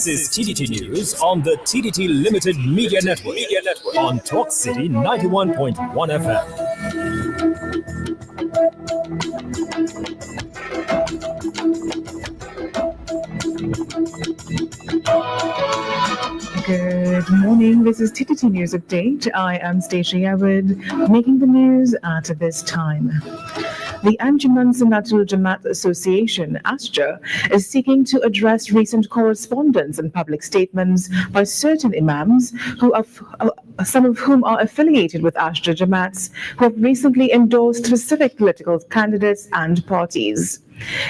This is TDT News on the TDT Limited Media Network on Talk City 91.1 FM. Good morning. This is TDT News Update. I am Stacey Awad, making the news at this time. The Anjuman Sunatul Jamaat Association, ASJA, is seeking to address recent correspondence and public statements by certain imams, some of whom are affiliated with ASJA Jamaats, who have recently endorsed specific political candidates and parties.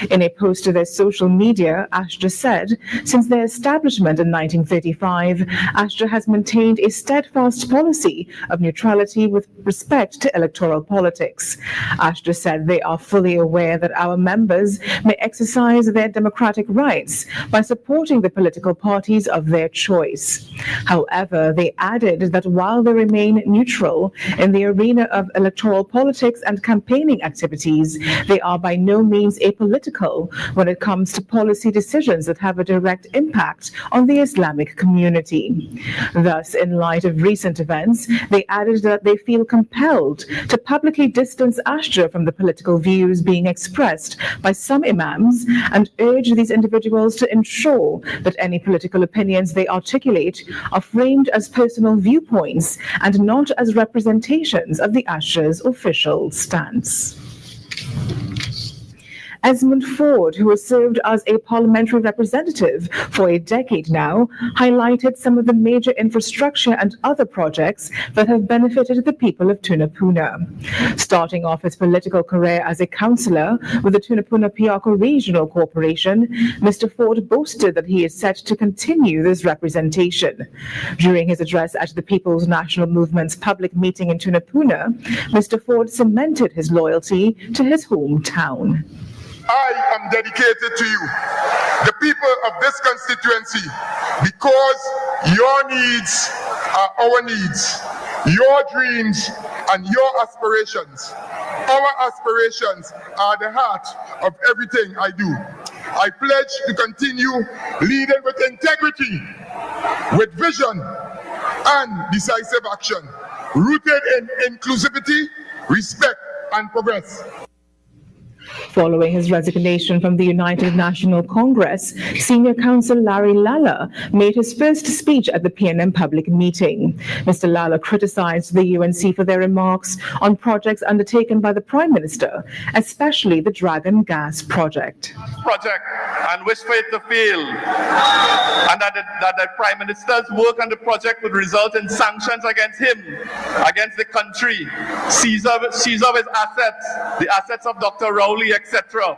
In a post to their social media, ASJA said, since their establishment in 1935, ASJA has maintained a steadfast policy of neutrality with respect to electoral politics. ASJA said they are fully aware that our members may exercise their democratic rights by supporting the political parties of their choice. However, they added that while they remain neutral in the arena of electoral politics and campaigning activities, they are by no means apolitical when it comes to policy decisions that have a direct impact on the Islamic community. Thus, in light of recent events, they added that they feel compelled to publicly distance ASJA from the political views being expressed by some imams and urge these individuals to ensure that any political opinions they articulate are framed as personal viewpoints and not as representations of the ASJA's official stance. Esmond Ford, who has served as a parliamentary representative for a decade now, highlighted some of the major infrastructure and other projects that have benefited the people of Tunapuna. Starting off his political career as a councillor with the Tunapuna-Piarco Regional Corporation, Mr. Ford boasted that he is set to continue this representation. During his address at the People's National Movement's public meeting in Tunapuna, Mr. Ford cemented his loyalty to his hometown. I am dedicated to you, the people of this constituency, because your needs are our needs, your dreams and your aspirations. Our aspirations are the heart of everything I do. I pledge to continue leading with integrity, with vision and decisive action, rooted in inclusivity, respect and progress. Following his resignation from the United National Congress, Senior Counsel Larry Lala made his first speech at the PNM public meeting. Mr. Lala criticized the UNC for their remarks on projects undertaken by the Prime Minister, especially the Dragon Gas project. And wish for it to fail, and that the Prime Minister's work on the project would result in sanctions against him, against the country, seize of his assets, the assets of Dr. Rowley, etc.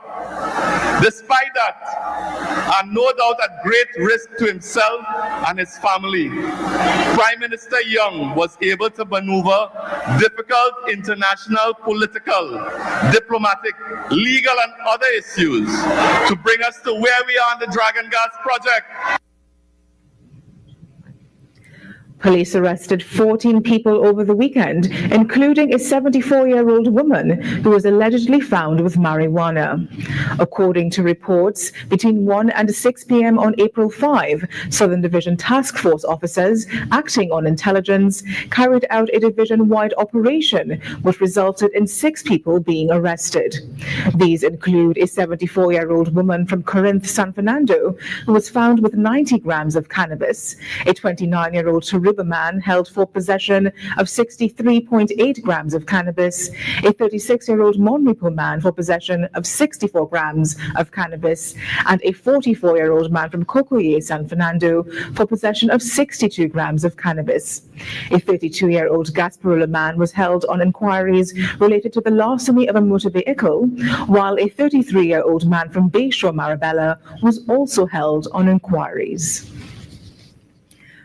Despite that, and no doubt at great risk to himself and his family, Prime Minister Young was able to maneuver difficult international, political, diplomatic, legal, and other issues to bring us to where we are on the Dragon Gas project. Police arrested 14 people over the weekend, including a 74-year-old woman who was allegedly found with marijuana. According to reports, between 1 and 6 p.m. on April 5, Southern Division Task Force officers, acting on intelligence, carried out a division-wide operation, which resulted in 6 people being arrested. These include a 74-year-old woman from Corinth, San Fernando, who was found with 90 grams of cannabis, a 29-year-old man held for possession of 63.8 grams of cannabis, a 36-year-old Monripo man for possession of 64 grams of cannabis, and a 44-year-old man from Cocoye, San Fernando, for possession of 62 grams of cannabis. A 32-year-old Gasparilla man was held on inquiries related to the larceny of a motor vehicle, while a 33-year-old man from Bayshore, Marabella, was also held on inquiries.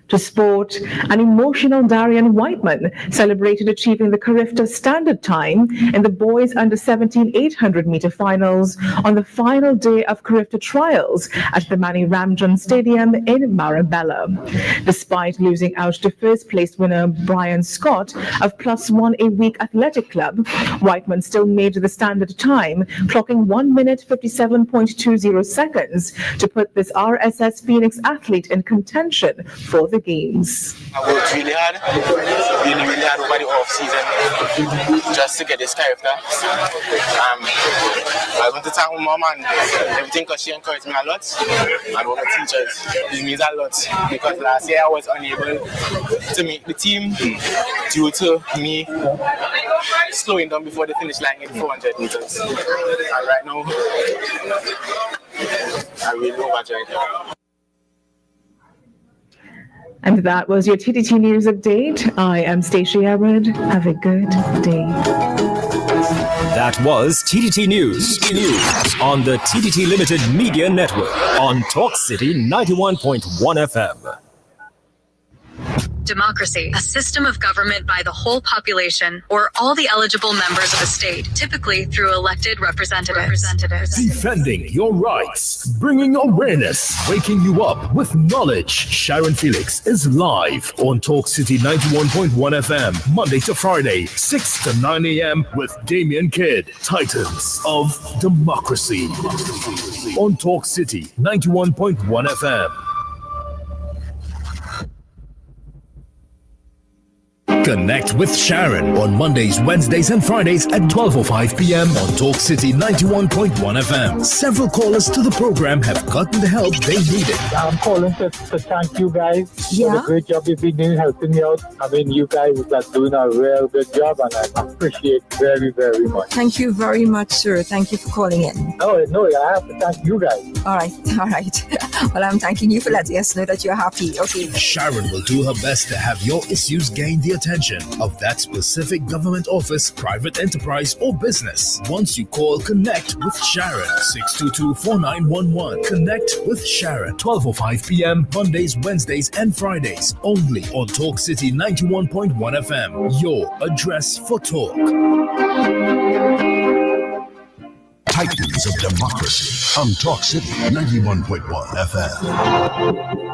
To sport, an emotional Darian Whiteman celebrated achieving the Carifta standard time in the boys under 17 800-meter finals on the final day of Carifta trials at the Manny Ramjan Stadium in Marabella. Despite losing out to first-place winner Brian Scott of +1 a week athletic club, Whiteman still made the standard time, clocking 1 minute 57.20 seconds to put this RSS Phoenix athlete in contention for the games. I worked really hard over the off season just to get this character. I want to thank my mom and everything because she encouraged me a lot, and all my teachers. It means a lot because last year I was unable to make the team due to me slowing down before the finish line in 400 meters. And right now, I really overjoyed it. And that was your TTT News Update. I am Stacey Edward. Have a good day. That was TTT News on the TTT Limited Media Network on Talk City 91.1 FM. Democracy, a system of government by the whole population or all the eligible members of a state, typically through elected representatives. Defending your rights, bringing awareness, waking you up with knowledge. Sharon Felix is live on Talk City 91.1 FM, Monday to Friday, 6 to 9 a.m. with Damian Kidd, Titans of Democracy on Talk City 91.1 FM. Connect with Sharon on Mondays, Wednesdays, and Fridays at 12:05 p.m. on Talk City 91.1 FM. Several callers to the program have gotten the help they needed. I'm calling to thank you guys for the great job you've been doing, helping me out. I mean, you guys are doing a real good job, and I appreciate it very, very much. Thank you very much, sir. Thank you for calling in. No, I have to thank you guys. All right. Well, I'm thanking you for letting us know that you're happy. Okay. Sharon will do her best to have your issues gain the attention of that specific government office, private enterprise, or business. Once you call Connect with Sharon, 622-4911. Connect with Sharon, 12:05 p.m. Mondays, Wednesdays, and Fridays, only on Talk City 91.1 FM. Your address for talk. Titans of Democracy on Talk City 91.1 FM.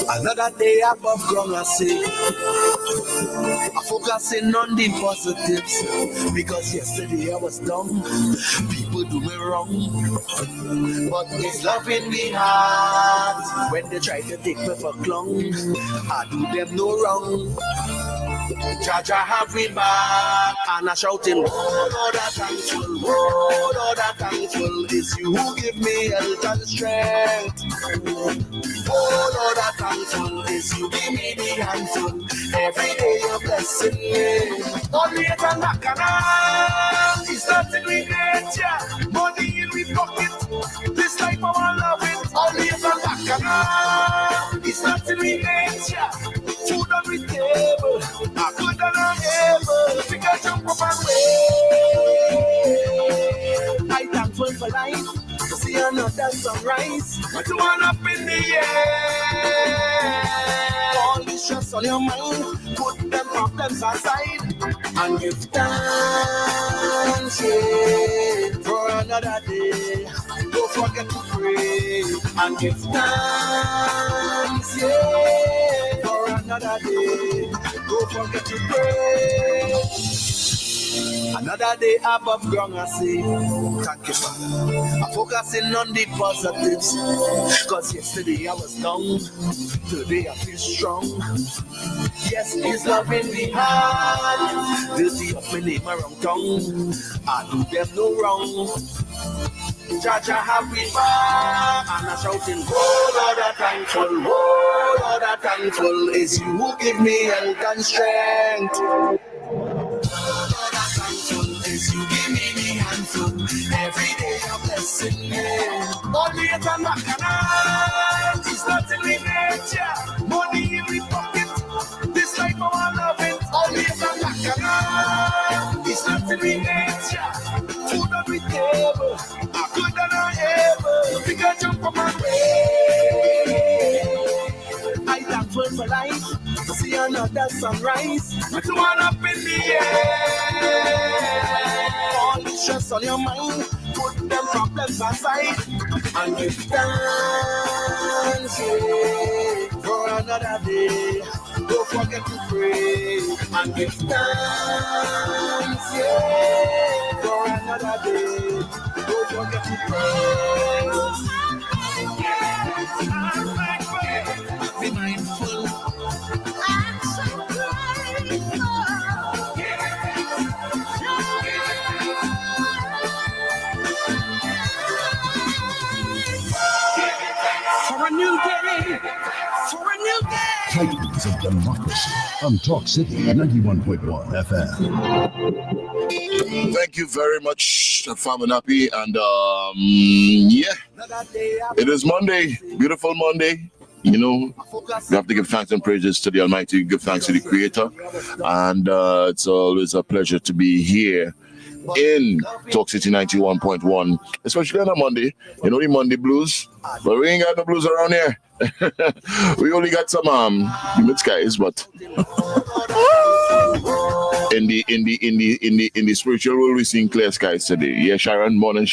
Another day above ground, I say, I'm focusing on the positives, because yesterday I was dumb, people do me wrong, but it's love in me heart, when they try to take me for clown, I do them no wrong. Jaja have me back, and I shouting, oh Lord, I'm thankful, oh Lord, I'm thankful, it's you who give me health and strength. Oh Lord, I'm thankful, it's you give me the handful, every day you're blessing me. Only it's a knock-a-knock, it's nothing we nature, money in we pocket, this life I want love it. Only it's a knock-a-knock, it's nothing we nature, food on we take. able, I could and I'm able to get jump up and wave. I thankful for life, to see another sunrise, but you want up in the air. All the stress on your mind, put them problems aside, and give thanks, yeah, for another day. Don't forget to pray, and give thanks, yeah, for another day. Don't forget to pray. Another day above ground, I say, thank you, Father. I'm focusing on the positives, cause yesterday I was down, today I feel strong. Yes, His loving me hard, guilty of my name around tongue. I do them no wrong. Jaja have me back, and I'm shouting, oh Lord, I'm thankful, oh Lord, I'm thankful. It's you who give me health and strength. You give me the handful, every day a blessing, yeah. Only a time I can it's not in the nature. Money in the pocket, this life I love it. Only a time I can it's not in the nature. Food on the table, I could and I'm able to get jump on my way. I thankful for life, to see another sunrise, but you want up in the air. All the stress on your mind, put them problems aside, and give thanks, yeah, for another day. Don't forget to pray, and give thanks, yeah, for another day. Don't forget to pray. Be mindful. I'm so grateful. For a new day, for a new day. Titans of Democracy on Talk City 91.1 FM. Thank you very much, Farmer Nappy. And yeah, it is Monday, beautiful Monday. You know, we have to give thanks and praises to the Almighty, give thanks to the Creator. And it's always a pleasure to be here in Talk City 91.1, especially on a Monday. You know the Monday blues, but we ain't got no blues around here. We only got some humid skies, but in the spiritual world, we're seeing clear skies today. Yeah, Sharon, morning.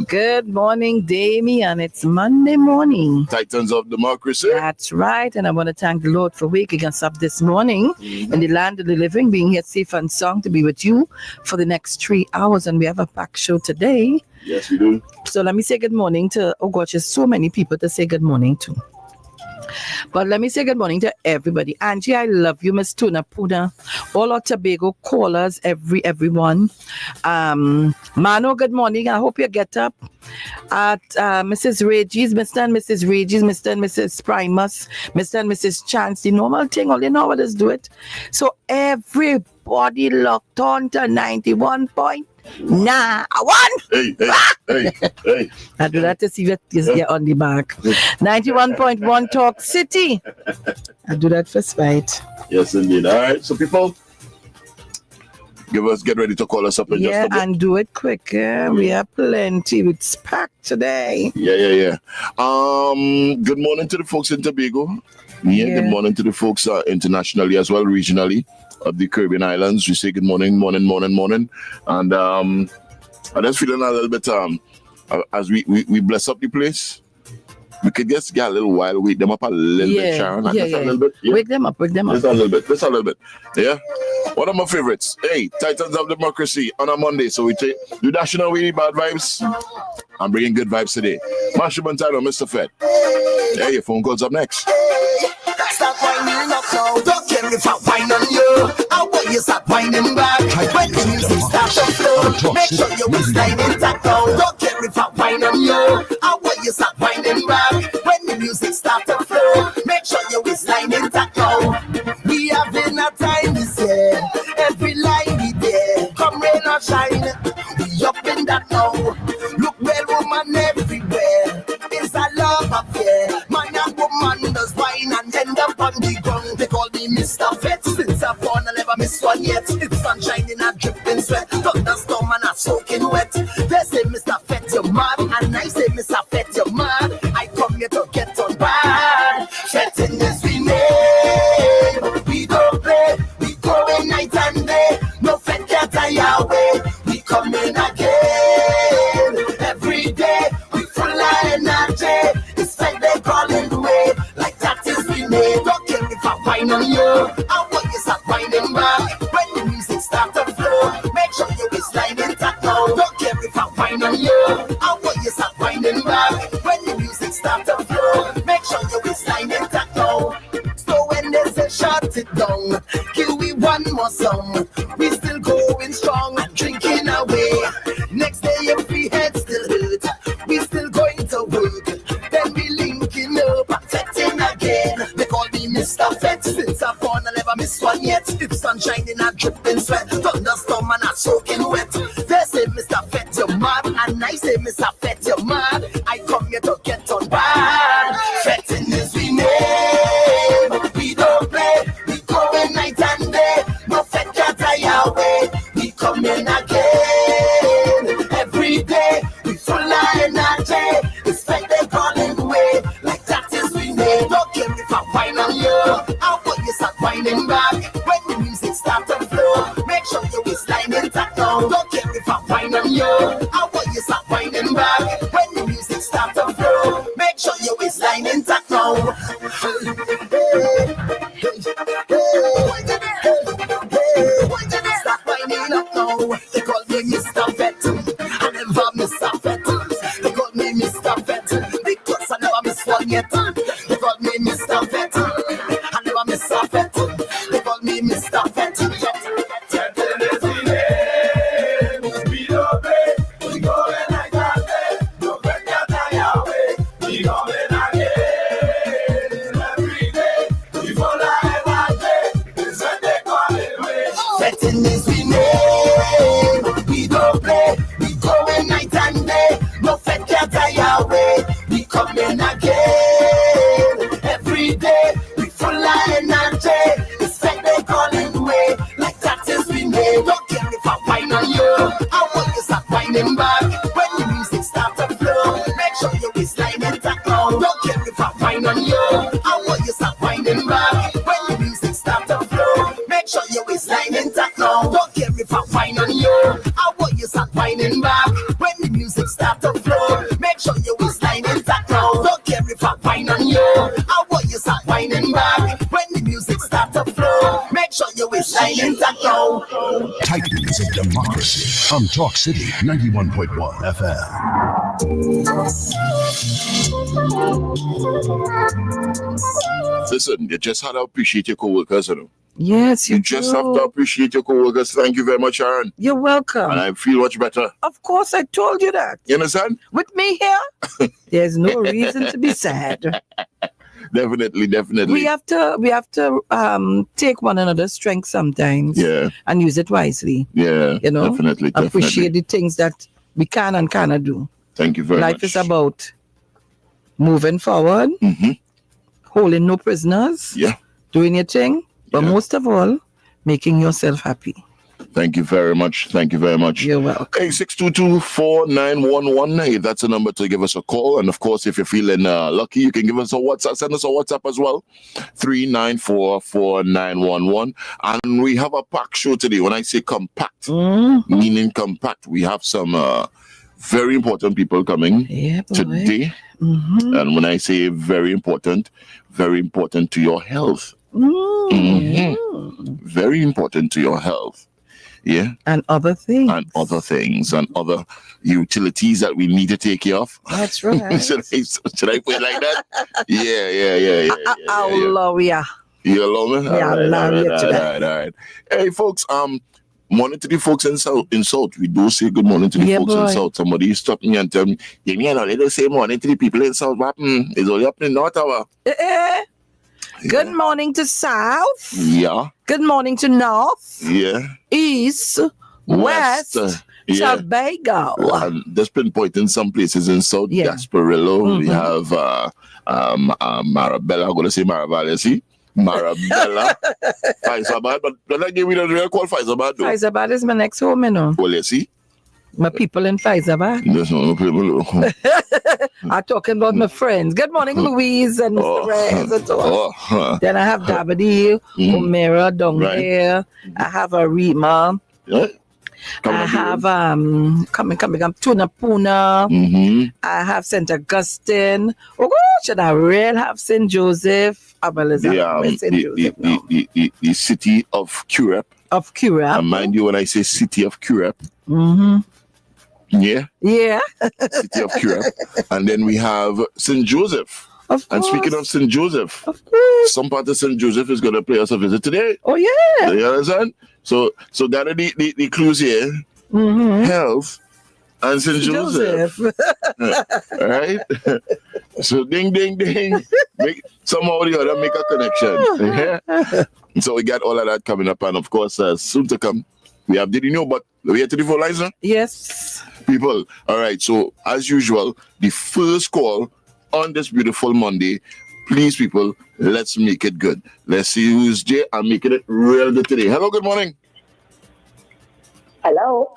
Good morning, Damien. It's Monday morning. Titans of Democracy. That's right, and I want to thank the Lord for waking us up this morning in the land of the living, being here safe and sound to be with you for the next 3 hours, and we have a packed show today. Yes, we do. So let me say good morning to, oh gosh, there's so many people to say good morning to. But let me say good morning to everybody. Angie, I love you. Miss Tuna Puna, all our Tobago callers, everyone. Mano, good morning. I hope you get up. At Mrs. Regis, Mr. and Mrs. Regis, Mr. and Mrs. Primus, Mr. and Mrs. Chance, the normal thing, all you know what is do it. So everybody locked on to 91.1. Hey. I do that to see that you're on the back. 91.1 Talk City. I do that for spite. Yes, indeed. All right, so people, get ready to call us up in just a bit. And do it quick. We have plenty. It's packed today. Yeah. Good morning to the folks in Tobago. Yeah. Good morning to the folks internationally as well, regionally. Of the Caribbean Islands, we say good morning. And I'm just feeling a little bit as we bless up the place. We could just get a little while, wake them up a little bit, Sharon. A little bit. Yeah. Wake them up. Just a little bit. Yeah. One of my favorites. Hey, Titans of Democracy on a Monday. So we do dashing away bad vibes. I'm bringing good vibes today. Marsha Montano, Mr. Fed. Yeah, your phone calls up next. Stop whining up now. Don't care if I whine on you. How will you stop whining back? When the music starts to flow, make sure you waistline intact now. Don't care if I whine on you. How will you stop whining back? When the music starts to flow, make sure you waistline intact now. We having a time this year. Every line we there. Come rain or shine. We up in that now. Look well, woman everywhere. It's a love affair. Man and woman does wine and end up on the ground. They call me Mr. thunderstorm and a soaking wet. They say, Mr. Fett, you're mad. And I say, Mr. Fett, you're mad. I come here to get on bad. Fetting is we name. We don't play. We go in night and day. No Fett can't tie away. We come in again. Every day. We full of energy. It's like they crawling away. Like that is we name. Don't care if I whine on you. I want you start whining back. When the music start to flow, make sure you waistline intact now. Don't care if I whine on you. I want you start whining back. When the music start to flow, make sure you waistline intact now. So when they say shut it down, give we one more song. We still going strong and drinking away. Next day if we head still hurt, we still going to work. Then we linking up and fetting again. They call me Mr. Fett. Since I'm born I never miss one yet. If sun shining and dripping sweat, thunderstorm and a soaking wet. They say Mr. Fett you're mad, and I say Mr. Fett you're mad. I come here to get on bad. Fetting is we name. We don't play. We go in night and day. No Fett can't tie away. We come in again. Every day. We full of energy. It's like they calling away. Like that is we name. Don't care if I whine on you. I want you start whining back. When the music start to flow, make sure you waistline intact now. Don't care if I whine on you. I want you start whining back. When the music start to flow, make sure you waistline intact now. Start whining up now. They call me Mr. Fett. I never miss a Fett. They call me Mr. Fett because I never miss one yet. They call me Mr. Fett. I never miss a Fett. They call me Mr. Fett. We don't play. We go in like that. No friend can tie away. We go in again. Every day. We fall like that. It's when they call it way. Fetting is we name. We don't play. We go in night and day. No Fett can't tie away. We come in again. Every day. We full of energy. It's like they calling away. Like that is we name. Don't care if I whine on you. I want you start whining back. When the music start to flow, make sure you waistline intact now. Don't care if I whine on you. I want you start whining back. When the music start to flow, make sure you waistline intact now. Don't care if I whine on you. I want you start whining back. When the music start to flow, make sure you waistline intact now. Don't care if I whine on you. I want you start whining back. When the music start to flow, make sure you waistline intact now. Titans of Democracy on Talk City 91.1 FM. Listen, you just had to appreciate your co-workers, you know. Yes, you just have to appreciate your co-workers. Thank you very much, Sharon. You're welcome. And I feel much better. Of course, I told you that. You understand? With me here, there's no reason to be sad. Definitely. We have to take one another's strength sometimes. Yeah. And use it wisely. Yeah. You know? Definitely. Appreciate the things that we can and cannot do. Thank you very much. Life is about moving forward, holding no prisoners, doing your thing, but most of all, making yourself happy. Thank you very much. You're welcome. Hey, 622-4911. That's the number to give us a call. And of course, if you're feeling lucky, you can give us a WhatsApp. Send us a WhatsApp as well. 394-4911. And we have a packed show today. When I say compact, meaning compact, we have some very important people coming today. And when I say very important to your health. Very important to your health. Yeah. And other things. And other utilities that we need to take care of. That's right. Should I put it like that? Yeah. I'll allow you. You allow me? Yeah, I'll allow you today. All right. Hey, folks, morning to the folks in South. We do say good morning to the folks in South. Somebody stop me and tell me, give me another little say morning to the people in South. What happened? It's only happening in North Tower. Good morning to South. Yeah. Good morning to North. Yeah. East. West. Tobago. There's been pointing some places in South Gasparillo. We have Marabella, I'm going to say Maravalesi. Marabella. Faisabad, but don't give me the real call Faisabad though. Faisabad is my next home, you know. Well, you see? My people in Faisabad. There's no people. I'm talking about my friends. Good morning, Louise and Mr. Reyes and so on. Then I have Dabadi, Omera down there. I have Arima. Yeah. I have Tuna Puna. I have St. Augustine. Oh gosh, and I really have St. Joseph. The city of Curep. Of Curep. And mind you, when I say city of Curep, yeah, city of Curep, and then we have St. Joseph. And speaking of St. Joseph, some part of St. Joseph is going to pay us a visit today. Oh yeah, you understand? So that are the clues here. Health and St. Joseph. Right? So ding ding ding. Somehow or the other make a connection. So we got all of that coming up, and of course soon to come we have Did You Know, but we have to do for Liza? Yes. People, all right, so as usual, the first call on this beautiful Monday, please people, let's make it good. Let's see who's Jay and making it real good today. Hello, good morning. Hello.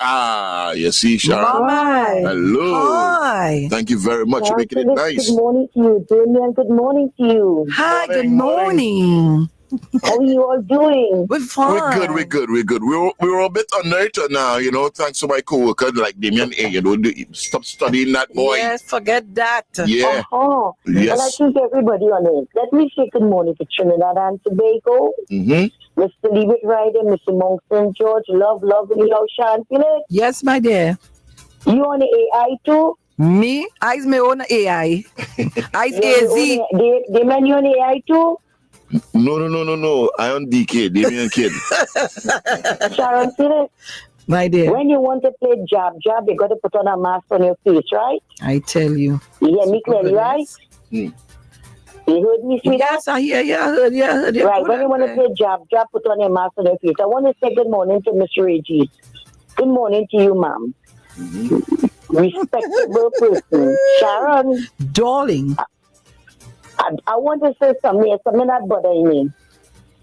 You see, Sharon. Hi. Hello. Hi. Thank you very much for making it nice. Good morning to you, Damien. Good morning to you. Hi, good morning. How are you all doing? We're fine. We're good. We were a bit unnerved now, you know, thanks to my co-worker like Damien A. You know, stop studying that boy. Yes, forget that. Yeah. Yes. And I think everybody on it. Let me say good morning to Trinidad and Tobago. Mr. Leave It Rider, Mr. Monk St. George, love, Sean Philip. Yes, my dear. You on the AI too? Me? I's my own AI. I's AZ. They man you on the AI too? No. I on DK, Damien Kid. Sharon Philip. My dear. When you want to play jab, you got to put on a mask on your face, right? I tell you. You hear me clearly, right? You heard me, sweetheart? Yes, I hear you. I heard you. Right, when you want to play jab, put on your mask on your face. I want to say good morning to Mr. Regis. Good morning to you, ma'am. Respectable person. Sharon. Darling. I want to say something that bothering me.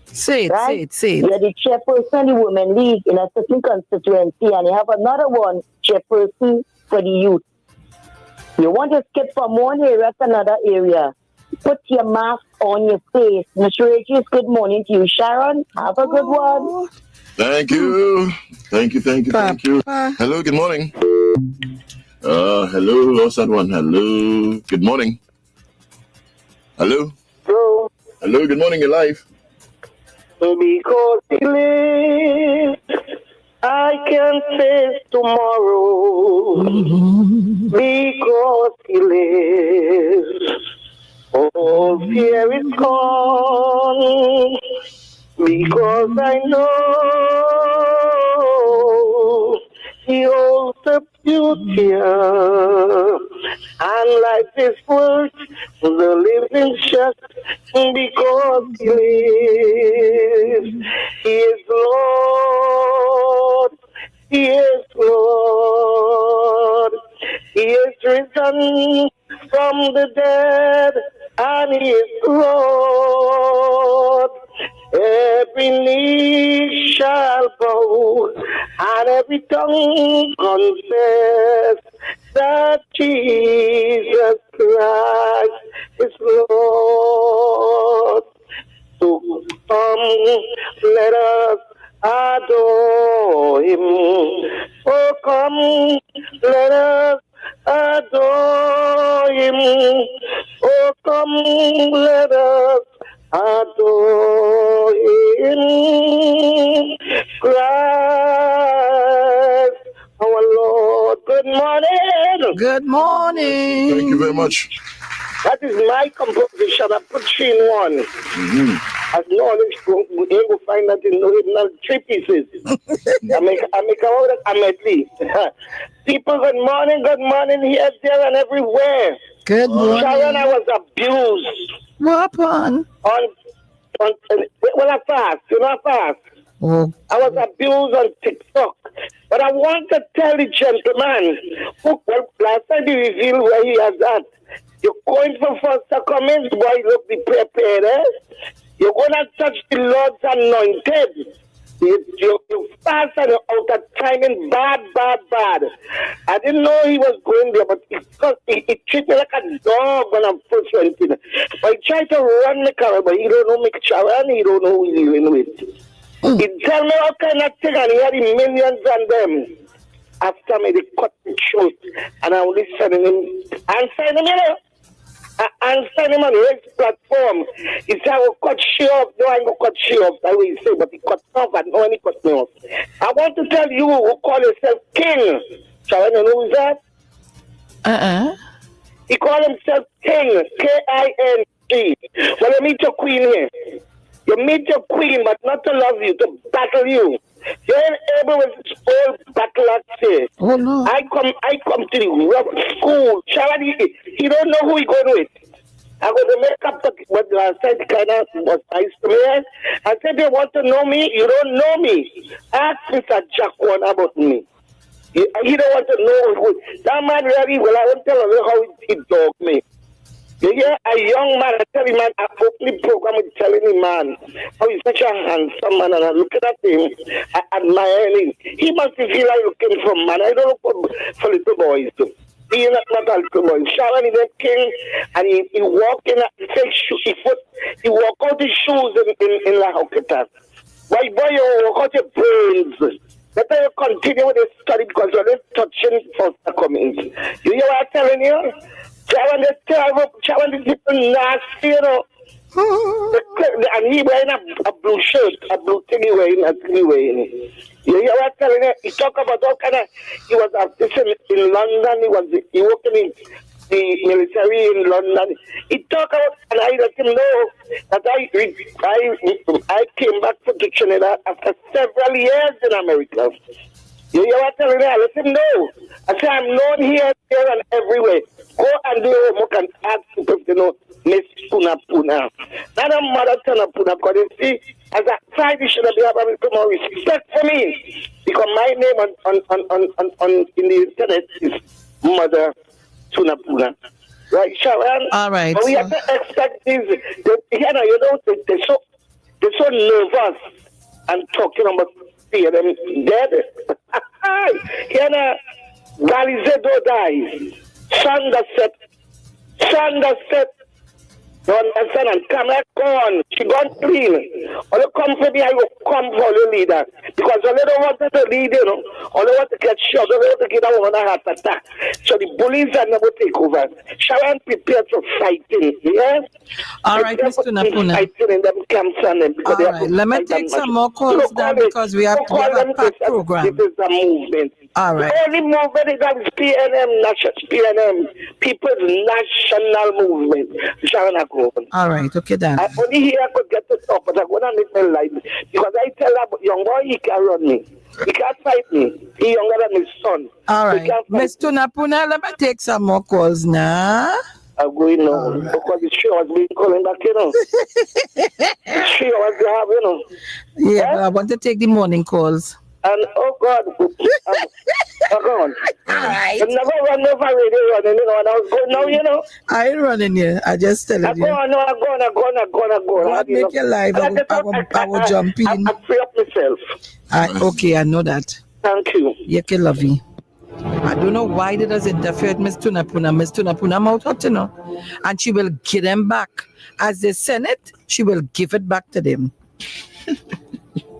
Say it, right? say it. You're the chairperson of the Women League in a certain constituency, and you have another one chairperson for the youth. You want to skip from one area to another area. Put your mask on your face. Mr. Regis, good morning to you. Sharon, have a good one. Thank you. Thank you. Hello, good morning. Hello, lost that one. Hello, good morning. Hello. Hello, good morning, you're live. Because he lives, I can face tomorrow. Because he lives, all fear is gone. Because I know he holds the future, and life is worth the living just because he lives. He is Lord. He is Lord. He is risen from the dead, and he is Lord. Every knee shall bow, and every tongue confess that Jesus Christ is Lord. So come, let us adore him. Oh, come, let us adore him. Oh, come, let us adore him. Christ, our Lord. Good morning. Good morning. Thank you very much. That is my composition. I put 3 in 1. As knowledge, you ain't go find that in 3 pieces. I make out of medley. People, good morning here, there, and everywhere. Good morning. Sharon, I was abused. What happened? Well, I fast. I was abused on TikTok. But I want to tell the gentleman who, last time he revealed where he has that. You're going for first comments, boy, look, be prepared, eh? You're going to touch the Lord's anointed. You fast and you're out of timing, bad. I didn't know he was going there, but he treated me like a dog when I first went in. But he tried to run me car, but he don't know me and he don't know who he's dealing with. He tell me all kind of thing, and he had the millions on them. After me, they cut the truth, and I only sending him, and sending him, and send him on his platform. He said, I will cut you off. No, I ain't going to cut you off. That's what he said, but he cut off, and no one he cut me off. I want to tell you who call yourself king. Shall I know who's that? He call himself king, King. Well, you meet your queen here. You meet your queen, but not to love you, to battle you. You ain't able with this old battle axe here. Oh no. I come to the rough school. Charity, he don't know who he going with. I go to make up what last time kind of was nice to me. I said, they want to know me. You don't know me. Ask Mr. Jack one about me. He don't want to know who. That man really, well, I won't tell him how he dogged me. You hear a young man, I tell him, man, I openly program with telling him, man, how he's such a handsome man, and I'm looking at him, I admire him. He must feel like looking for man. I don't look for little boys. He is not a little boy. Sharon is a king, and he walk in a fake shoe. He walk out his shoes in La Hoqueta. Why, boy, you walk out your brains. Better you continue with the study because you're not touching first coming. You hear what I'm telling you? Sharon is terrible. Sharon is nasty, you know. And he wearing a blue shirt, a blue thing he wearing, a thing he wearing. You hear what I'm telling you? He talk about all kind of, he was in London, he worked in the military in London. He talk about, and I let him know that I came back to Trinidad after several years in America. You hear what I'm telling you? I let him know. I say, I'm known here, there, and everywhere. Go and do your homework and ask people to know Miss Puna. Not a mother Tuna Puna, because you see, as a Friday should have a little more respect for me. Because my name on in the internet is Mother Tuna Puna. Right, Sharon? All right. But we have to expect these, they're so nervous and talking about them dead. Galizedo dies. Sanders set. You understand? And Kamala gone. She gone clean. All you come for me, I will come for the leader. Because all they don't want to lead, you know. All they want to get shot. All they want to get a woman a heart attack. So the bullies are never take over. Sharon prepared for fighting. Yeah? All right, Mr. Napuna. Fighting in them camps and them. All right, let me take some more calls now because we have a packed program. This is a movement. All right. The only movement is that PNM, People's National Movement. Sharon Akron. All right, okay, then. I only here I could get to talk, but I'm going to make my life. Because I tell her, young boy, he can run me. He can't fight me. He's younger than his son. All right. Mr. Napuna, let me take some more calls now. I'm going on because the show has been calling back, you know. The show has been having, you know. Yeah, but I want to take the morning calls. And oh God, all right. I never run over radio running, you know, and I was going now, you know. I ain't running here. I just telling you. I'm going. What make your life? I will jump in. I free up myself. Okay, I know that. Thank you. You can love you. I don't know why they does interfere with Miss Tunapuna. Miss Tunapuna mouth hot, you know. And she will give them back. As they send it, she will give it back to them.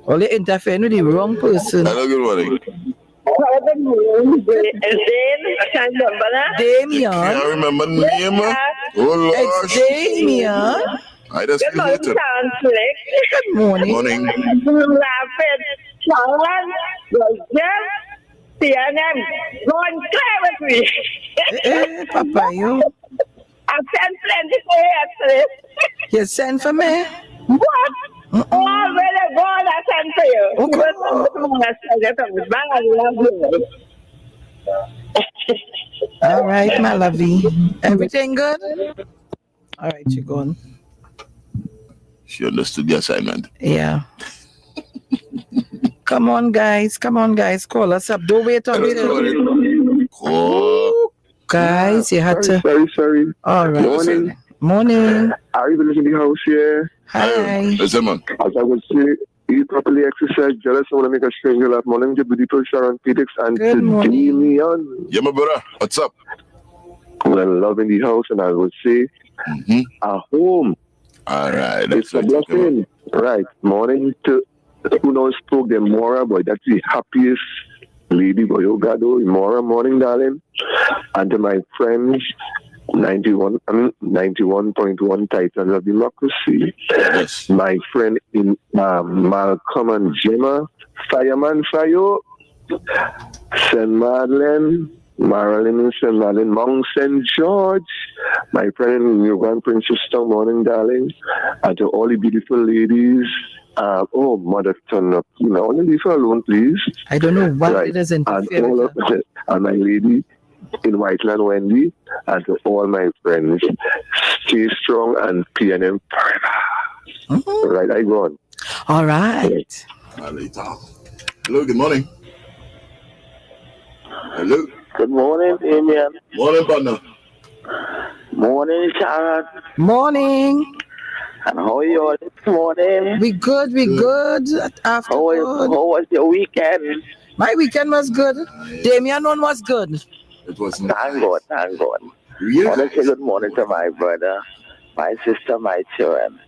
Only interfering with the wrong person. Hello, good morning. Damian. I remember name. Oh Lord. It's Damian. I just created. Good morning. Morning. Going clear with me. Hey, Papa, you. I sent plenty for you yesterday. You sent for me? What? Oh, really? God, I sent for you. All right, my lovey. Everything good? All right, you're gone. She understood the assignment. Yeah. Come on, guys. Call us up. Don't wait on me. Call. Guys, you had to. Sorry. All right. Morning. Are you in the house here? Hi. Listen, man. As I would say, you properly exercise. Jealous, I want to make a stranger laugh. Morning to beautiful Sharon Felix and Good to morning. Damian. Yeah, my brother. What's up? Well, love in the house, and I would say, a home. All right. It's a blessing. Right. Morning to who knows spoke them Mora boy. That's the happiest lady boy. Oh God, oh Mora, morning, darling. And to my friends, 91.1 Titans of Democracy. Yes. My friend in Malcolm and Gemma, Fireman Fayo, St. Madeleine, Marilyn and St. Madeleine, Mount St. George, my friend in New Grand Princess Town, morning, darling, and to all the beautiful ladies. Mother, turn up. Only leave her alone, please. I don't know why it doesn't interfere. And my lady in Whiteland, Wendy, and to all my friends, stay strong and PNM forever. Right, I go on. All right. Hello, good morning. Hello. Good morning, Damian. Morning, partner. Morning, Sharon. Morning. And how are you all this morning? We good. How was your weekend? My weekend was good. Damian one was good. It was Thank God. Yeah. I want to say good morning to my brother, my sister, my children.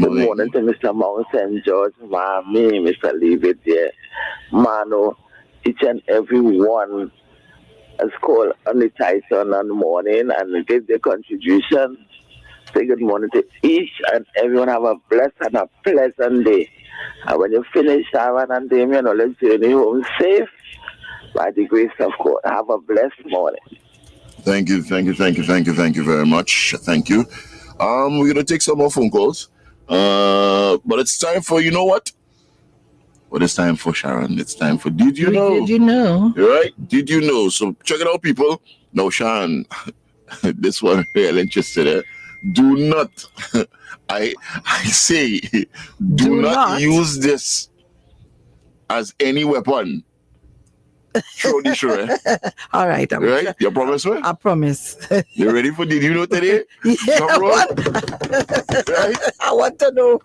Good morning to Mr. Mount St. George, Mommy, Mr. Leavitt there. Mano, each and every one has called on the Tyson on the morning and give their contribution. Say good morning to each and everyone. Have a blessed and a pleasant day. And when you finish, Sharon and Damian, let's journey home safe by the grace of God. Have a blessed morning. Thank you very much. Thank you. We're gonna take some more phone calls. But it's time for what it's time for, Sharon. It's time for Did You Know? Did you know? Right? Did you know? So check it out, people. Now, Sharon, this one real interested. Do not, I say, do not use this as any weapon. Show the show, All right. Right? You promise me? I promise. You ready for Did You Know today? Yeah, Right? I want to know.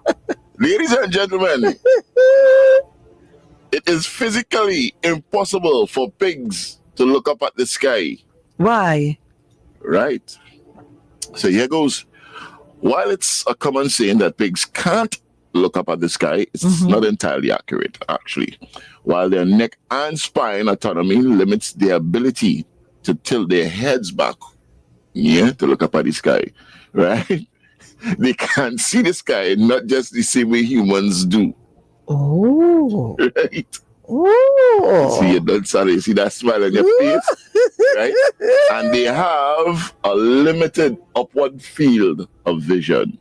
Ladies and gentlemen, it is physically impossible for pigs to look up at the sky. Why? Right. So here goes. While it's a common saying that pigs can't look up at the sky, it's not entirely accurate, actually. While their neck and spine autonomy limits their ability to tilt their heads back, to look up at the sky, right? They can see the sky, not just the same way humans do. Oh. Right? Oh. See, you see that smile on your face, right? And they have a limited upward field of vision,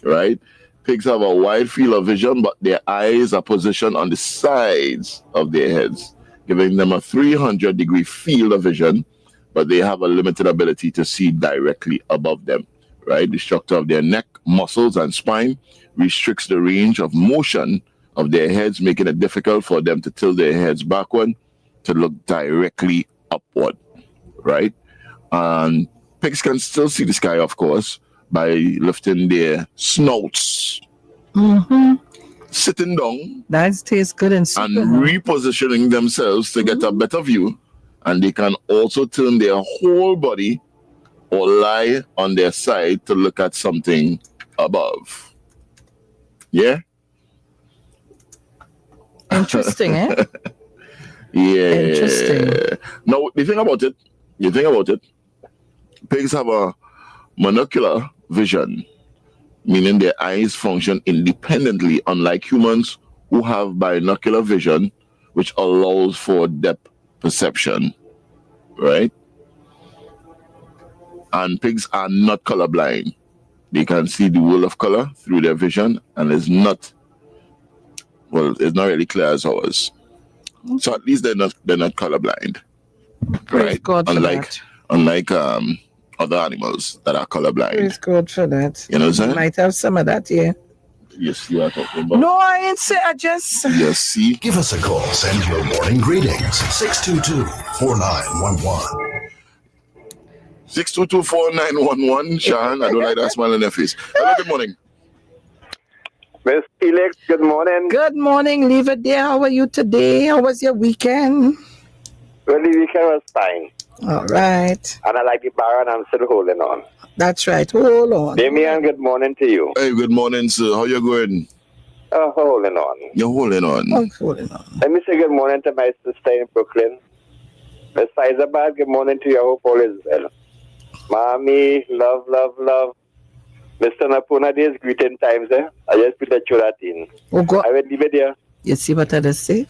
right? Pigs have a wide field of vision, but their eyes are positioned on the sides of their heads, giving them a 300-degree field of vision, but they have a limited ability to see directly above them, right? The structure of their neck, muscles, and spine restricts the range of motion of their heads, making it difficult for them to tilt their heads backward to look directly upward, right? And pigs can still see the sky, of course, by lifting their snouts, sitting down, that tastes good and repositioning themselves to get a better view. And they can also turn their whole body or lie on their side to look at something above. Yeah? Interesting, eh? Yeah. Interesting. Now, you think about it, pigs have a monocular vision, meaning their eyes function independently, unlike humans who have binocular vision, which allows for depth perception, right? And pigs are not colorblind. They can see the world of color through their vision, and it's not really clear as ours. So at least they're not colorblind, right? God unlike other animals that are colorblind. Praise God for that. You know what I'm saying? Might have some of that, yeah. Yes, you are talking about. No, I ain't say. I just. Yes, see. Give us a call. Send your morning greetings. 622-4911. 6224911. Sharon, I don't like that smile on their face. Hello, good morning. Miss Felix, good morning. Good morning, Leave It There. How are you today? How was your weekend? Well, the weekend was fine. All right. And I like the bar and I'm still holding on. That's right. Hold on. Damian, good morning to you. Hey, good morning, sir. How you going? Holding on. You're holding on. I'm holding on. Let me say good morning to my sister in Brooklyn. Miss Isabel, good morning to you. I hope all is well. Mommy, love, love, love. Mr. Napuna, there's greeting times, eh? I just put that in. Oh, God. I will leave it there. You see what I just say?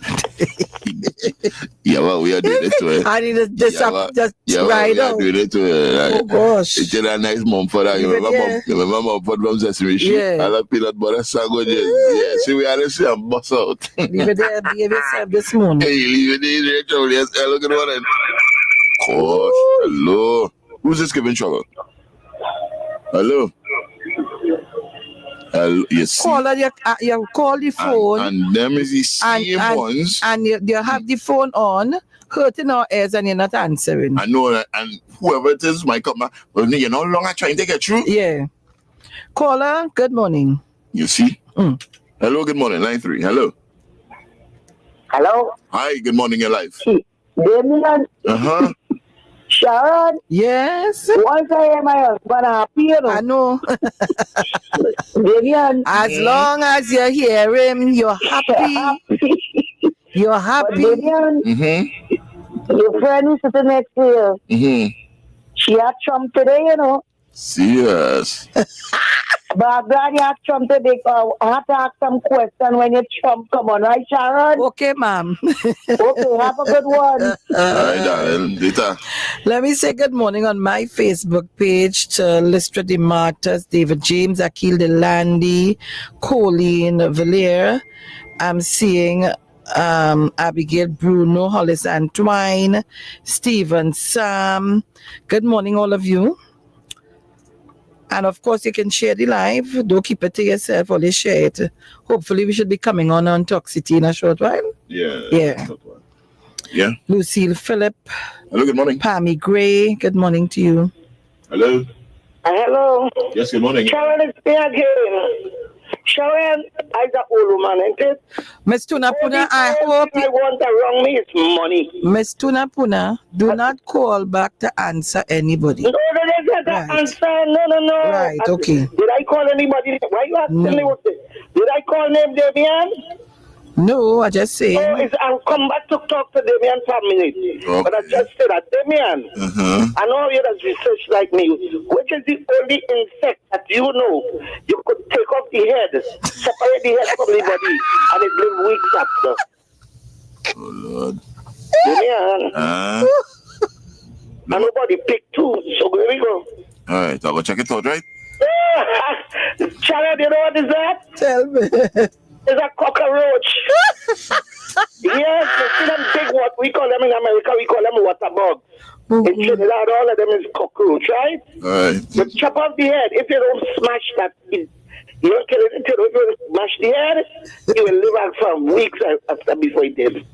Yeah, well, we are doing it to her. I need to just ride out. We are doing it to her. Oh, gosh. It's a nice mom for that. You remember mom for from Sesame Street? Yeah. I love peanut butter sandwiches. Yeah, see, we are the same bust out. Leave it there. Behave yourself this morning. Hey, leave it there. Yes, hello, good morning. Gosh, hello. Who's this giving trouble? Hello. Yes. Call you call the phone. And them is the same ones. And you have the phone on, hurting our ears, and you're not answering. I know, and whoever it is might come back. But you're no longer trying to get through. Yeah. Caller, good morning. You see? Hello, good morning. Line 3. Hello. Hello. Hi, good morning, your life. Damian. Uh-huh. Sharon. Yes. Once I hear my husband happy, you know. I know. Damian. As long as you hear him, you're happy. You're happy. But Damian, your friend who's sitting next to you, she had Trump today, you know. Serious. But I'm glad you had Trump today. I have to ask some question when your Trump come on, right, Sharon? Okay, ma'am. Okay, have a good one. All right, darling. Later. Let me say good morning on my Facebook page to Listra DeMartis, David James, Akil Delandi, Colleen Villiers. I'm seeing Abigail Bruno, Hollis Antoine, Stephen Sam. Good morning, all of you. And of course, you can share the live. Don't keep it to yourself, only share it. Hopefully, we should be coming on Toxicity in a short while. Yeah. Yeah. Lucille Phillip. Hello, good morning. Pammy Gray. Good morning to you. Hello. Hello. Yes, good morning. Sharon, it's me again. Sharon, I got old woman, ain't it? Miss Tunapuna, I hope I want around me is money. Miss Tunapuna, do not call back to answer anybody. No, there's not an answer. No. Right, okay. Did I call anybody? Why you asking me what this? Did I call name Damian? No, I just say. I'll come back to talk to Damian for a minute. Okay. But I just said that, Damian, I know you does research like me. Which is the only insect that you know you could take off the head, separate the head from the body, and it live weeks after? Oh, Lord. Damian. And nobody picked two, so here we go. All right, I'll go check it out, right? Charlotte, you know what is that? Tell me. It's a cockroach. Yes, you see them big, what we call them in America, we call them water bugs. In Trinidad, all of them is cockroach, right? All right. But chop off the head. If you don't smash that, you don't kill it until you smash the head, you will live out for weeks after before it did.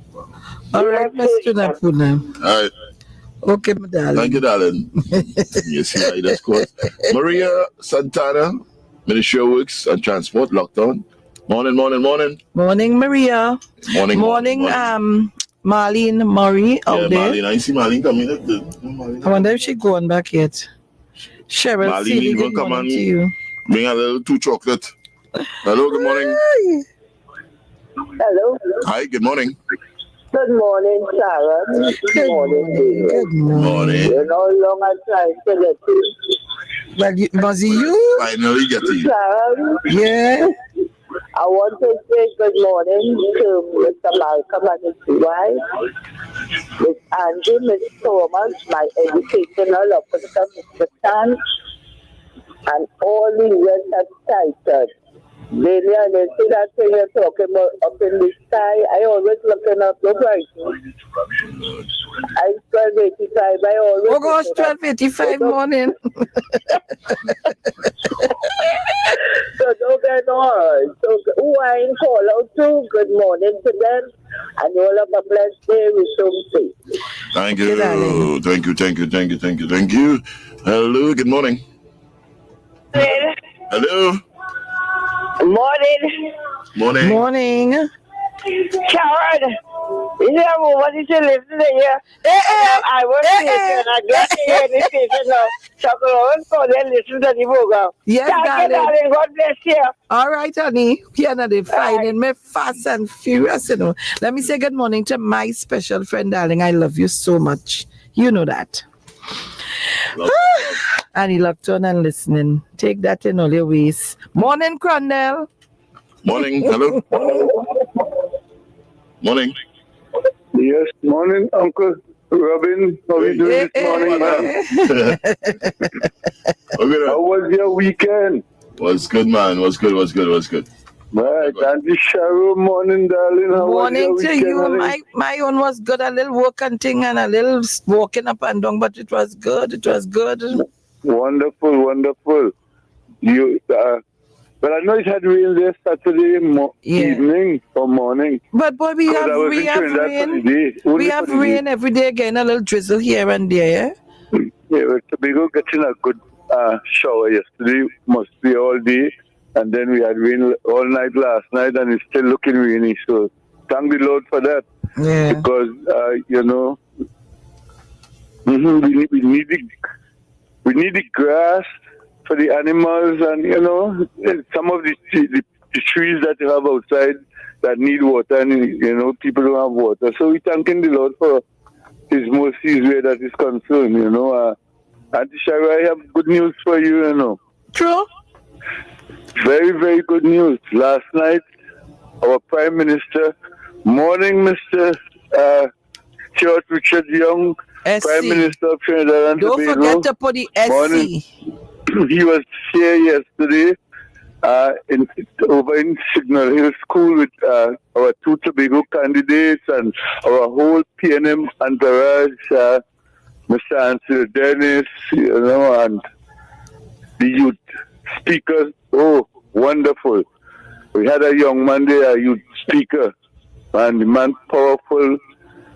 All right, Mr. Napuna. All right. Okay, my darling. Thank you, darling. Yes, that's cool. Maria Santana, Ministry of Works and Transport, locked on. Morning. Morning, Maria. Morning. Marlene Murray out there. Marlene, I see Marlene coming. I wonder if she's going back yet. Cheryl, Marlene, good come morning on. to you. Bring a little 2 chocolate. Hello, good morning. Hello. Hi, good morning. Good morning, Sharon. Good morning, David. Good morning. You know how long I tried to get you. Well, was it you? Finally get you. Sharon. Yeah. I want to say good morning to Mr. Malcolm and his wife, Miss Angie, Miss Thomas, my educational officer, Mr. Stan, and all the rest excited. Baby, I see that thing you're talking about up in the sky. I always looking up the bright. I 12:85. I always. Oh gosh, 12:85 morning. So don't get on. So who I ain't call out to, good morning to them. And all of a blessed day with some faith. Thank Okay, you. darling. Thank you. Hello, good morning. Hello. Morning. Morning. Sharon, what is your listening here? I was station. I got to hear the station now. So I can go there and listen to the program. Yes, Thank you, darling. God bless you. All right, honey. You're not finding me fast and furious, you know. Let me say good morning to my special friend, darling. I love you so much. You know that. And he locked on and listening. Take that in all your ways. Morning, Crondell. Morning. Hello. Morning. Yes, morning, Uncle Robin. How are you doing this morning, man? How was your weekend? Was good, man. Was good. Right, Auntie Cheryl, morning, darling. How Morning was your to weekend, you. honey? My own was good. A little work and thing and a little walking up and down, but it was good. Wonderful. You, but I know it had rain there Saturday evening or morning. But boy, we have rain. We have rain every day again, a little drizzle here and there, yeah? Yeah, well, Tobago getting a good shower yesterday, must be all day. And then we had rain all night last night, and it's still looking rainy. So thank the Lord for that. Yeah. Because, we need the grass for the animals, and, some of the trees that you have outside that need water, and, people don't have water. So we're thanking the Lord for His mercies where that is concerned, Auntie Shara, I have good news for you, True. Very, very good news. Last night, our Prime Minister, morning, Mr. George Richard Young, SC. Prime Minister of Trinidad and Don't Tobago. forget to put the SC. Morning. He was here yesterday over in Signal Hill School with our 2 Tobago candidates and our whole PNM entourage, Mr. Ansel Dennis, and the youth speakers. Oh, wonderful. We had a young man there, a youth speaker, and the man powerful.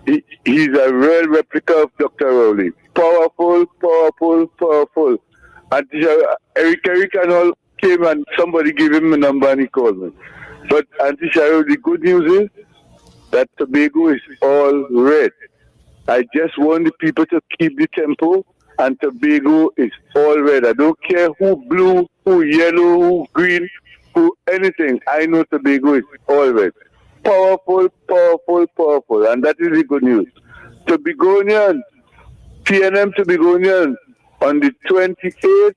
He's a real replica of Dr. Rowley. Powerful. And Eric and all came and somebody gave him a number and he called me. But Auntie Sharo, the good news is that Tobago is all red. I just want the people to keep the tempo, and Tobago is all red. I don't care who blue, who yellow, who green, who anything. I know Tobago is all red. Powerful, and that is the good news. Tobagonians, PNM Tobagonians, on the 28th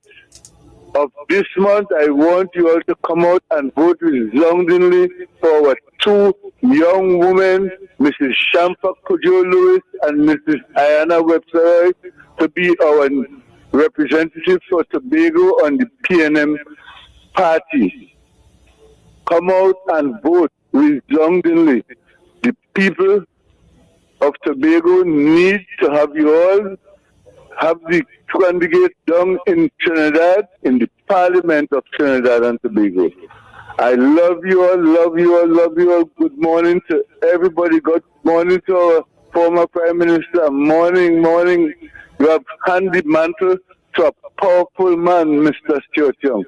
of this month, I want you all to come out and vote resoundingly for our 2 young women, Mrs. Shampa Kujo-Lewis and Mrs. Ayana Webster, to be our representatives for Tobago on the PNM party. Come out and vote resoundingly. The people of Tobago need to have you all have the candidate down in Trinidad, in the Parliament of Trinidad and Tobago. I love you all. Good morning to everybody. Good morning to our former Prime Minister. Morning. You have handed mantle to a powerful man, Mr. Stuart Young.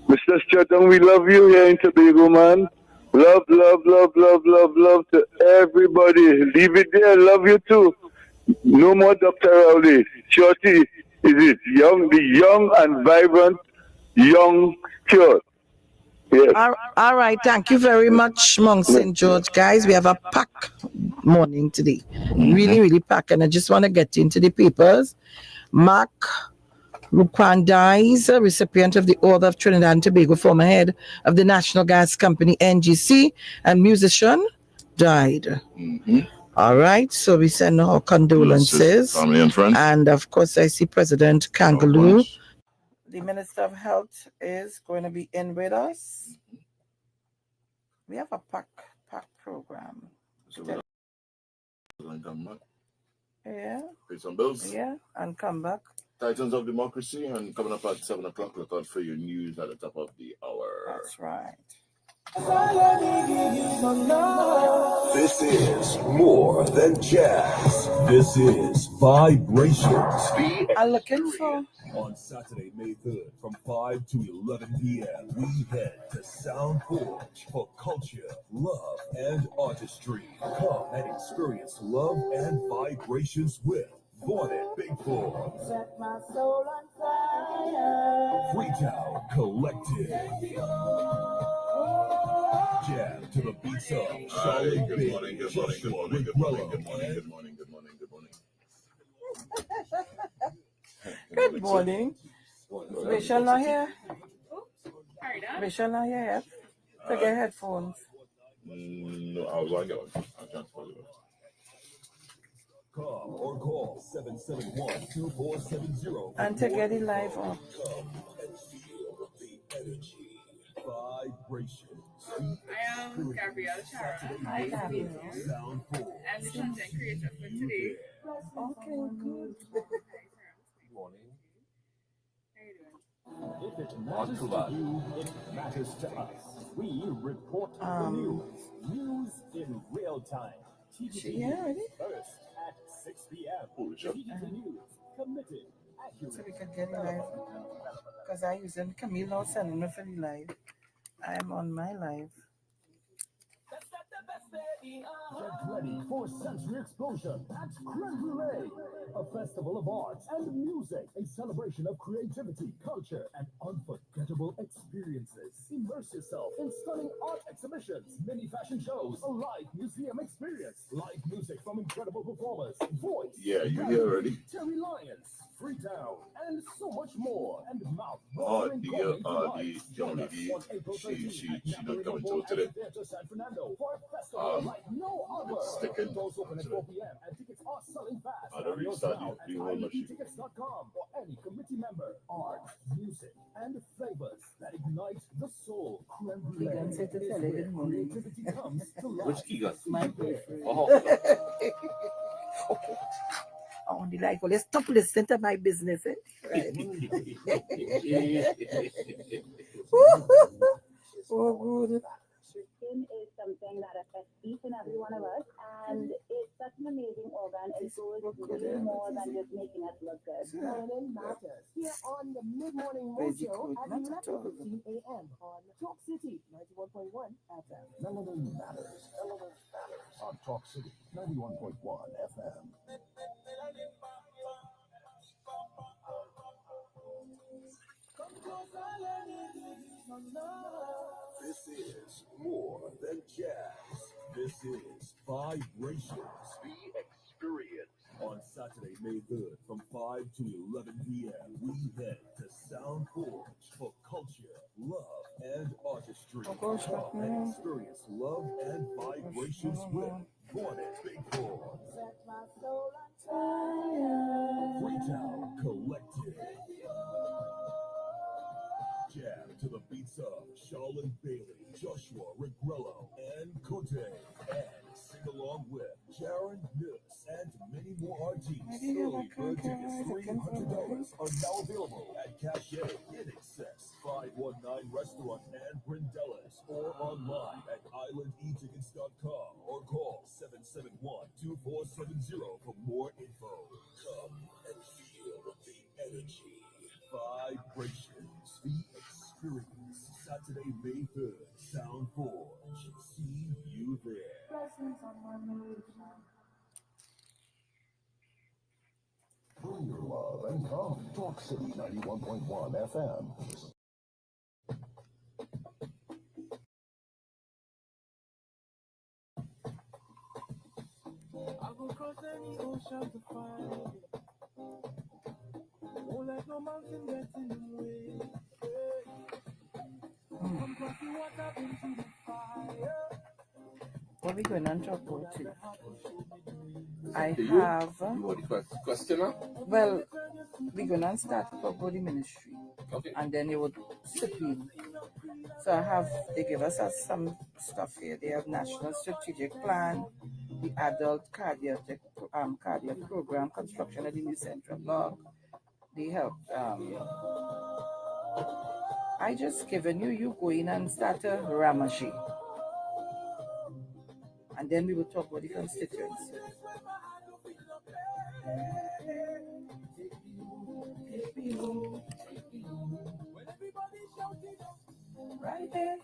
Mr. Stuart Young, we love you here in Tobago, man. Love to everybody. Leave it there. Love you too. No more Dr. Rowley. Shorty, is it the young and vibrant young Stuart. Yes. All right. Thank you very much, Mount St. George. Guys, we have a pack morning today. Really packed. And I just want to get into the papers. Mark Rukwandais, a recipient of the Order of Trinidad and Tobago, former head of the National Gas Company, NGC, and musician, died. All right, so we send our condolences. Family and friends. And of course, I see President Kangaloo. The Minister of Health is going to be in with us. We have a pack program. Yeah. Pay some bills. Yeah, and come back. Titans of Democracy, and coming up at 7 o'clock, look out for your news at the top of the hour. That's right. This is more than jazz. This is vibrations. I'm looking for. On Saturday, May 3rd, from 5 to 11 p.m., we head to Sound Forge for culture, love, and artistry. Come and experience love and vibrations with Mornin, Big Four, Set my soul on fire. Freetown Collective, Jam to the beats of Charlotte Good morning, good morning, good morning, good morning, good morning, good morning, good morning, good morning. Good morning. Rachel not here? Rachel not here yet? To get headphones. No, I was on going. I'll transfer you. Come or call 771-2470. And to get it live on. Come and feel the energy. Vibrations. I am Gabrielle Chara. Hi, Gabrielle. Sound Forge. I'm the content creator for today. Okay, good. Morning. If it matters to you, it matters to us. We report the news. News in real time. TVT News first at 6 p.m. TVT News, committed, accurate. So we can get it live. Because I using Camille now sending me for the live. I am on my live. Get ready for sensory explosion at Creme Brulee, a festival of arts and music, a celebration of creativity, culture, and unforgettable experiences. Immerse yourself in stunning art exhibitions, mini fashion shows, a live museum experience, live music from incredible performers, voice, Yeah, you here already? Terry Lyons, Freetown, and so much more. And mouth The young lady, she not coming to it today. San Fernando for a festival like no other. Sticking. Doors open at 4 p.m. and tickets are selling fast. I don't restart you. At IEPtickets.com or any committee member. Art, music, and flavors that ignite the soul. Creme brulee is where creativity comes to life. Which key got? My boyfriend. Oh. Okay. On the live, let's stop listening to my business. Right. Oh, good. Skin is something that affects each and every one of us, and it's such an amazing organ. It goes way more than just making us look good. Morning Matters here on the Mid-Morning Mojo at 11:15 a.m. on Talk City 91.1 FM. Melanin Matters. Melanin Matters on Talk City 91.1 FM. This is more than jazz. This is vibrations. The experience. On Saturday, May 3rd, from 5 to 11 p.m., we head to Sound Forge for culture, love, and artistry. Come and experience love and vibrations with Mornin, Big Four, Set my soul on fire. Freetown Collective, Jam to the beats of Charlotte Bailey, Joshua Regrello, and Cote, and sing along with Jaron Nils and many more artists. Early bird tickets $300 are now available at Cache, In Excess, 519 Restaurant and Brindellas, or online at islandetickets.com or call 771-2470 for more info. Come and feel the energy. Vibrations, the experience. Saturday, May 3rd, Sound Forge. See you there. Bring your love and come. Talk City 91.1 FM. I go cross any ocean to find you. Won't let no mountain get in the way. Come cross the water into the fire. What are we going on talk about today? I have. You want the question now? Well, we're going to start talk about the ministry. Okay. And then it would supreme. So they give us some stuff here. They have National Strategic Plan, the Adult Cardiac Program, construction of the new Central Block. They help I just given you, you go in and start a ramashi. And then we will talk about the constituency. Right there.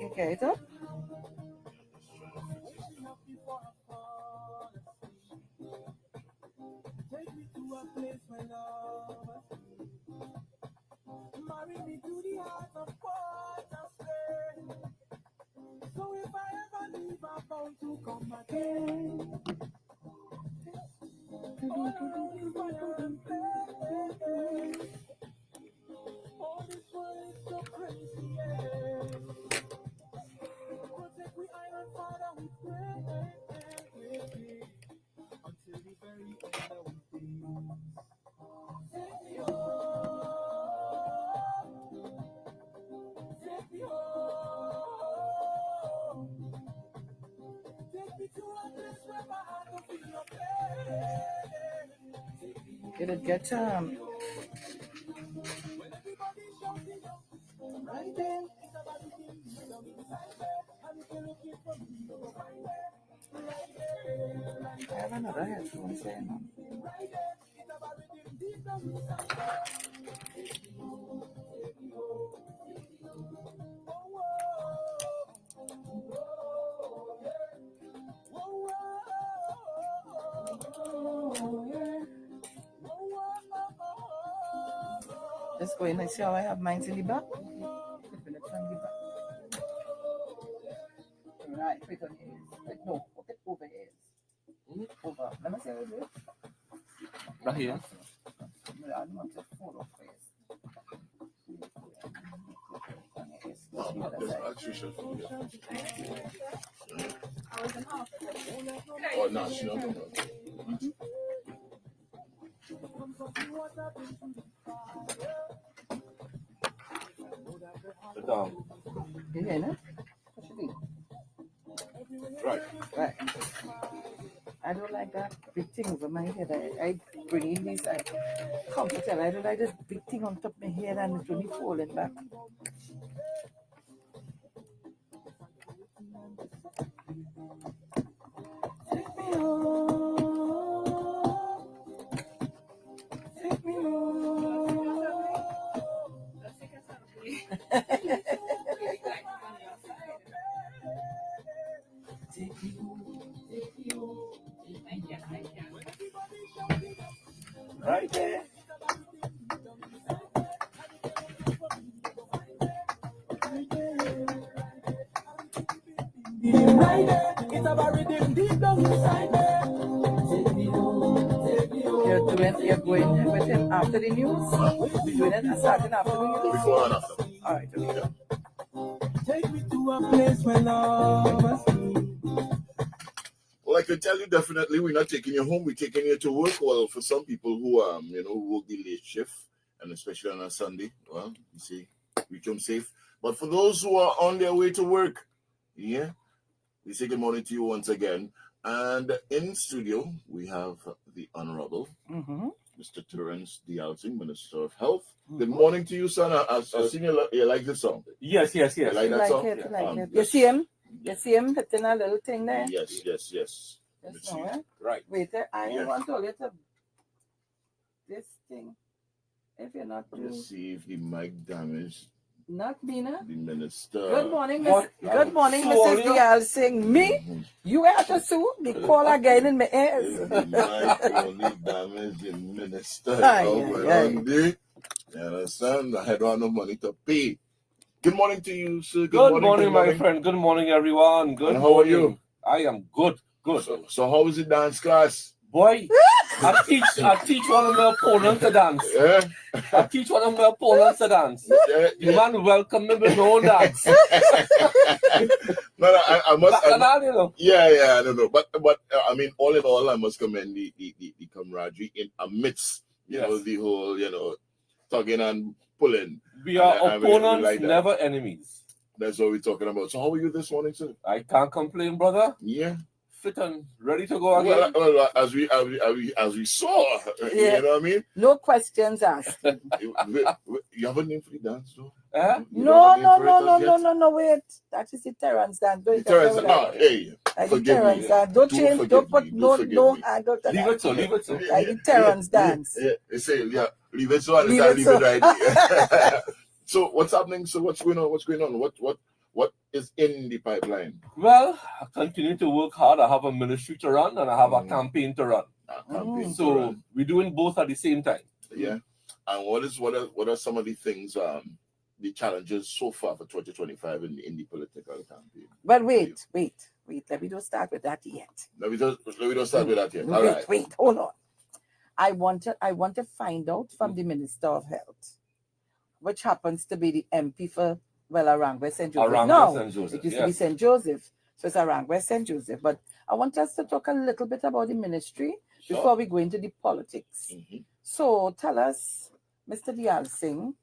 You get it up? Take me to a place where love marry me to the heart of water. So if I ever leave, I'm bound to come again. All around is fire and flame. All this world is so crazy, yeah. Protect we Iron Father, we pray. Until the very end of the day. Take me home. Take me home. Take me to a place where my heart will feel your pain. Did it get When everybody's shouting out, right there, it's about the thing you don't inside there. And if you're looking for me, you'll find there. Right there, right I have another headphone saying no. right there. It's about the thing deep down inside there. Let's go in and see how I have mine in the back. Flipping it from the back. Right, put it on your ears. Wait, no, put it over your ears. Over. Let me see how you do it. Right here. No, I don't want to fall off first. Oh, no, she don't know. Sit down. You hear it? What you do? Right. Right. I don't like that big thing over my head. I bring in these comfortable. I don't like this big thing on top of my head and it's only falling back. Take me home. Take me home. Take me home. Take me home. Right there. Right there, it's about rhythm deep down inside there. Take me home, You're going with him after the news? You're doing it starting after the news? Before and after. All right, okay. Take me to a place where love must be. Well, I can tell you definitely we're not taking you home. We're taking you to work. Well, for some people who who work the late shift, and especially on a Sunday, well, you see, reach home safe. But for those who are on their way to work, yeah, we say good morning to you once again. And in studio, we have the Honorable Mr. Terence Dialsing, Minister of Health. Good morning to you, son. I've seen you like this song. Yes. You like that song? You like it. You see him? You see him hitting a little thing there? Yes. Just now, eh? Right. Wait, I want to let this thing. If you're not too... Let's see if the mic damaged. Not me, no? The minister. Good morning, Good morning, Mrs. Dialsing. Me? You have to sue? The call again in my ears. The mic only damaged the minister. You understand? I had no money to pay. Good morning to you, sir. Good morning, my friend. Good morning, everyone. Good and how are you? I am good. So how was the dance class? Boy, I teach one of my opponents to dance. Yeah. I teach one of my opponents to dance. The man welcome me with no dance. No, I must. You know. Yeah, I don't know. But I mean, all in all, I must commend the camaraderie in amidst the whole tugging and pulling. We are opponents, never enemies. That's what we're talking about. So how are you this morning, sir? I can't complain, brother. Yeah. Fit and ready to go again. Well, as we saw, Yeah. you know what I mean? No questions asked. You have a name for the dance, though? No, wait. That is the Terrence dance. Don't Terrence, forgive me. Don't change, don't put no handle to Leave it so. Like the Terrence dance. They say, leave it so, leave it right. So what's happening? So what's going on? What is in the pipeline? Well, I continue to work hard. I have a ministry to run and I have a campaign to run. So we're doing both at the same time. Yeah. And what are some of the things, the challenges so far for 2025 in the political campaign? Well, wait. Let me don't start with that yet. Let me don't start with that yet. All right. Wait, hold on. I want to find out from the Minister of Health, which happens to be the MP for Arangwe St. Joseph. It used to be St. Joseph. So it's Arangwe St. Joseph. But I want us to talk a little bit about the ministry before we go into the politics. So tell us, Mr. Dial Singh,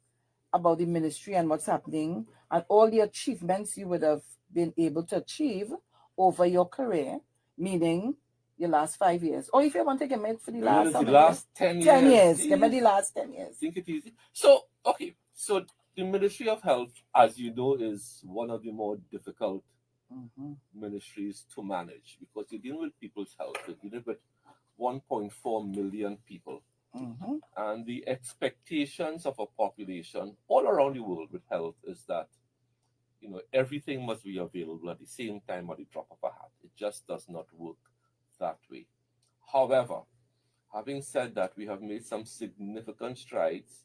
about the ministry and what's happening and all the achievements you would have been able to achieve over your career, meaning your last 5 years. Or if you want to give me for the last 10 years. 10 years. Give me the last 10 years. Think it easy. So the Ministry of Health, as you know, is one of the more difficult ministries to manage because you're dealing with people's health. You're dealing with 1.4 million people. And the expectations of a population all around the world with health is that, everything must be available at the same time at the drop of a hat. It just does not work that way. However, having said that, we have made some significant strides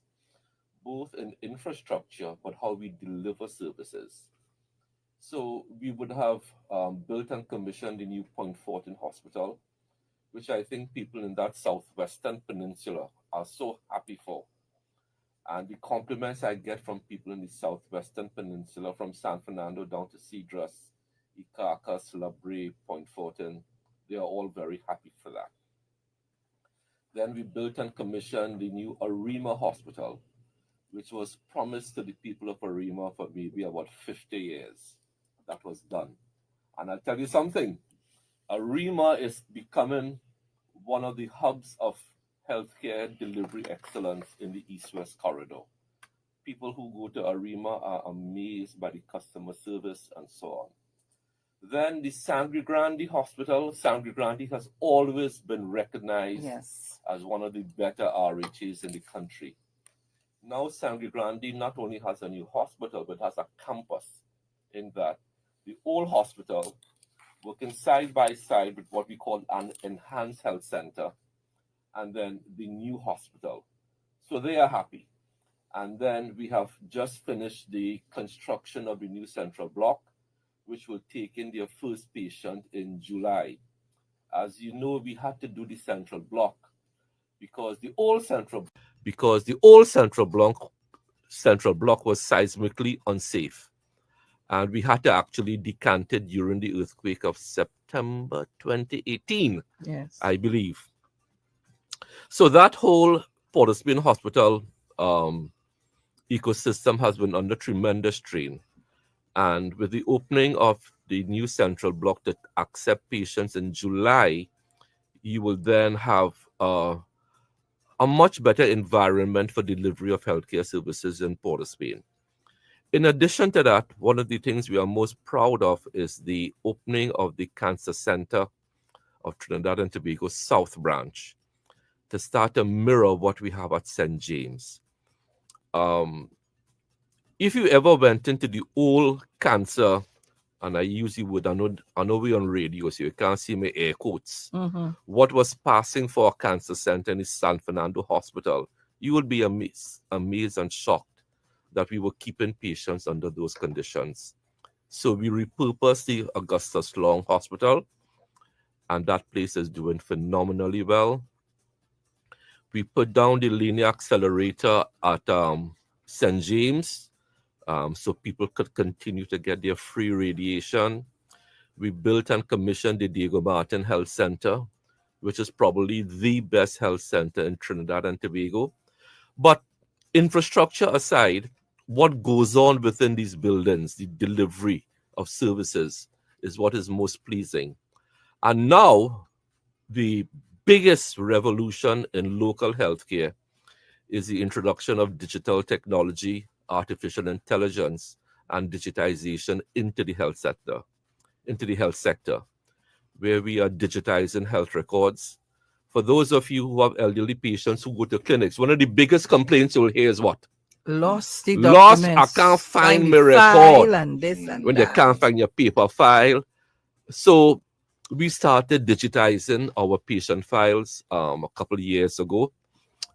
both in infrastructure, but how we deliver services. So we would have built and commissioned the new Point Fortin Hospital, which I think people in that southwestern peninsula are so happy for. And the compliments I get from people in the southwestern peninsula, from San Fernando down to Cedras, Icacas, La Brea, Point Fortin, they are all very happy for that. Then we built and commissioned the new Arima Hospital, which was promised to the people of Arima for maybe about 50 years. That was done. And I'll tell you something, Arima is becoming one of the hubs of healthcare delivery excellence in the East-West corridor. People who go to Arima are amazed by the customer service and so on. Then the Sangre Grande Hospital. Sangre Grande has always been recognized as one of the better RHAs in the country. Now Sangre Grande not only has a new hospital, but has a campus in that the old hospital working side by side with what we call an enhanced health center, and then the new hospital. So they are happy. And then we have just finished the construction of the new central block, which will take in their first patient in July. As you know, we had to do the central block because the old central block was seismically unsafe. And we had to actually decant it during the earthquake of September 2018, I believe. So that whole Port of Spain Hospital ecosystem has been under tremendous strain. And with the opening of the new central block to accept patients in July, you will then have a much better environment for delivery of healthcare services in Port of Spain. In addition to that, one of the things we are most proud of is the opening of the Cancer Center of Trinidad and Tobago South Branch to start to mirror what we have at St. James. If you ever went into the old cancer, and I use the word, I know we're on radio, so you can't see my air quotes, what was passing for a cancer center in the San Fernando Hospital, you would be amazed and shocked that we were keeping patients under those conditions. So we repurposed the Augustus Long Hospital, and that place is doing phenomenally well. We put down the linear accelerator at St. James, so people could continue to get their free radiation. We built and commissioned the Diego Martin Health Center, which is probably the best health center in Trinidad and Tobago. But infrastructure aside, what goes on within these buildings, the delivery of services, is what is most pleasing. And now, the biggest revolution in local healthcare is the introduction of digital technology, artificial intelligence, and digitization into the health sector, where we are digitizing health records. For those of you who have elderly patients who go to clinics, one of the biggest complaints you'll hear is what? Lost the Lost, documents. I can't find my the record. file and this and When that. they can't find your paper file. So we started digitizing our patient files a couple of years ago.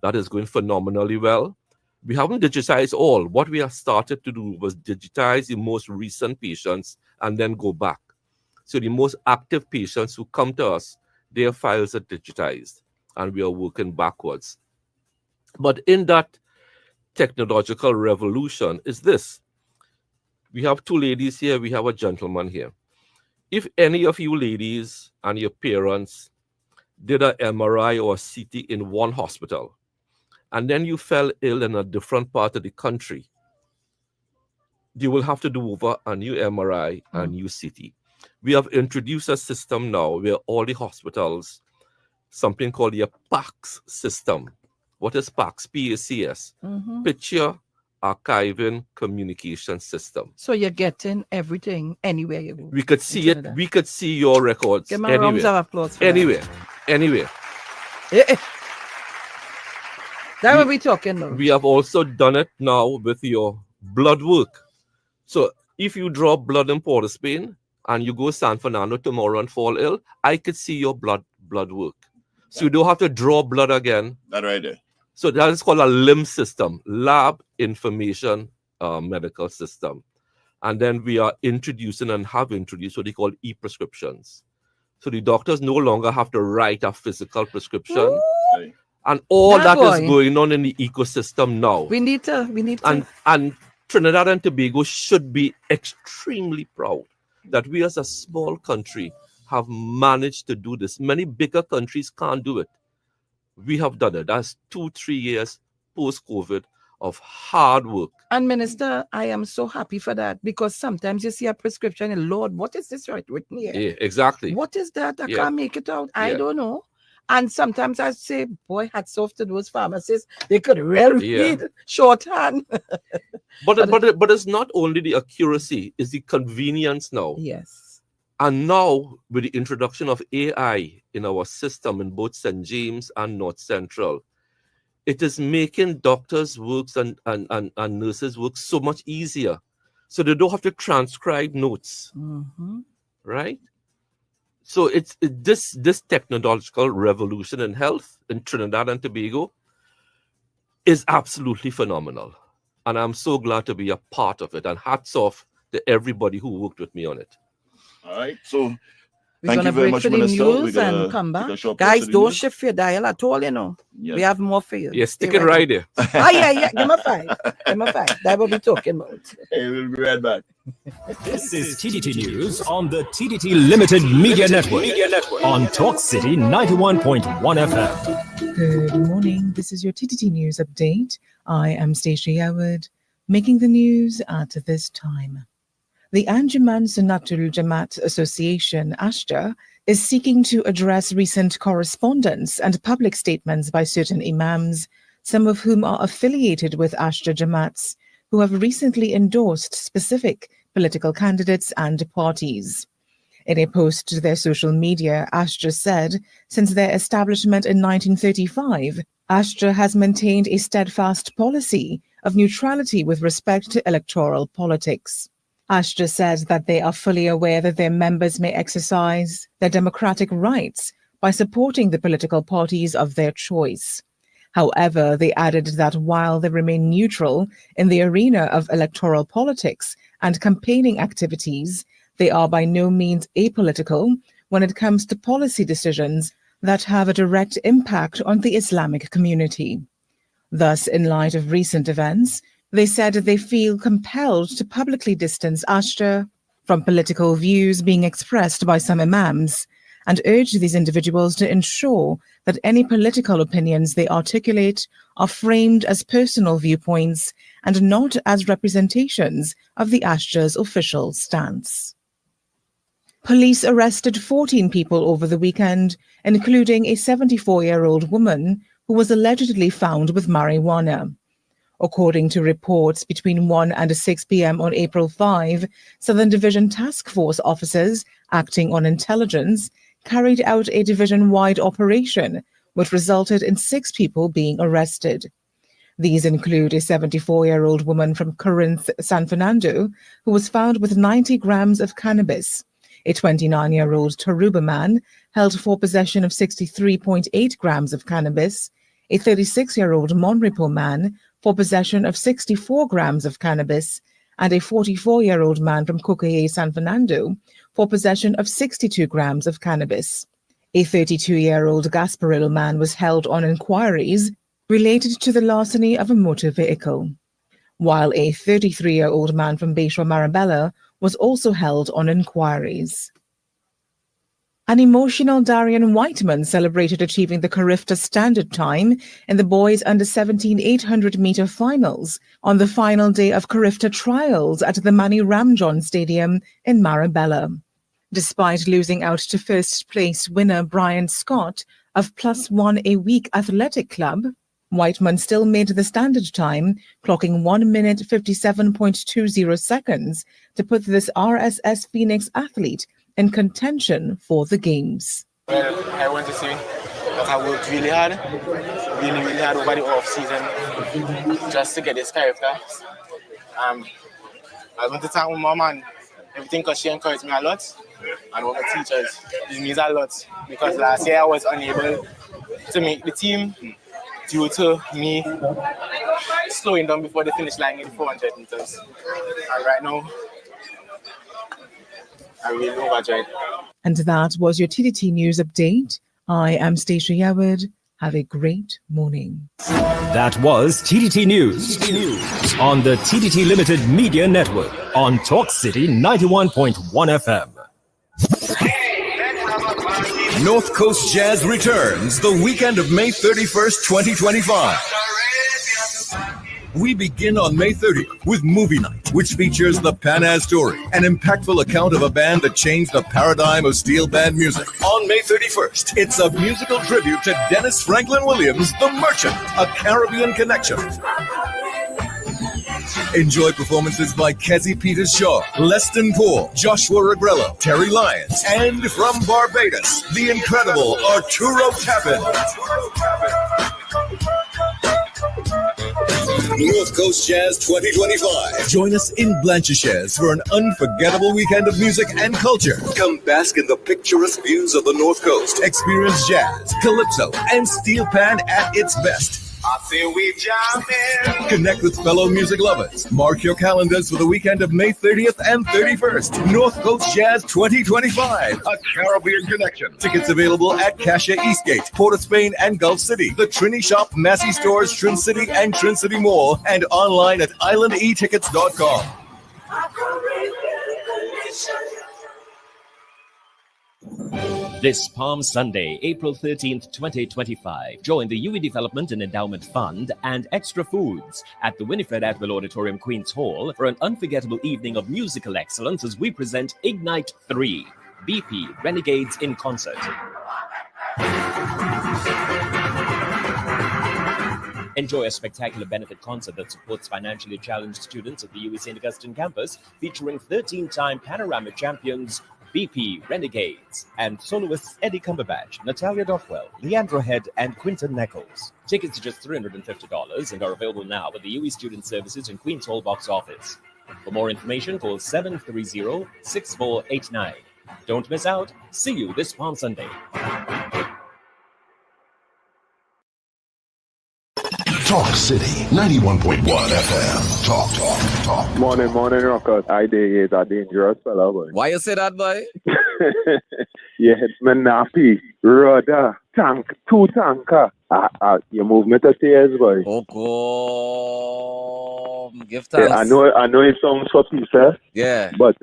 That is going phenomenally well. We haven't digitized all. What we have started to do was digitize the most recent patients and then go back. So the most active patients who come to us, their files are digitized, and we are working backwards. But in that technological revolution is this. We have two ladies here, we have a gentleman here. If any of you ladies and your parents did an MRI or a CT in one hospital, and then you fell ill in a different part of the country, you will have to do over a new MRI and new CT. We have introduced a system now where all the hospitals, something called the PACS system. What is PACS? PACS. Picture Archiving Communication System. So you're getting everything anywhere you go. We could see it. We could see your records Give me a round of applause for anywhere. Anywhere. That what we talking about. We have also done it now with your blood work. So if you draw blood in Port of Spain and you go San Fernando tomorrow and fall ill, I could see your blood work. So you don't have to draw blood again. That right there. So that is called a LIM system, Lab Information Medical System. And then we are introducing and have introduced what they call e-prescriptions. So the doctors no longer have to write a physical prescription. And all that is going on in the ecosystem now. We need to. And Trinidad and Tobago should be extremely proud that we as a small country have managed to do this. Many bigger countries can't do it. We have done it. That's 2-3 years post-COVID of hard work. And Minister, I am so happy for that, because sometimes you see a prescription and Lord, what is this written here? Yeah, exactly. What is that? I can't make it out. I don't know. And sometimes I say, boy, hats off to those pharmacists. They could really read shorthand. But it's not only the accuracy, it's the convenience now. Yes. And now, with the introduction of AI in our system in both St. James and North Central, it is making doctors' works and nurses' work so much easier. So they don't have to transcribe notes, right? So this technological revolution in health in Trinidad and Tobago is absolutely phenomenal. And I'm so glad to be a part of it. And hats off to everybody who worked with me on it. All right. So We're thank gonna you very break much, for the Minister. news and come back. Guys, don't shift your dial at all, you know. Yes. We have more for you. Yeah, stick it right there. Yeah. Give me a 5. Give me a 5. That's what we're talking about. Hey, we'll be right back. This is TTT News on the TTT Limited Media Network on Talk City 91.1 FM. Good morning. This is your TTT News update. I am Stacey Howard, making the news at this time. The Anjuman Sunatul Jamaat Association, ASHA, is seeking to address recent correspondence and public statements by certain imams, some of whom are affiliated with ASHA Jamaats, who have recently endorsed specific political candidates and parties. In a post to their social media, ASHA said, since their establishment in 1935, ASHA has maintained a steadfast policy of neutrality with respect to electoral politics. ASHA said that they are fully aware that their members may exercise their democratic rights by supporting the political parties of their choice. However, they added that while they remain neutral in the arena of electoral politics and campaigning activities, they are by no means apolitical when it comes to policy decisions that have a direct impact on the Islamic community. Thus, in light of recent events, they said they feel compelled to publicly distance ASHA from political views being expressed by some imams, and urged these individuals to ensure that any political opinions they articulate are framed as personal viewpoints and not as representations of the ASJA's official stance. Police arrested 14 people over the weekend, including a 74-year-old woman who was allegedly found with marijuana. According to reports, between 1 and 6 p.m. on April 5, Southern Division Task Force officers, acting on intelligence, carried out a division-wide operation, which resulted in 6 people being arrested. These include a 74-year-old woman from Corinth, San Fernando, who was found with 90 grams of cannabis, a 29-year-old Taruba man held for possession of 63.8 grams of cannabis, a 36-year-old Monrepo man for possession of 64 grams of cannabis, and a 44-year-old man from Cocoye, San Fernando for possession of 62 grams of cannabis. A 32-year-old Gasparillo man was held on inquiries related to the larceny of a motor vehicle, while a 33-year-old man from Bayshore, Marabella was also held on inquiries. An emotional Darian Whiteman celebrated achieving the Carifta Standard Time in the boys under-17 800-meter finals on the final day of Carifta trials at the Manny Ramjohn Stadium in Marabella. Despite losing out to first-place winner Brian Scott of +1 a week athletic club, Whiteman still made the standard time, clocking 1 minute 57.20 seconds to put this RSS Phoenix athlete in contention for the games. Well, I want to say that I worked really hard over the off-season just to get this character. I want to thank my mom and everything because she encouraged me a lot, and all my teachers. It means a lot because last year I was unable to make the team due to me slowing down before the finish line in 400 meters. And right now, I'm really overjoyed. And that was your TDT News Update. I am Stacia Yaward. Have a great morning. That was TDT News on the TDT Limited Media Network on Talk City 91.1 FM. North Coast Jazz returns the weekend of May 31st, 2025. We begin on May 30th with Movie Night, which features the Panaz story, an impactful account of a band that changed the paradigm of steel band music. On May 31st, it's a musical tribute to Dennis Franklin Williams, The Merchant, A Caribbean Connection. Enjoy performances by Kezzy Peters-Shaw, Leston Poole, Joshua Regrello, Terry Lyons, and from Barbados, the incredible Arturo Tappan. North Coast Jazz 2025. Join us in Blanchishes for an unforgettable weekend of music and culture. Come bask in the picturesque views of the North Coast. Experience jazz, calypso, and steel pan at its best. I say we jamming. Connect with fellow music lovers. Mark your calendars for the weekend of May 30th and 31st. North Coast Jazz 2025, a Caribbean connection. Tickets available at Cassia Eastgate, Port of Spain, and Gulf City. The Trini Shop, Massey Stores, Trin City, and Trin City Mall, and online at islandetickets.com. This Palm Sunday, April 13th, 2025, join the UE Development and Endowment Fund and Extra Foods at the Winifred Atwell Auditorium, Queen's Hall for an unforgettable evening of musical excellence as we present Ignite 3, BP Renegades in Concert. Enjoy a spectacular benefit concert that supports financially challenged students at the UE St. Augustine campus, featuring 13-time Panorama champions BP Renegades and soloists Eddie Cumberbatch, Natalia Dockwell, Leandra Head, and Quinton Nichols. Tickets are just $350 and are available now at the UE Student Services and Queen's Hall box office. For more information, call 730-6489. Don't miss out. See you this Palm Sunday. Talk City 91.1 FM. Talk. Morning, rockers. I is a dangerous fella, boy. Why you say that, boy? Yeah, it's me nappy, rudder, tank, 2 tanker. You move me to tears, boy. Oh, give thanks. Yeah, I know it sounds funny, sir. Yeah. But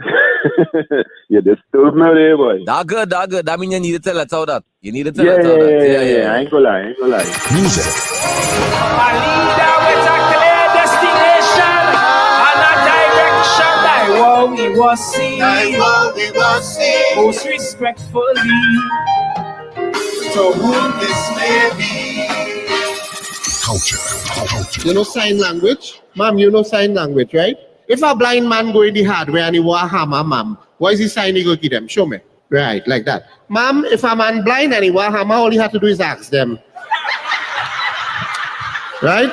You disturb me there, boy. That good. That means you need to tell us how that. You need to tell Yeah, us how that. yeah. I ain't gonna lie. Music. A leader with a clear destination and a direction. I we was seen most respectfully to whom this may be. Culture. You know sign language? Ma'am, you know sign language, right? If a blind man go in the hardware and he want a hammer, ma'am, what is the sign he go give them? Show me. Right, like that. Ma'am, if a man blind and he want a hammer, all he have to do is ask them. Right?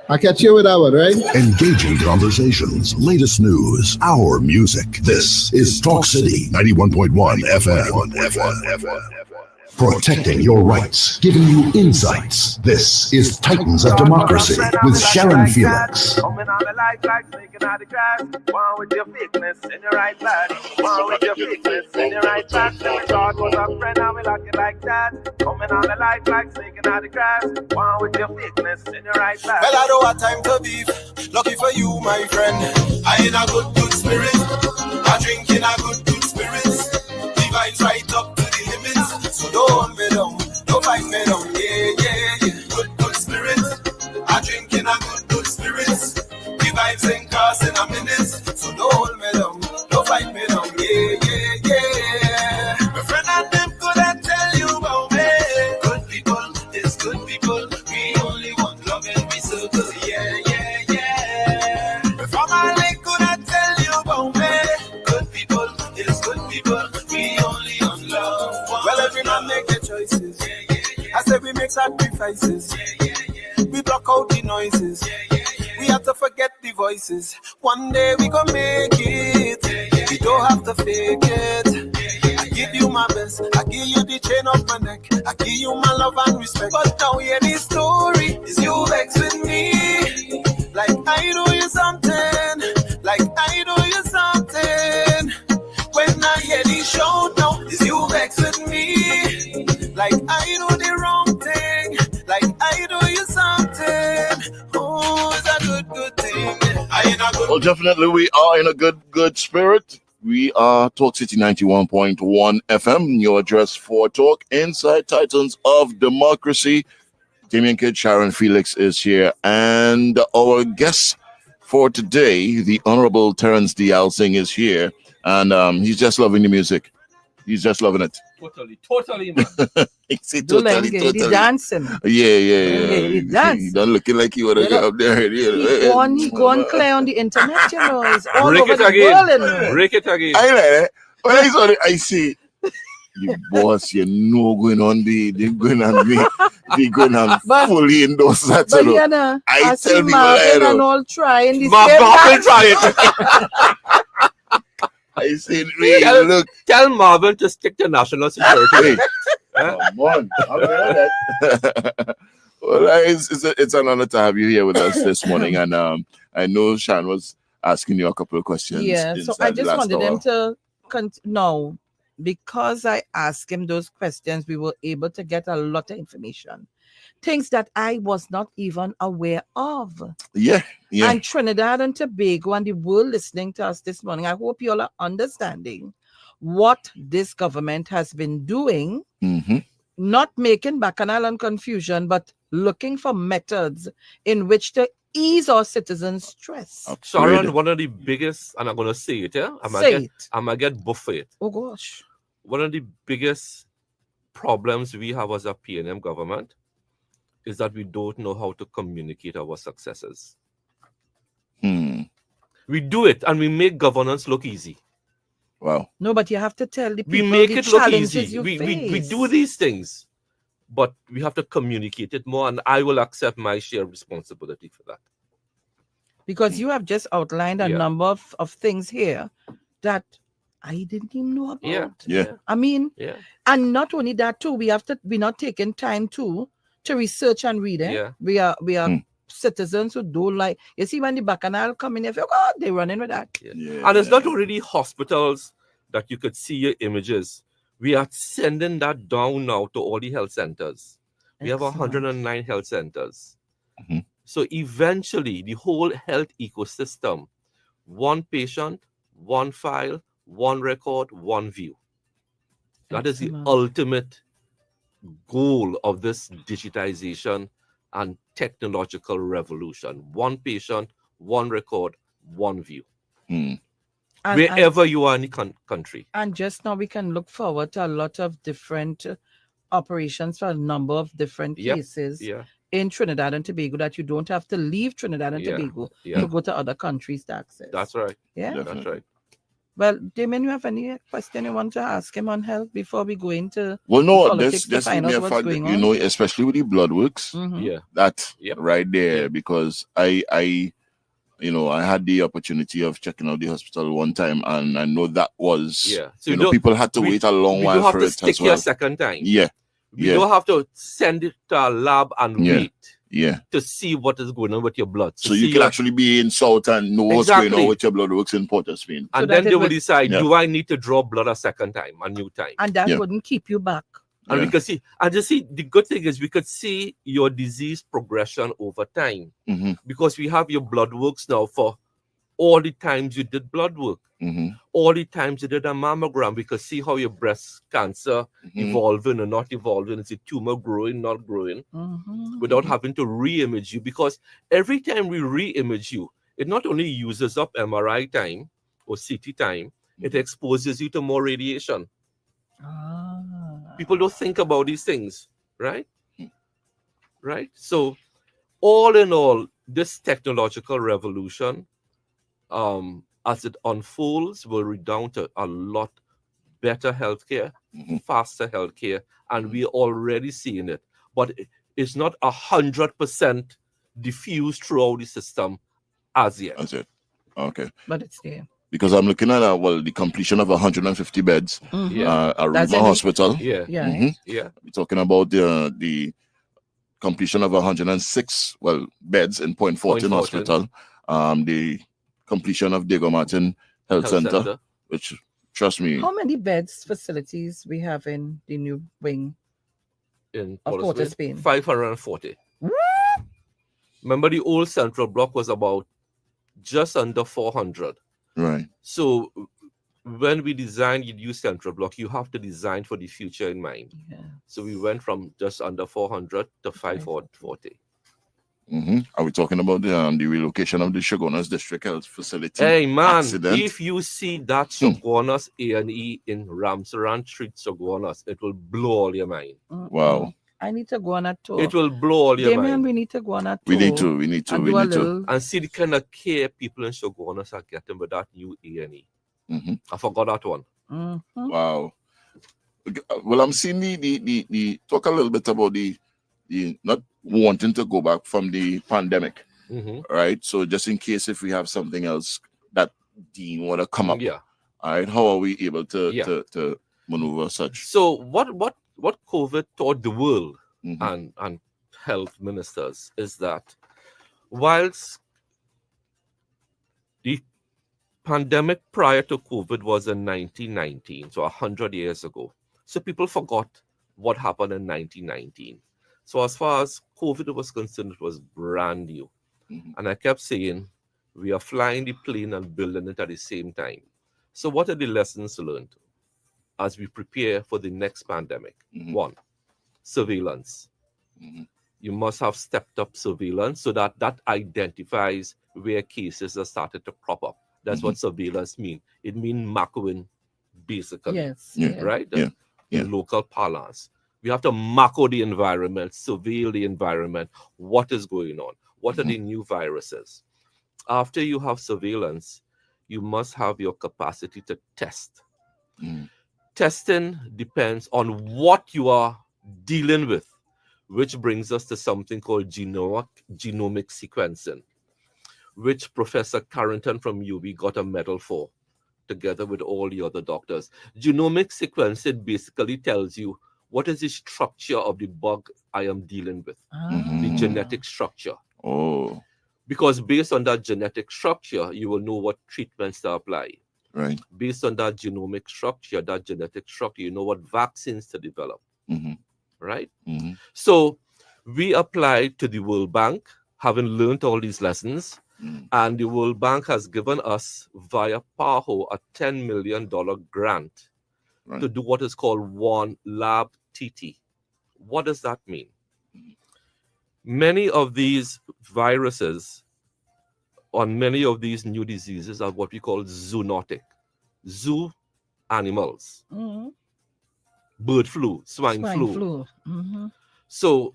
I catch you with that one, right? Engaging conversations, latest news, our music. This is Talk City 91.1 FM. Protecting your rights, giving you insights. This is Titans of Democracy with Sharon Felix. Coming on the light like snaking out the grass. One with your thickness in your right back. One with your thickness in your right back. Never thought was a friend, now we like it like that. Coming on the light like snaking out the grass. One with your thickness in your right back. Well, I don't have time to beef. Lucky for you, my friend. I in a good spirit. I drink in a good spirits. The vibes right up to the limits. So don't me down, don't fight me down. Yeah. Good spirit. I drink in a good spirits. The vibes ain't cross in a minute. So don't hold me down, don't fight me down. Yeah. My friend and them couldn't tell you about me. Good people, it's good people. We only want love and we circle. Yeah. My family couldn't tell you about me. Good people, it's good people. We only want love. Well, every man make their choices. I said we make sacrifices. We block out the noises. We have to forget the voices. One day we gon' make it. We don't have to fake it. I give you my best. I give you the chain of my neck. I give you my love and respect. But now hear the story. Is you vex with me? Like I do you something. Like I do you something. When I hear the shout now, is you vex with me? Like I do the wrong thing. Like I do you something. Oh, it's a good thing. Well, definitely we are in a good spirit. We are Talk City 91.1 FM, your address for talk inside Titans of Democracy. Damien Kidd, Sharon Felix is here, and our guest for today, the Honorable Terence D. Alsing, is here, and he's just loving the music. He's just loving it. Totally, man. Totally. dancing. Yeah. Dance. He done looking like he would have got up there. He gone clear on the internet, you know. It's all Break over it the again. world, you know. Break it again. I like that. When I saw it, I see the boss, you know, going on they're going on fully endorse that. But you know, I see tell people, Marvin and all trying the Marvin same try dance. it. I said, really, look. Tell Marvin to stick to national security. Come on. Well, it's an honor to have you here with us this morning. And I know Sean was asking you a couple of questions. Yeah, so I just wanted him to no, because I asked him those questions, we were able to get a lot of information. Things that I was not even aware of. Yeah. And Trinidad and Tobago and the world listening to us this morning, I hope you all are understanding what this government has been doing, not making bacchanal and confusion, but looking for methods in which to ease our citizens' stress. Sharon, one of the biggest, and I'm going to say it, yeah? I'm going to get buffet. Oh, gosh. One of the biggest problems we have as a PNM government is that we don't know how to communicate our successes. We do it, and we make governance look easy. Wow. No, but you have to tell the people we make the it look challenges easy. you We face. do these things, but we have to communicate it more, and I will accept my share of responsibility for that. Because you have just outlined a number of things here that I didn't even know about. Yeah. I mean, and not only that too, we're not taking time to research and read. We are citizens who don't like. You see, when the bacchanal come in, oh, they're running with that. And it's not already hospitals that you could see your images. We are sending that down now to all the health centers. We have 109 health centers. So eventually, the whole health ecosystem, one patient, one file, one record, one view. That is the Excellent. ultimate goal of this digitization and technological revolution. One patient, one record, one view. Wherever you are in the country. And just now we can look forward to a lot of different operations for a number of different cases in Trinidad and Tobago that you don't have to leave Trinidad and Tobago to go to other countries to access. That's right. Yeah. That's right. Well, Damien, you have any question you want to ask him on health before we go into Well, no, politics to this find me out a what's fact that, going you on? know, especially with the blood works, that right there, because I you know, I had the opportunity of checking out the hospital one time, and I know that was, So you know, people had to wait a long while for it as well. We don't have to stick here a second time. We don't have to send it to a lab and wait to see what is going on with your blood. So you can actually be in South and know what's going on with your blood works in Port of Spain. And then they will decide, do I need to draw blood a second time, a new time? And that wouldn't keep you back. And we could see, and just see, the good thing is we could see your disease progression over time because we have your blood works now for all the times you did blood work, all the times you did a mammogram. We could see how your breast cancer evolving or not evolving. Is the tumor growing, not growing, without having to re-image you, because every time we re-image you, it not only uses up MRI time or CT time, it exposes you to more radiation. People don't think about these things, right? Right? So, all in all, this technological revolution, as it unfolds, will redound to a lot better healthcare, faster healthcare, and we're already seeing it. But it's not 100% diffused throughout the system as yet. That's it. Okay. But it's there. Because I'm looking at the completion of 150 beds at Rima Hospital. Yeah. We're talking about the completion of 106 beds in Point Fortin Hospital. The completion of Diego Martin Health Center, which, trust me. How many beds facilities we have in the new wing in Port of Spain? 540. Remember, the old central block was about just under 400. Right. So when we design your new central block, you have to design for the future in mind. So we went from just under 400 to 540. Are we talking about the relocation of the Shogunas District Health Facility? Hey man, accident? if you see that Shogunas A&E in Ramsaran Street, Shogunas, it will blow all your mind. Wow. I need to go on a tour. It will blow all your Damien, mind. we need to go on a tour. We need to. And see the kind of care people in Shogunas are getting with that new A&E. I forgot that one. Wow. Well, I'm seeing the talk a little bit about the not wanting to go back from the pandemic, right? So just in case if we have something else that Dean want to come up, all right, how are we able to maneuver such? So what COVID taught the world and health ministers is that whilst the pandemic prior to COVID was in 1919, so 100 years ago, so people forgot what happened in 1919. So as far as COVID was concerned, it was brand new. And I kept saying, we are flying the plane and building it at the same time. So what are the lessons learned as we prepare for the next pandemic? One, surveillance. You must have stepped up surveillance so that identifies where cases are started to crop up. That's what surveillance means. It means macroing, basically. Yes. Right? In local parlance. We have to macro the environment, surveil the environment. What is going on? What are the new viruses? After you have surveillance, you must have your capacity to test. Testing depends on what you are dealing with, which brings us to something called genomic sequencing, which Professor Carrington from UB got a medal for, together with all the other doctors. Genomic sequencing basically tells you what is the structure of the bug I am dealing with, the genetic structure. Because based on that genetic structure, you will know what treatments to apply. Right. Based on that genomic structure, that genetic structure, you know what vaccines to develop. Right? So we applied to the World Bank, having learned all these lessons, And the World Bank has given us, via PAHO, a $10 million grant to do what is called One Lab TT. What does that mean? Many of these viruses on many of these new diseases are what we call zoonotic. Zoo animals. Bird flu, swine flu. So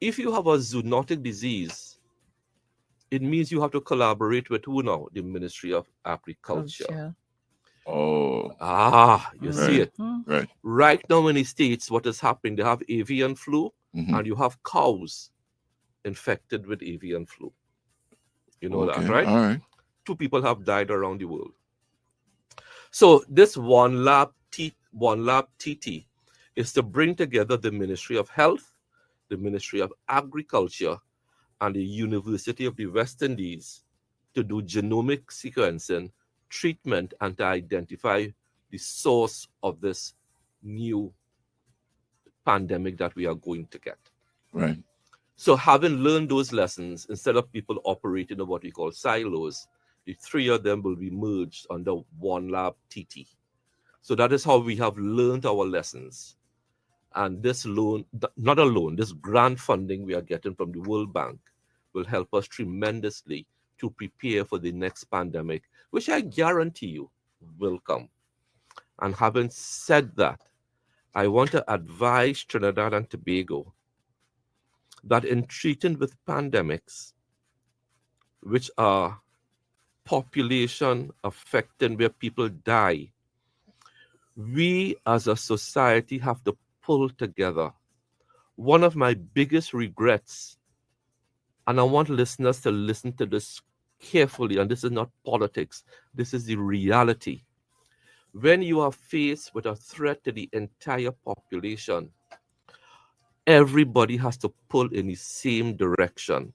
if you have a zoonotic disease, it means you have to collaborate with who now? The Ministry of Agriculture. You see it. Right now in the States, what is happening, they have avian flu and you have cows infected with avian flu. You know that, right? All right. 2 people have died around the world. So this One Lab TT is to bring together the Ministry of Health, the Ministry of Agriculture, and the University of the West Indies to do genomic sequencing, treatment, and to identify the source of this new pandemic that we are going to get. Right. So having learned those lessons, instead of people operating in what we call silos, the 3 of them will be merged under One Lab TT. So that is how we have learned our lessons. And this loan, not a loan, this grant funding we are getting from the World Bank will help us tremendously to prepare for the next pandemic, which I guarantee you will come. And having said that, I want to advise Trinidad and Tobago that in treating with pandemics, which are population affecting where people die, we as a society have to pull together. One of my biggest regrets, and I want listeners to listen to this carefully, and this is not politics, this is the reality. When you are faced with a threat to the entire population, everybody has to pull in the same direction.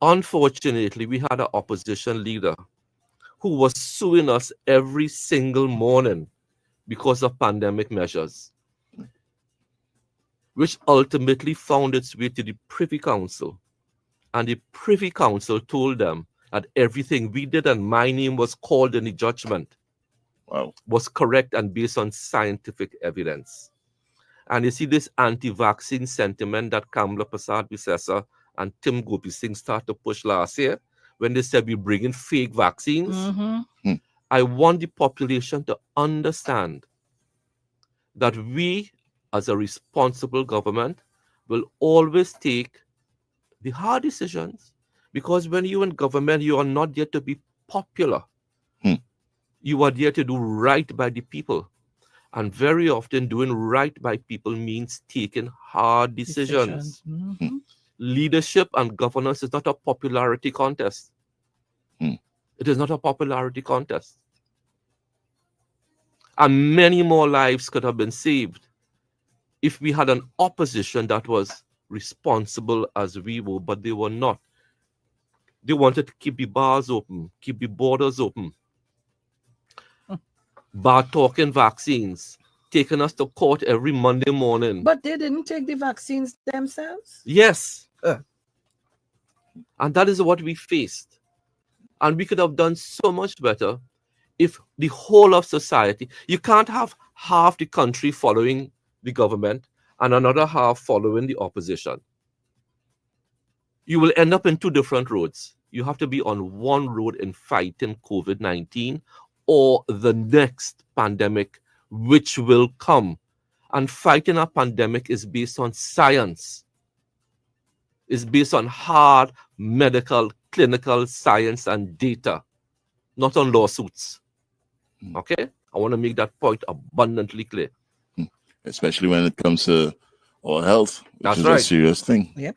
Unfortunately, we had an opposition leader who was suing us every single morning because of pandemic measures, which ultimately found its way to the Privy Council. And the Privy Council told them that everything we did and my name was called in the judgment was correct and based on scientific evidence. And you see this anti-vaccine sentiment that Kamala Prasad-Bissessar and Tim Gopi Singh started to push last year when they said we bring in fake vaccines. I want the population to understand that we, as a responsible government, will always take the hard decisions, because when you're in government, you are not there to be popular. You are there to do right by the people. And very often doing right by people means taking hard decisions. Leadership and governance is not a popularity contest. It is not a popularity contest. And many more lives could have been saved if we had an opposition that was responsible as we were, but they were not. They wanted to keep the bars open, keep the borders open. Bad talking vaccines, taking us to court every Monday morning. But they didn't take the vaccines themselves? Yes. And that is what we faced. And we could have done so much better if the whole of society, you can't have half the country following the government and another half following the opposition. You will end up in 2 different roads. You have to be on one road in fighting COVID-19 or the next pandemic, which will come. And fighting a pandemic is based on science. It's based on hard medical, clinical science and data, not on lawsuits. Okay? I want to make that point abundantly clear. Especially when it comes to our health, which That's is right. a serious thing. Yep.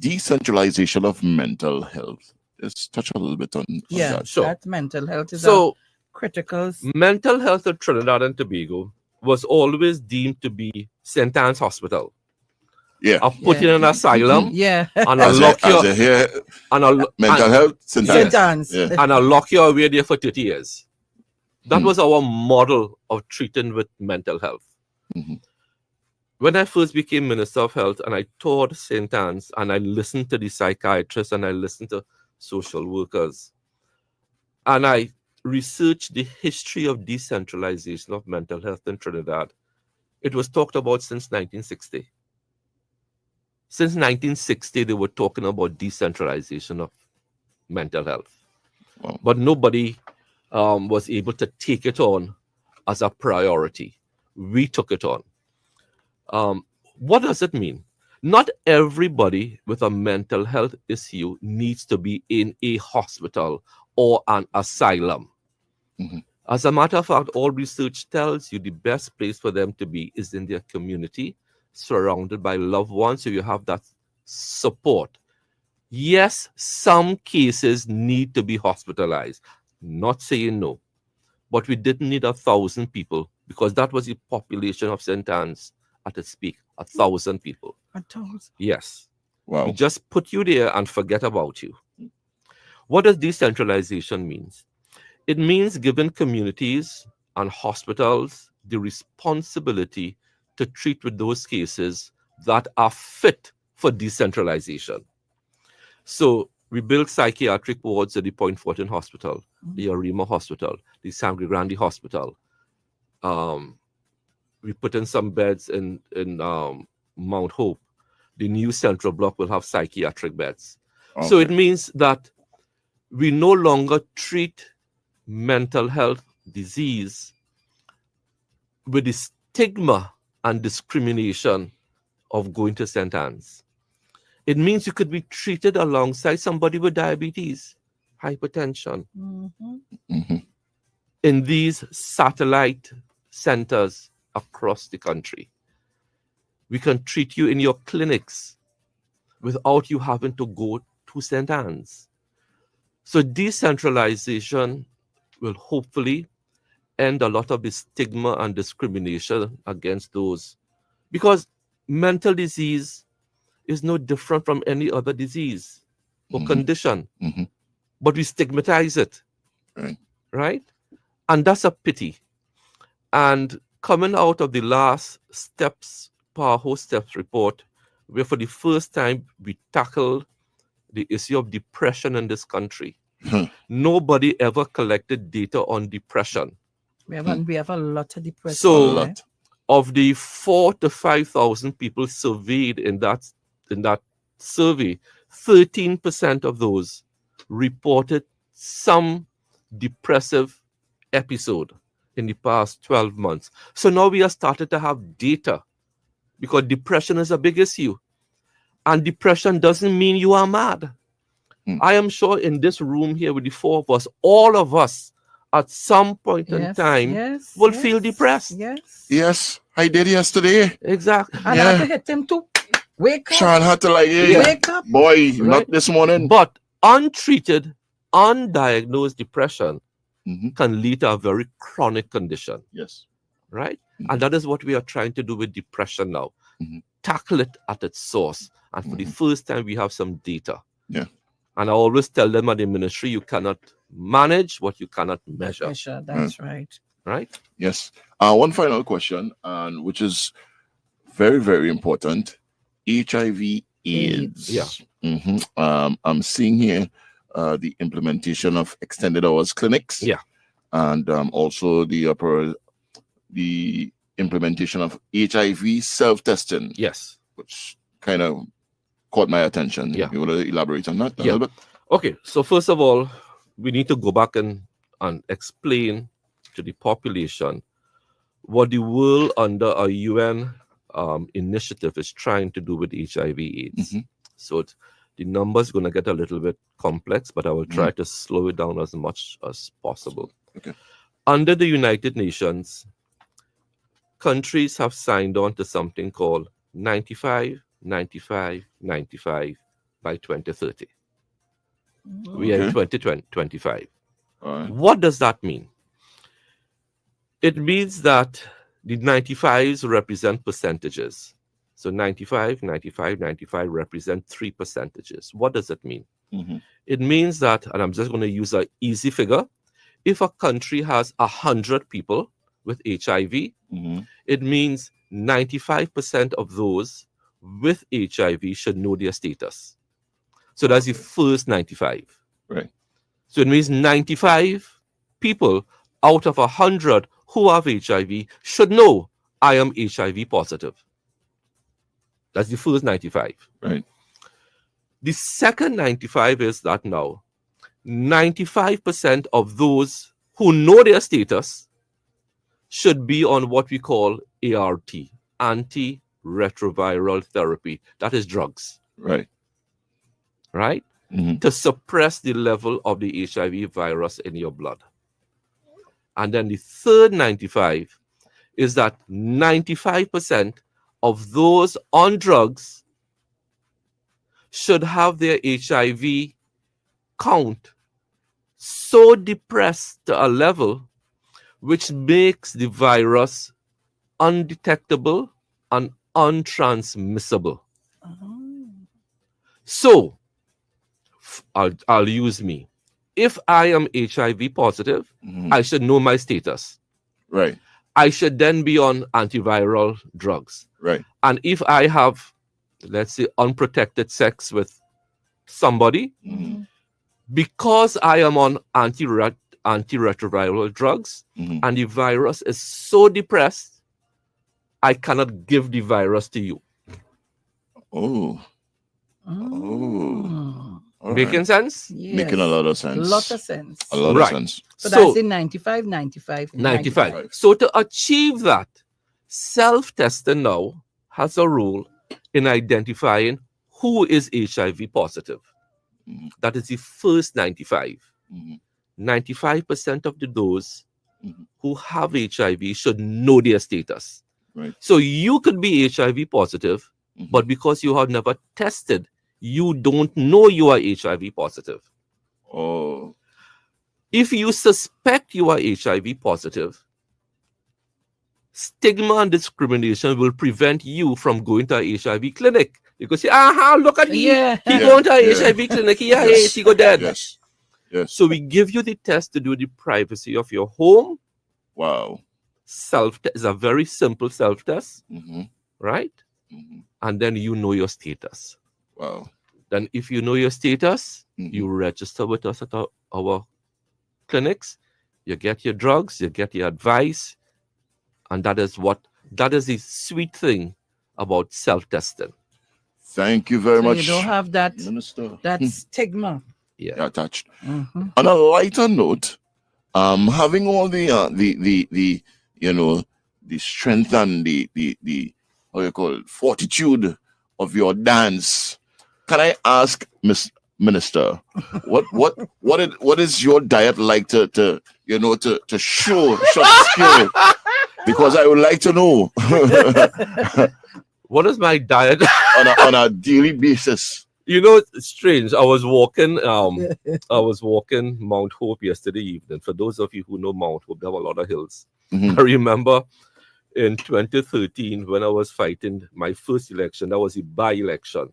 Decentralization of mental health. Let's touch a little bit on that. Sure. That mental health is So, critical. mental health of Trinidad and Tobago was always deemed to be St. Anne's Hospital. Yeah. I'll put you in an asylum. Yeah. And I'll lock you. Mental health, St. Anne's. Yeah. And I'll lock you away there for 30 years. That was our model of treating with mental health. when I first became Minister of Health and I toured St. Anne's and I listened to the psychiatrists and I listened to social workers and I researched the history of decentralization of mental health in Trinidad, it was talked about since 1960. Since 1960, they were talking about decentralization of mental health. Wow. But nobody was able to take it on as a priority. We took it on. What does it mean? Not everybody with a mental health issue needs to be in a hospital or an asylum. As a matter of fact, all research tells you the best place for them to be is in their community, surrounded by loved ones, so you have that support. Yes, some cases need to be hospitalized. Not saying no. But we didn't need 1,000 people because that was the population of St. Anne's at its peak, 1,000 people. 1,000? Yes. Wow. We just put you there and forget about you. What does decentralization mean? It means giving communities and hospitals the responsibility to treat with those cases that are fit for decentralization. So we built psychiatric wards at the Point Fortin Hospital, the Arima Hospital, the Sangre Grande Hospital. We put in some beds in Mount Hope. The new central block will have psychiatric beds. Okay. So it means that we no longer treat mental health disease with the stigma and discrimination of going to St. Anne's. It means you could be treated alongside somebody with diabetes, hypertension, in these satellite centers across the country. We can treat you in your clinics without you having to go to St. Anne's. So decentralization will hopefully end a lot of the stigma and discrimination against those. Because mental disease is no different from any other disease or condition. But we stigmatize it. Right? And that's a pity. And coming out of the last PAHO STEPS report, where for the first time we tackled the issue of depression in this country. Nobody ever collected data on depression. We have a lot of depression. So, of the 4,000 to 5,000 people surveyed in that survey, 13% of those reported some depressive episode in the past 12 months. So now we have started to have data because depression is a big issue. And depression doesn't mean you are mad. I am sure in this room here with the four of us, all of us at some point in time will feel depressed. Yes, I did yesterday. Exactly. And I had to hit him too. Wake up. Sean had to wake up. Boy, not this morning. But untreated, undiagnosed depression can lead to a very chronic condition. Yes. Right? And that is what we are trying to do with depression now. Tackle it at its source. And for the first time, we have some data. Yeah. And I always tell them at the ministry, you cannot manage what you cannot measure. That's right. Right? Yes. One final question, and which is very, very important. HIV/AIDS. Yeah. I'm seeing here the implementation of extended hours clinics. Yeah. And also the implementation of HIV self-testing. Yes. Which kind of caught my attention. Yeah. You want to elaborate on that a little bit? Okay. So first of all, we need to go back and explain to the population what the world under a UN initiative is trying to do with HIV/AIDS. So the numbers are going to get a little bit complex, but I will try to slow it down as much as possible. Okay. Under the United Nations, countries have signed on to something called 95, 95, 95 by 2030. We are in 2025. What does that mean? It means that the 95s represent percentages. So 95, 95, 95 represent 3 percentages. What does it mean? It means that, and I'm just going to use an easy figure, if a country has 100 people with HIV, it means 95% of those with HIV should know their status. So that's the first 95. Right. So it means 95 people out of 100 who have HIV should know I am HIV positive. That's the first 95. Right. The second 95 is that now 95% of those who know their status should be on what we call ART, antiretroviral therapy. That is drugs. Right. Right? To suppress the level of the HIV virus in your blood. And then the third 95 is that 95% of those on drugs should have their HIV count so depressed to a level which makes the virus undetectable and untransmissible. So, I'll use me. If I am HIV positive, I should know my status. Right. I should then be on antiviral drugs. Right. And if I have, let's say, unprotected sex with somebody, because I am on antiretroviral drugs and the virus is so depressed, I cannot give the virus to you. Oh. All Making right. sense? Making a lot of sense. Lot of sense. A lot of sense. So that's in 95, 95, 95. So to achieve that, self-testing now has a role in identifying who is HIV positive. That is the first 95. 95% of those who have HIV should know their status. Right. So you could be HIV positive, but because you have never tested, you don't know you are HIV positive. Oh. If you suspect you are HIV positive, stigma and discrimination will prevent you from going to a HIV clinic. You could say, look at he going to a HIV clinic, he has AIDS, he go dead. Yes. Yes. So we give you the test to do the privacy of your home. Wow. Self-test is a very simple self-test, right? And then you know your status. Wow. Then if you know your status, you register with us at our clinics, you get your drugs, you get your advice, and that is the sweet thing about self-testing. Thank you very much. You don't have that, Minister. that stigma. Yeah, attached. On a lighter note, having all the strength and the how you call it, fortitude of your dance, can I ask, Miss Minister, what is your diet like to show skill? Because I would like to know. What is my diet on a daily basis? You know, it's strange. I was walking Mount Hope yesterday evening. For those of you who know Mount Hope, they have a lot of hills. I remember in 2013 when I was fighting my first election, that was a by-election.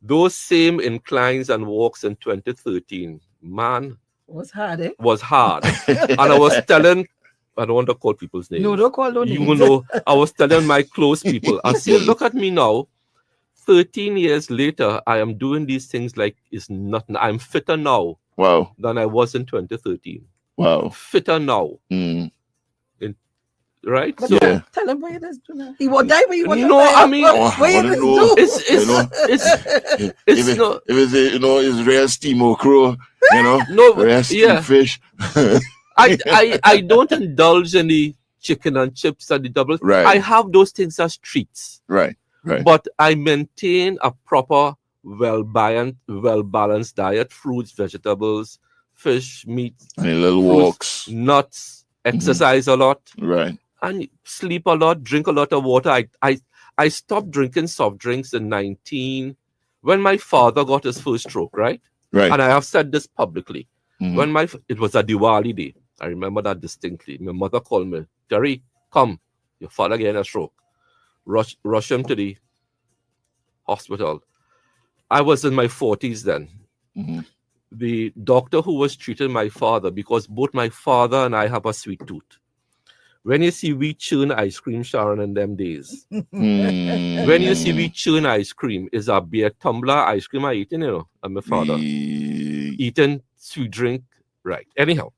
Those same inclines and walks in 2013, man, was hard, eh? Was hard. And I was telling, I don't want to call people's names. No, don't call no names. You know, I was telling my close people, I say, look at me now. 13 years later, I am doing these things like it's nothing. I'm fitter now than I was in 2013. Wow. Fitter now. Right? But So tell him what you just do now. He will die, but he will no, I mean, it's rare steam okra, rare steam fish. I don't indulge in the chicken and chips and the double. Right. I have those things as treats. Right. Right. But I maintain a proper, well-balanced diet: fruits, vegetables, fish, meat, and little walks, nuts, exercise a lot, right, and sleep a lot, drink a lot of water. I stopped drinking soft drinks in 19 when my father got his first stroke, right? Right. And I have said this publicly. When it was a Diwali day, I remember that distinctly. My mother called me, Terry, come, your father getting a stroke. Rush him to the hospital. I was in my 40s then. The doctor who was treating my father, because both my father and I have a sweet tooth, When you see we churn ice cream, Sharon, in them days. Mm. When you see we churn ice cream, is a beer tumbler ice cream I eating, you know, and my father. Eating sweet drink. Right. Anyhow.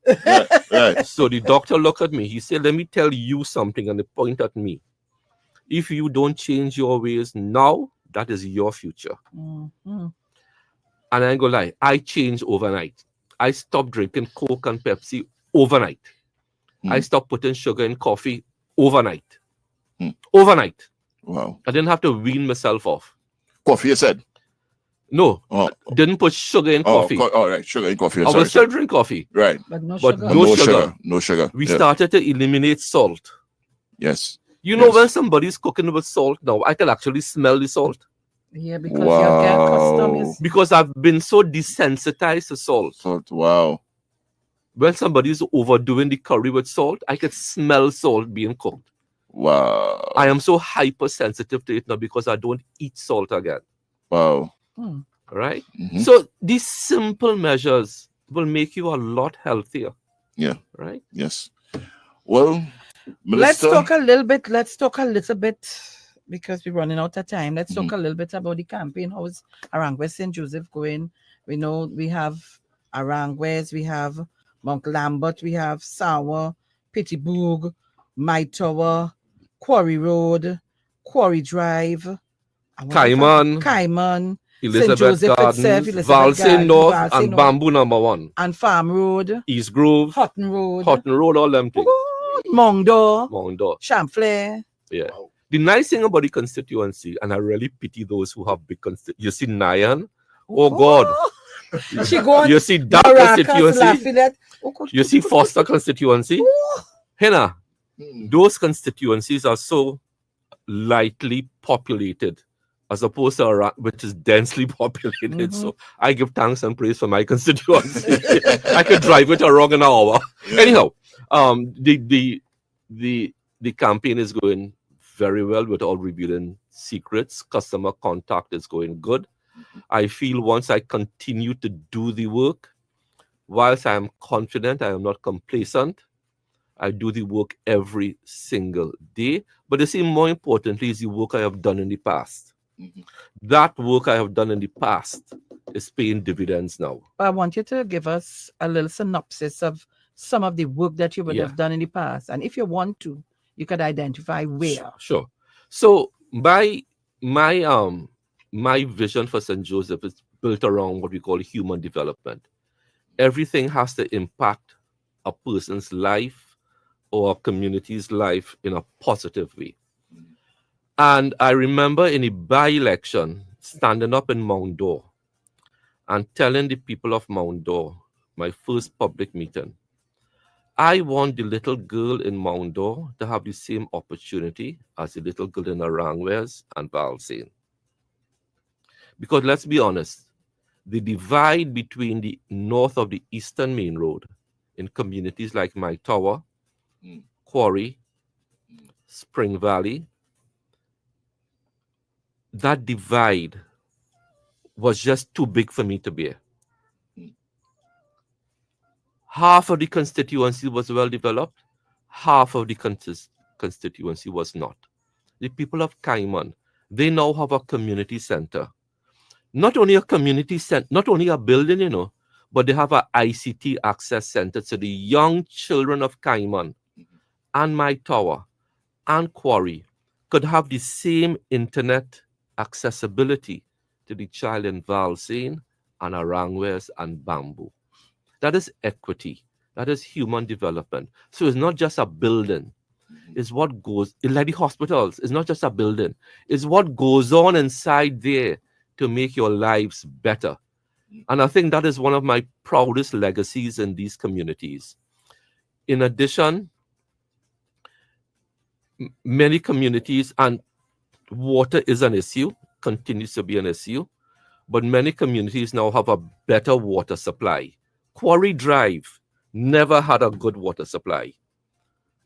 Right. So the doctor looked at me. He said, let me tell you something, and he pointed at me. If you don't change your ways now, that is your future. Mhm. And I ain't gonna lie, I changed overnight. I stopped drinking Coke and Pepsi overnight. I stopped putting sugar in coffee overnight. Overnight. Wow. I didn't have to wean myself off. Coffee, you said? No. Didn't put sugar in coffee. All right, sugar in coffee. I will still drink coffee. Right. But no But sugar. no sugar. No sugar. We Yeah. started to eliminate salt. Yes. You know, when somebody's cooking with salt now, I can actually smell the salt. Yeah, because you get accustomed. Because I've been so desensitized to salt. Wow. When somebody's overdoing the curry with salt, I can smell salt being cooked. Wow. I am so hypersensitive to it now because I don't eat salt again. Wow. Right? So these simple measures will make you a lot healthier. Yeah. Right? Yes. Well, Let's Minister, talk a little bit because we're running out of time. Let's talk a little bit about the campaign. How is Arangwes St. Joseph going? We know we have Arangwes, we have Mount Lambert, we have Sawa, Pittsburgh, My Tower, Quarry Road, Quarry Drive, Cayman, St. Elizabeth Joseph Gardens, itself, Elizabeth Valsay Gardens, North, Valsay and North, Bamboo #1. and Farm Road, East Grove, Houghton Road, all them things. Mongdor, Champlain. Yeah. The nice thing about the constituency, and I really pity those who have big constituency. You see Nyan? Oh God. She going You see that Baracas, constituency? Lafayette. You see Foster constituency? Henna, those constituencies are so lightly populated as opposed to Iraq, which is densely populated. So I give thanks and praise for my constituency. I could drive it around in an hour. Anyhow, the campaign is going very well with all revealing secrets. Customer contact is going good. I feel once I continue to do the work, whilst I am confident, I am not complacent. I do the work every single day. But you see, more importantly, is the work I have done in the past. That work I have done in the past is paying dividends now. I want you to give us a little synopsis of some of the work that you would have done in the past. And if you want to, you could identify where. Sure. So my vision for St. Joseph is built around what we call human development. Everything has to impact a person's life or a community's life in a positive way. And I remember in a by-election, standing up in Mount Dore and telling the people of Mount Dore, my first public meeting, I want the little girl in Mount Dore to have the same opportunity as the little girl in Arangwes and Valsay. Because let's be honest, the divide between the north of the Eastern Main Road in communities like My Tower, Quarry, Spring Valley, that divide was just too big for me to bear. Half of the constituency was well developed, half of the constituency was not. The people of Cayman, they now have a community center. Not only a community center, not only a building, you know, but they have an ICT access center. So the young children of Cayman and My Tower and Quarry could have the same internet accessibility to the child in Valsay and Arangwes and Bamboo. That is equity. That is human development. So it's not just a building. It's what goes, it's like the hospitals. It's not just a building. It's what goes on inside there to make your lives better. And I think that is one of my proudest legacies in these communities. In addition, many communities, and water is an issue, continues to be an issue, but many communities now have a better water supply. Quarry Drive never had a good water supply,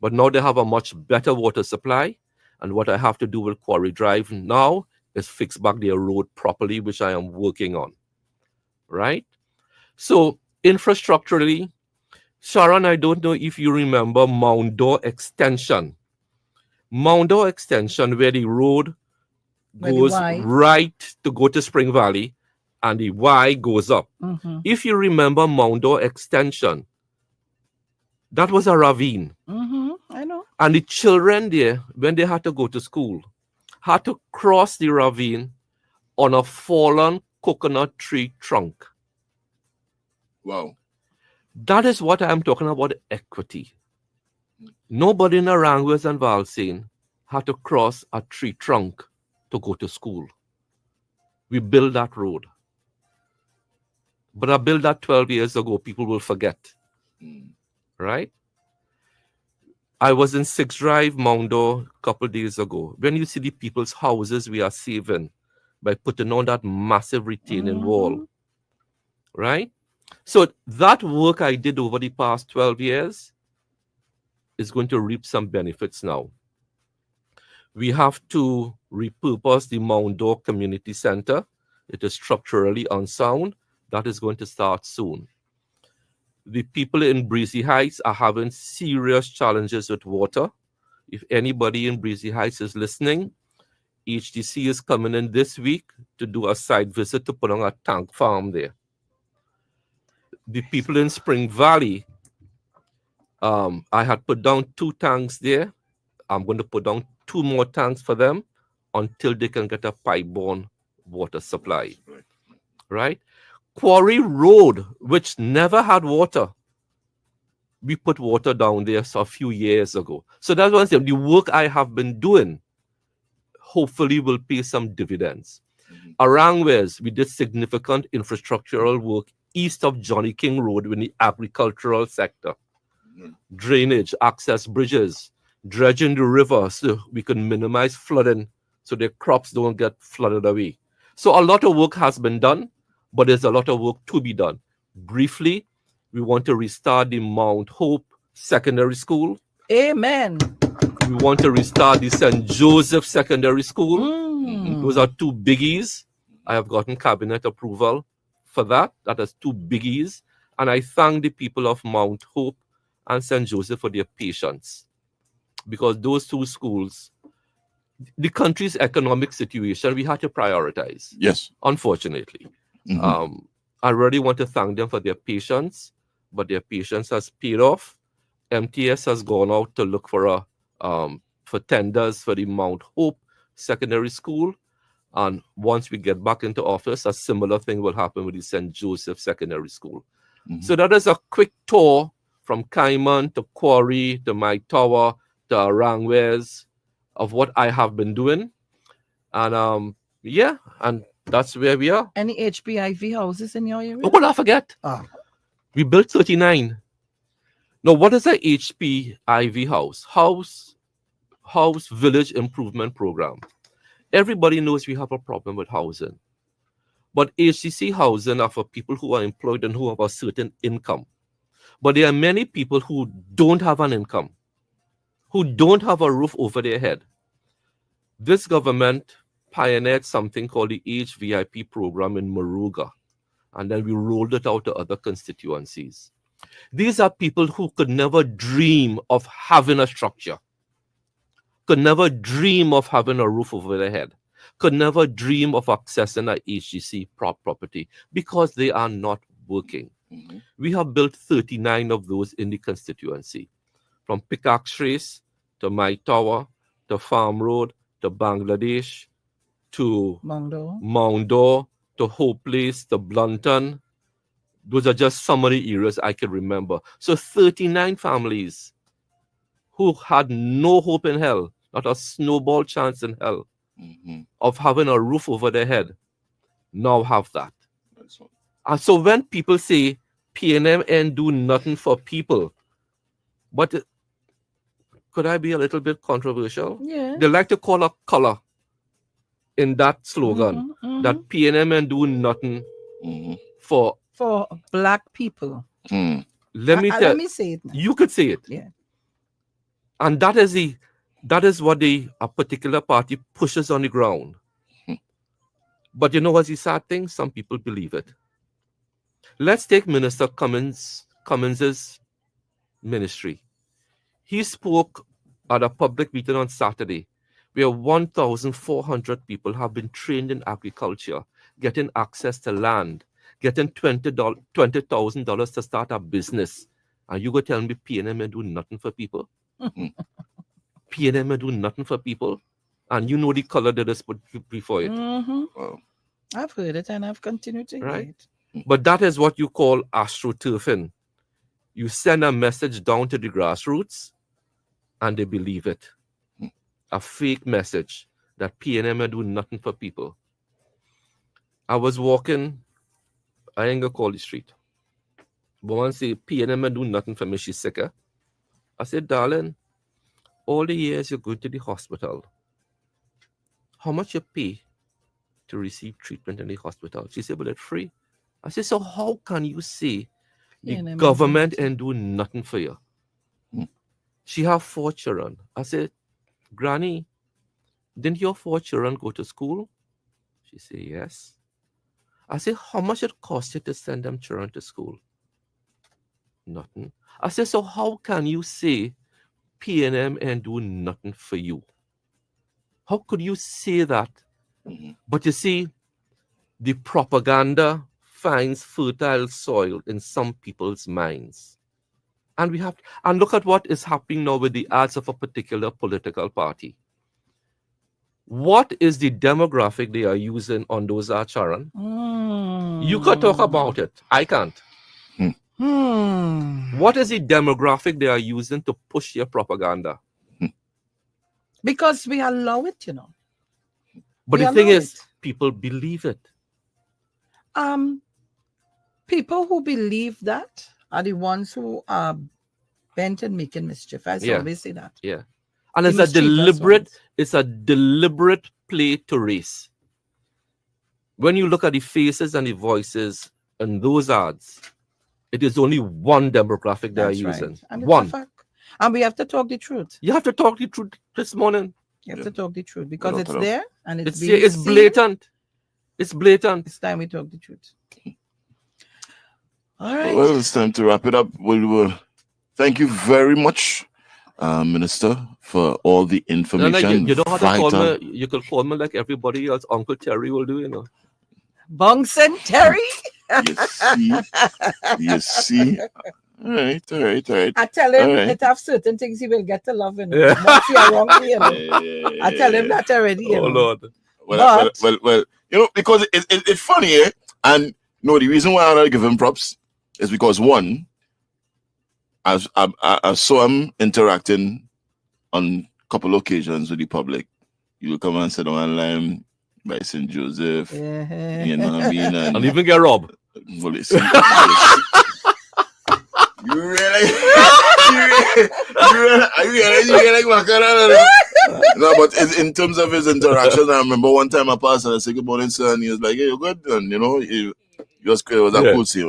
but now they have a much better water supply. And what I have to do with Quarry Drive now is fix back their road properly, which I am working on, right? So infrastructurally, Sharon, I don't know if you remember Mount Door Extension. Mount Door Extension, where the road Where the goes Y- right to go to Spring Valley and the Y goes up. Mhm. If you remember Mount Door Extension, that was a ravine. I know. And the children there, when they had to go to school, had to cross the ravine on a fallen coconut tree trunk. Wow. That is what I'm talking about, equity. Nobody in Aranguez and Valsine had to cross a tree trunk to go to school. We built that road. But I built that 12 years ago. People will forget. Right? I was in Six Drive, Moundo, a couple days ago. When you see the people's houses we are saving by putting on that massive retaining wall. Right? So that work I did over the past 12 years is going to reap some benefits now. We have to repurpose the Moundo Community Center. It is structurally unsound. That is going to start soon. The people in Breezy Heights are having serious challenges with water. If anybody in Breezy Heights is listening, HDC is coming in this week to do a site visit to put on a tank farm there. The people in Spring Valley, I had put down 2 tanks there. I'm going to put down 2 more tanks for them until they can get a pipe-borne water supply. Right? Quarry Road, which never had water, we put water down there a few years ago. So that's one thing. The work I have been doing hopefully will pay some dividends. Aranguez, we did significant infrastructural work east of Johnny King Road in the agricultural sector. Drainage, access bridges, dredging the river so we can minimize flooding so the crops don't get flooded away. So a lot of work has been done, but there's a lot of work to be done. Briefly, we want to restart the Mount Hope Secondary School. Amen. We want to restart the St. Joseph Secondary School. Those are 2 biggies. I have gotten cabinet approval for that. That is 2 biggies. And I thank the people of Mount Hope and St. Joseph for their patience. Because those 2 schools, the country's economic situation, we had to prioritize. Yes. Unfortunately. I really want to thank them for their patience, but their patience has paid off. MTS has gone out to look for tenders for the Mount Hope Secondary School. And once we get back into office, a similar thing will happen with the St. Joseph Secondary School. So that is a quick tour from Cayman to Quarry to my tower to Aranguez of what I have been doing. And and that's where we are. Any HPIV houses in your area? Oh, well, I forget. We built 39. Now, what is a HPIV house? House Village Improvement Program. Everybody knows we have a problem with housing. But HCC housing are for people who are employed and who have a certain income. But there are many people who don't have an income, who don't have a roof over their head. This government pioneered something called the HVIP program in Moruga, and then we rolled it out to other constituencies. These are people who could never dream of having a structure, could never dream of having a roof over their head, could never dream of accessing a HGC property because they are not working. We have built 39 of those in the constituency, from Pickaxe Trace to My Tower to Farm Road to Bangladesh to Moundo to Hope Place to Blunton. Those are just some of the areas I can remember. So 39 families who had no hope in hell, not a snowball chance in hell of having a roof over their head, now have that. And so when people say PNM ain't do nothing for people, but could I be a little bit controversial? Yeah. They like to call a color in that slogan that PNM ain't do nothing for black people. Let me let me say it now. You could say it. Yeah. And that is what a particular party pushes on the ground. But you know what's the sad thing? Some people believe it. Let's take Minister Cummins's ministry. He spoke at a public meeting on Saturday where 1,400 people have been trained in agriculture, getting access to land, getting $20,000 to start a business. And you go tell me PNM and do nothing for people? PNM and do nothing for people? And you know the color that is put before it. Wow. I've heard it and I've continued to hear it. But that is what you call astroturfing. You send a message down to the grassroots and they believe it. A fake message that PNM are doing nothing for people. I was walking, I ain't gonna call the street. But one say, PNM are doing nothing for me, she's sicker. I said, darling, all the years you're going to the hospital, how much you pay to receive treatment in the hospital? She said, well, it's free. I said, so how can you say the government ain't doing nothing for you? She have 4 children. I said, Granny, didn't your 4 children go to school? She said, yes. I said, how much it cost you to send them children to school? Nothing. I said, so how can you say PNM ain't doing nothing for you? How could you say that? But you see, the propaganda finds fertile soil in some people's minds. And look at what is happening now with the ads of a particular political party. What is the demographic they are using on those ads, Sharon? You could talk about it. I can't. What is the demographic they are using to push your propaganda? Because we allow it, you know. But the thing is, people believe it. People who believe that are the ones who are bent and making mischief. I always say that. Yeah. And it's a deliberate play to race. When you look at the faces and the voices in those ads, it is only one demographic they are using. And one. It's a fact. And we have to talk the truth. You have to talk the truth this morning. You have to talk the truth because it's there and it's blatant. It's blatant. It's time we talk the truth. All right. Well, it's time to wrap it up. Thank you very much, Minister, for all the information. You don't have to call me. You can call me like everybody else. Uncle Terry will do, you know. Bunsen Terry. You see. All right. I tell him that have certain things he will get to love, you know. Once you are wrong, you know. I tell him that already. You know. Lord. Well, you know, because it's funny, eh? And no, the reason why I don't give him props is because one, I saw him interacting on a couple of occasions with the public. You will come and sit on line by St. Joseph, you know what I mean? And even get robbed. Well, you really no, but in terms of his interaction, I remember one time I passed and I said, good morning, sir, and he was like, hey, you're good, and you know, it was a cool scene.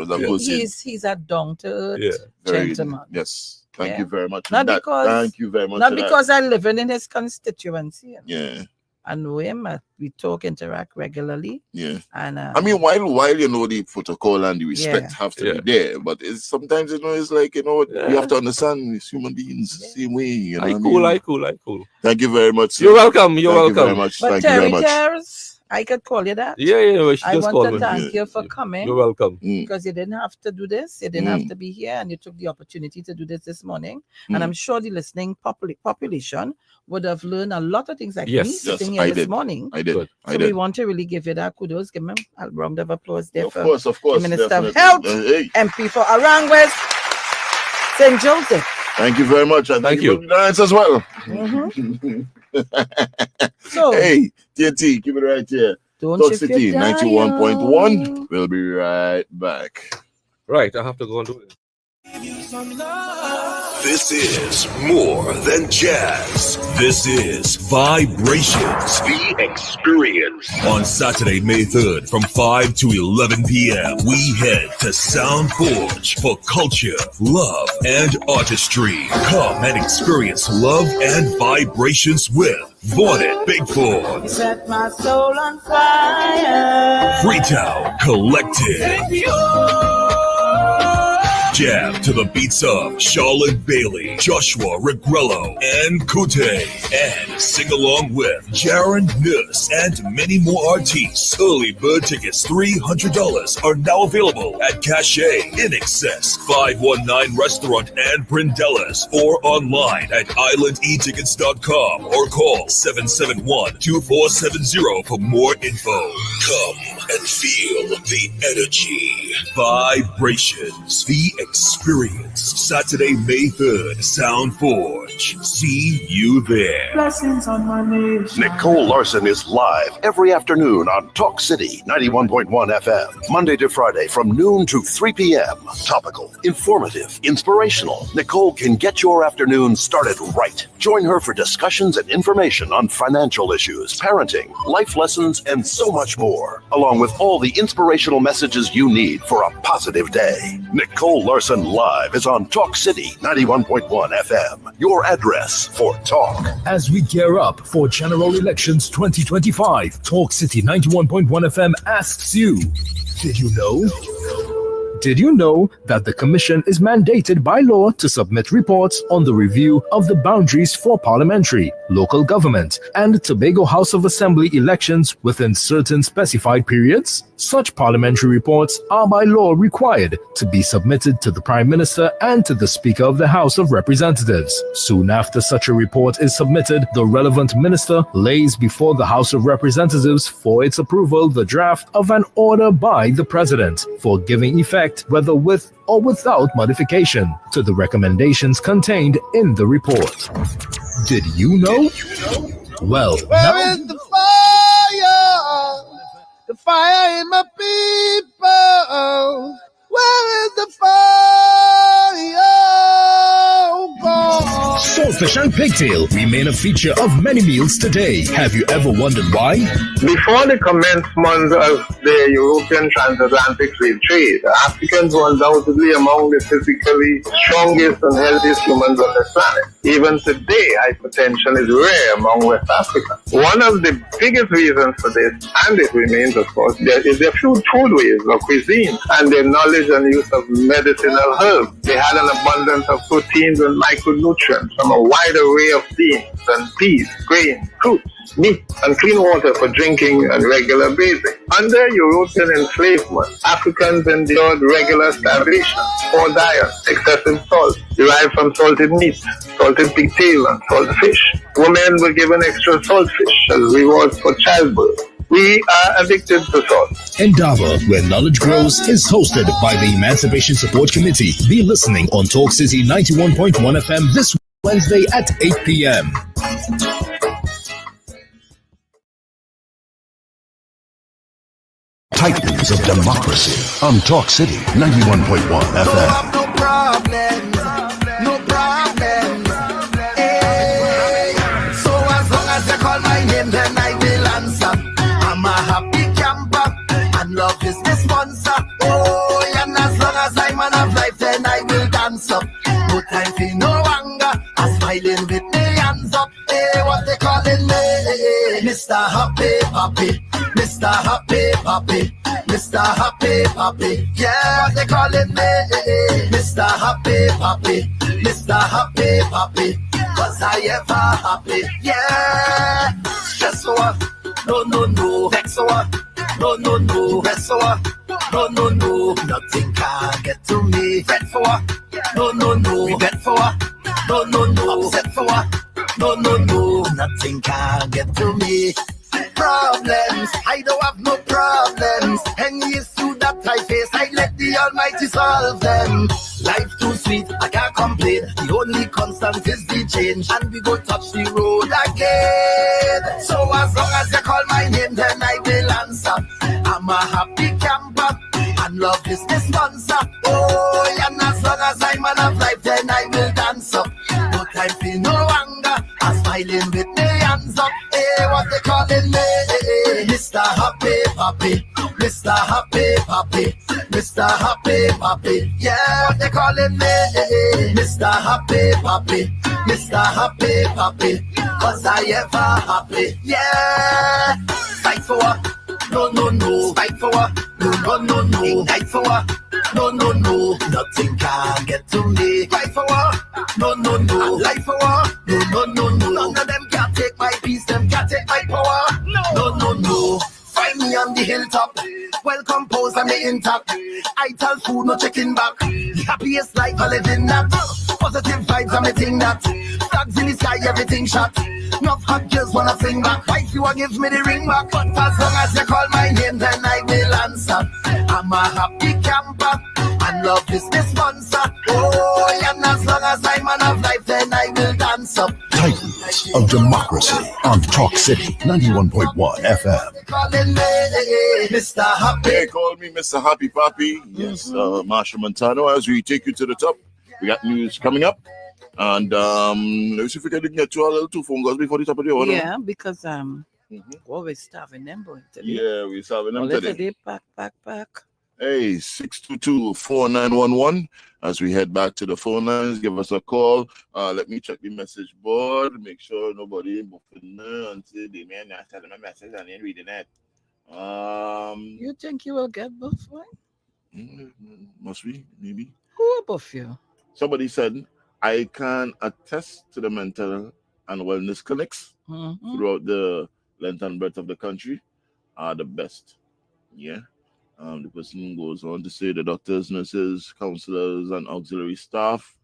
He's a down-to-earth gentleman. Yes. Thank you very much. Not because I'm living in his constituency. You know? Yeah. I know him. We talk, interact regularly. Yeah. And I mean, while you know the protocol and the respect have to be there, but sometimes you know it's like you have to understand it's human beings the same way. You know I cool. Thank you very much. Sir. You're welcome. Thank you very much. But Terry Terrace, I could call you that. Yeah. I want to thank you for coming. You're welcome. Because you didn't have to do this. You didn't have to be here, and you took the opportunity to do this morning. And I'm sure the listening population would have learned a lot of things like me sitting here this morning. I did. So we want to really give you that kudos. Give him a round of applause there. Of course. The Minister of Health, MP for Arang West, St. Joseph. Thank you very much. And thank you for the as well. So, hey, TNT, keep it right here. Talk City 91.1. We'll be right back. Right, I have to go and do it. This is more than jazz. This is Vibrations. The Experience. On Saturday, May 3rd, from 5 to 11 p.m., we head to Sound Forge for culture, love, and artistry. Come and experience love and vibrations with Mornin, Big Four, Set my soul on fire. Freetown Collective, Jam to the beats of Charlotte Bailey, Joshua Regrello, and Kute. And sing along with Jaron Nuss and many more artists. Early bird tickets $300 are now available at Cache, In Excess, 519 Restaurant and Brindellas, or online at islandetickets.com or call 771-2470 for more info. Come and feel the energy. Vibrations. The Experience. Saturday, May 3rd, Sound Forge. See you there. Blessings on my nation. Nicole Larson is live every afternoon on Talk City 91.1 FM, Monday to Friday from noon to 3 p.m. Topical, informative, inspirational. Nicole can get your afternoon started right. Join her for discussions and information on financial issues, parenting, life lessons, and so much more, along with all the inspirational messages you need for a positive day. Nicole Larson Live is on Talk City 91.1 FM, your address for talk. As we gear up for General Elections 2025, Talk City 91.1 FM asks you, did you know? Did you know that the Commission is mandated by law to submit reports on the review of the boundaries for parliamentary, local government, and Tobago House of Assembly elections within certain specified periods? Such parliamentary reports are by law required to be submitted to the Prime Minister and to the Speaker of the House of Representatives. Soon after such a report is submitted, the relevant minister lays before the House of Representatives for its approval the draft of an order by the President for giving effect, whether with or without modification, to the recommendations contained in the report. Did you know? Well, Where is the fire? The fire in my people. Where is the fire? God. Saltfish and pigtail remain a feature of many meals today. Have you ever wondered why? Before the commencement of the European transatlantic free trade, Africans were undoubtedly among the physically strongest and healthiest humans on the planet. Even today, hypertension is rare among West Africans. One of the biggest reasons for this, and it remains, of course, is their foodways or cuisine and their knowledge and use of medicinal herbs. They had an abundance of proteins and micronutrients from a wide array of beans and peas, grains, fruits, meat, and clean water for drinking and regular bathing. Under European enslavement, Africans endured regular starvation, poor diet, excessive salt, derived from salted meat, salted pigtail, and salted fish. Women were given extra saltfish as rewards for childbirth. We are addicted to salt. Endeavor, where knowledge grows, is hosted by the Emancipation Support Committee. Be listening on Talk City 91.1 FM this Wednesday at 8 p.m. Titans of Democracy on Talk City 91.1 FM. No problems, no problems. Hey. So as long as you call my name, then I will answer. I'm a happy camper, and love is the sponsor. Oh, and as long as I'm man of life, then I will dance up. No time for no anger, I'm smiling with my hands up. Hey, what they calling me? Mr. Happy Papi, Mr. Happy Papi, Mr. Happy Papi. Yeah, what they calling me? Mr. Happy Papi, Mr. Happy Papi. Was I ever happy? Yeah. Stress so what? No. Vex so what? No. Rest so what? No. Nothing can get to me. Fret for what? No. Regret for what? No. Upset for what? No. Nothing can get to me. Problems, I don't have no problems. Any issue that I face, I let the Almighty solve them. Life too sweet, I can't complain. The only constant is the change, and we go touch the road again. So as long as you call my name, then I will answer. I'm a happy camper, and love is the sponsor. Oh, and as long as I'm man of life, then I will dance up. No time for no anger, I'm smiling with my hands up. Hey, what they calling me? Mr. Happy Papi, Mr. Happy Papi, Mr. Happy Papi. Yeah, what they calling me? Mr. Happy Papi, Mr. Happy Papi. Cause I ever happy. Yeah. Fight for what? No. Fight for what? No, no, no. Ignite for what? No, no, no. Nothing can get to me. Fight for what? No, no, no. Life for what? No, no, no, no. None of them can take my peace. Them can take my power. No, no, no. Find me on the hilltop, well composed and me intact. I tell food, no checking back. The happiest life I live in that. Positive vibes, I'm a thing that. Flags in the sky, everything shot. Enough hot girls wanna fling back. Wife, you wanna give me the ring back. But as long as you call my name, then I will answer. I'm a happy camper, and love is the sponsor. Oh, and as long as I'm man of life, then I will dance up. Titans of Democracy on Talk City 91.1 FM. Calling me Mr. Happy. They call me Mr. Happy Papi. Yes, Marsha Montano. As we take you to the top, we got news coming up. And let's see if we can get to our little two phone calls before the top of the order. Yeah, because we're starving them, boy. Today. Yeah, we're starving them today. Pack. Hey, 622-4911. As we head back to the phone lines, give us a call. Let me check the message board, make sure nobody buffing and say they may not send a message and then reading it. You think you will get buff, right? Must be, maybe. Who will buff you? Somebody said, I can attest to the mental and wellness clinics throughout the length and breadth of the country are the best. Yeah. The person goes on to say the doctors, nurses, counselors, and auxiliary staff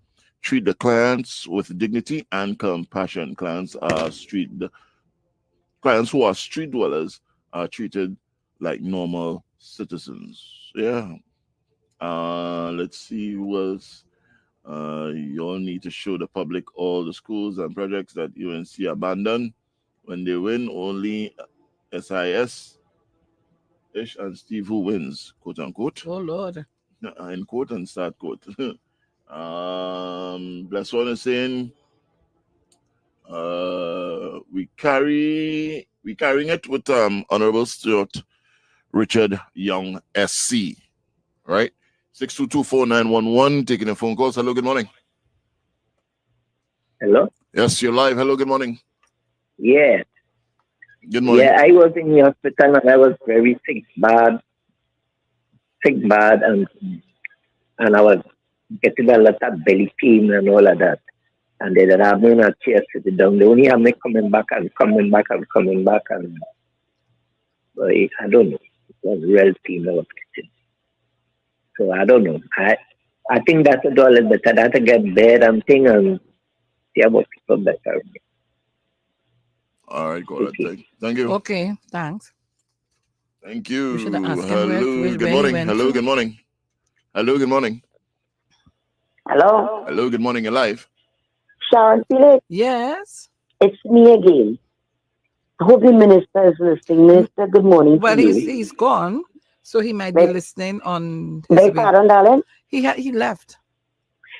treat the clients with dignity and compassion. Clients who are street dwellers are treated like normal citizens. Yeah. Let's see who else. You all need to show the public all the schools and projects that UNC abandoned. When they win, only SIS Ish and Steve who wins, quote unquote. Oh Lord. In quote and start quote. Bless one is saying we carrying it with Honorable Stuart Richard Young SC. Right? 622-4911, taking a phone calls. Hello, good morning. Hello? Yes, you're live. Hello, good morning. Yeah. Good morning. Yeah, I was in the hospital and I was very sick bad, and I was getting a lot of belly pain and all of that. And they didn't have me in a chair sitting down. They only have me coming back, and but I don't know. It was real pain I was getting. So I don't know. I think that's a little better. That to get bed and thing and see about people better. All right, go ahead. Thank you. Okay, thanks. Thank you. Hello, good morning. Hello, good morning. Hello, good morning. Hello? Hello, good morning. You're live. Sharon Felix? Yes? It's me again. I hope the minister is listening. Minister, good morning. Well, to you. he's gone, so he might be listening on. Beg pardon, darling? He left.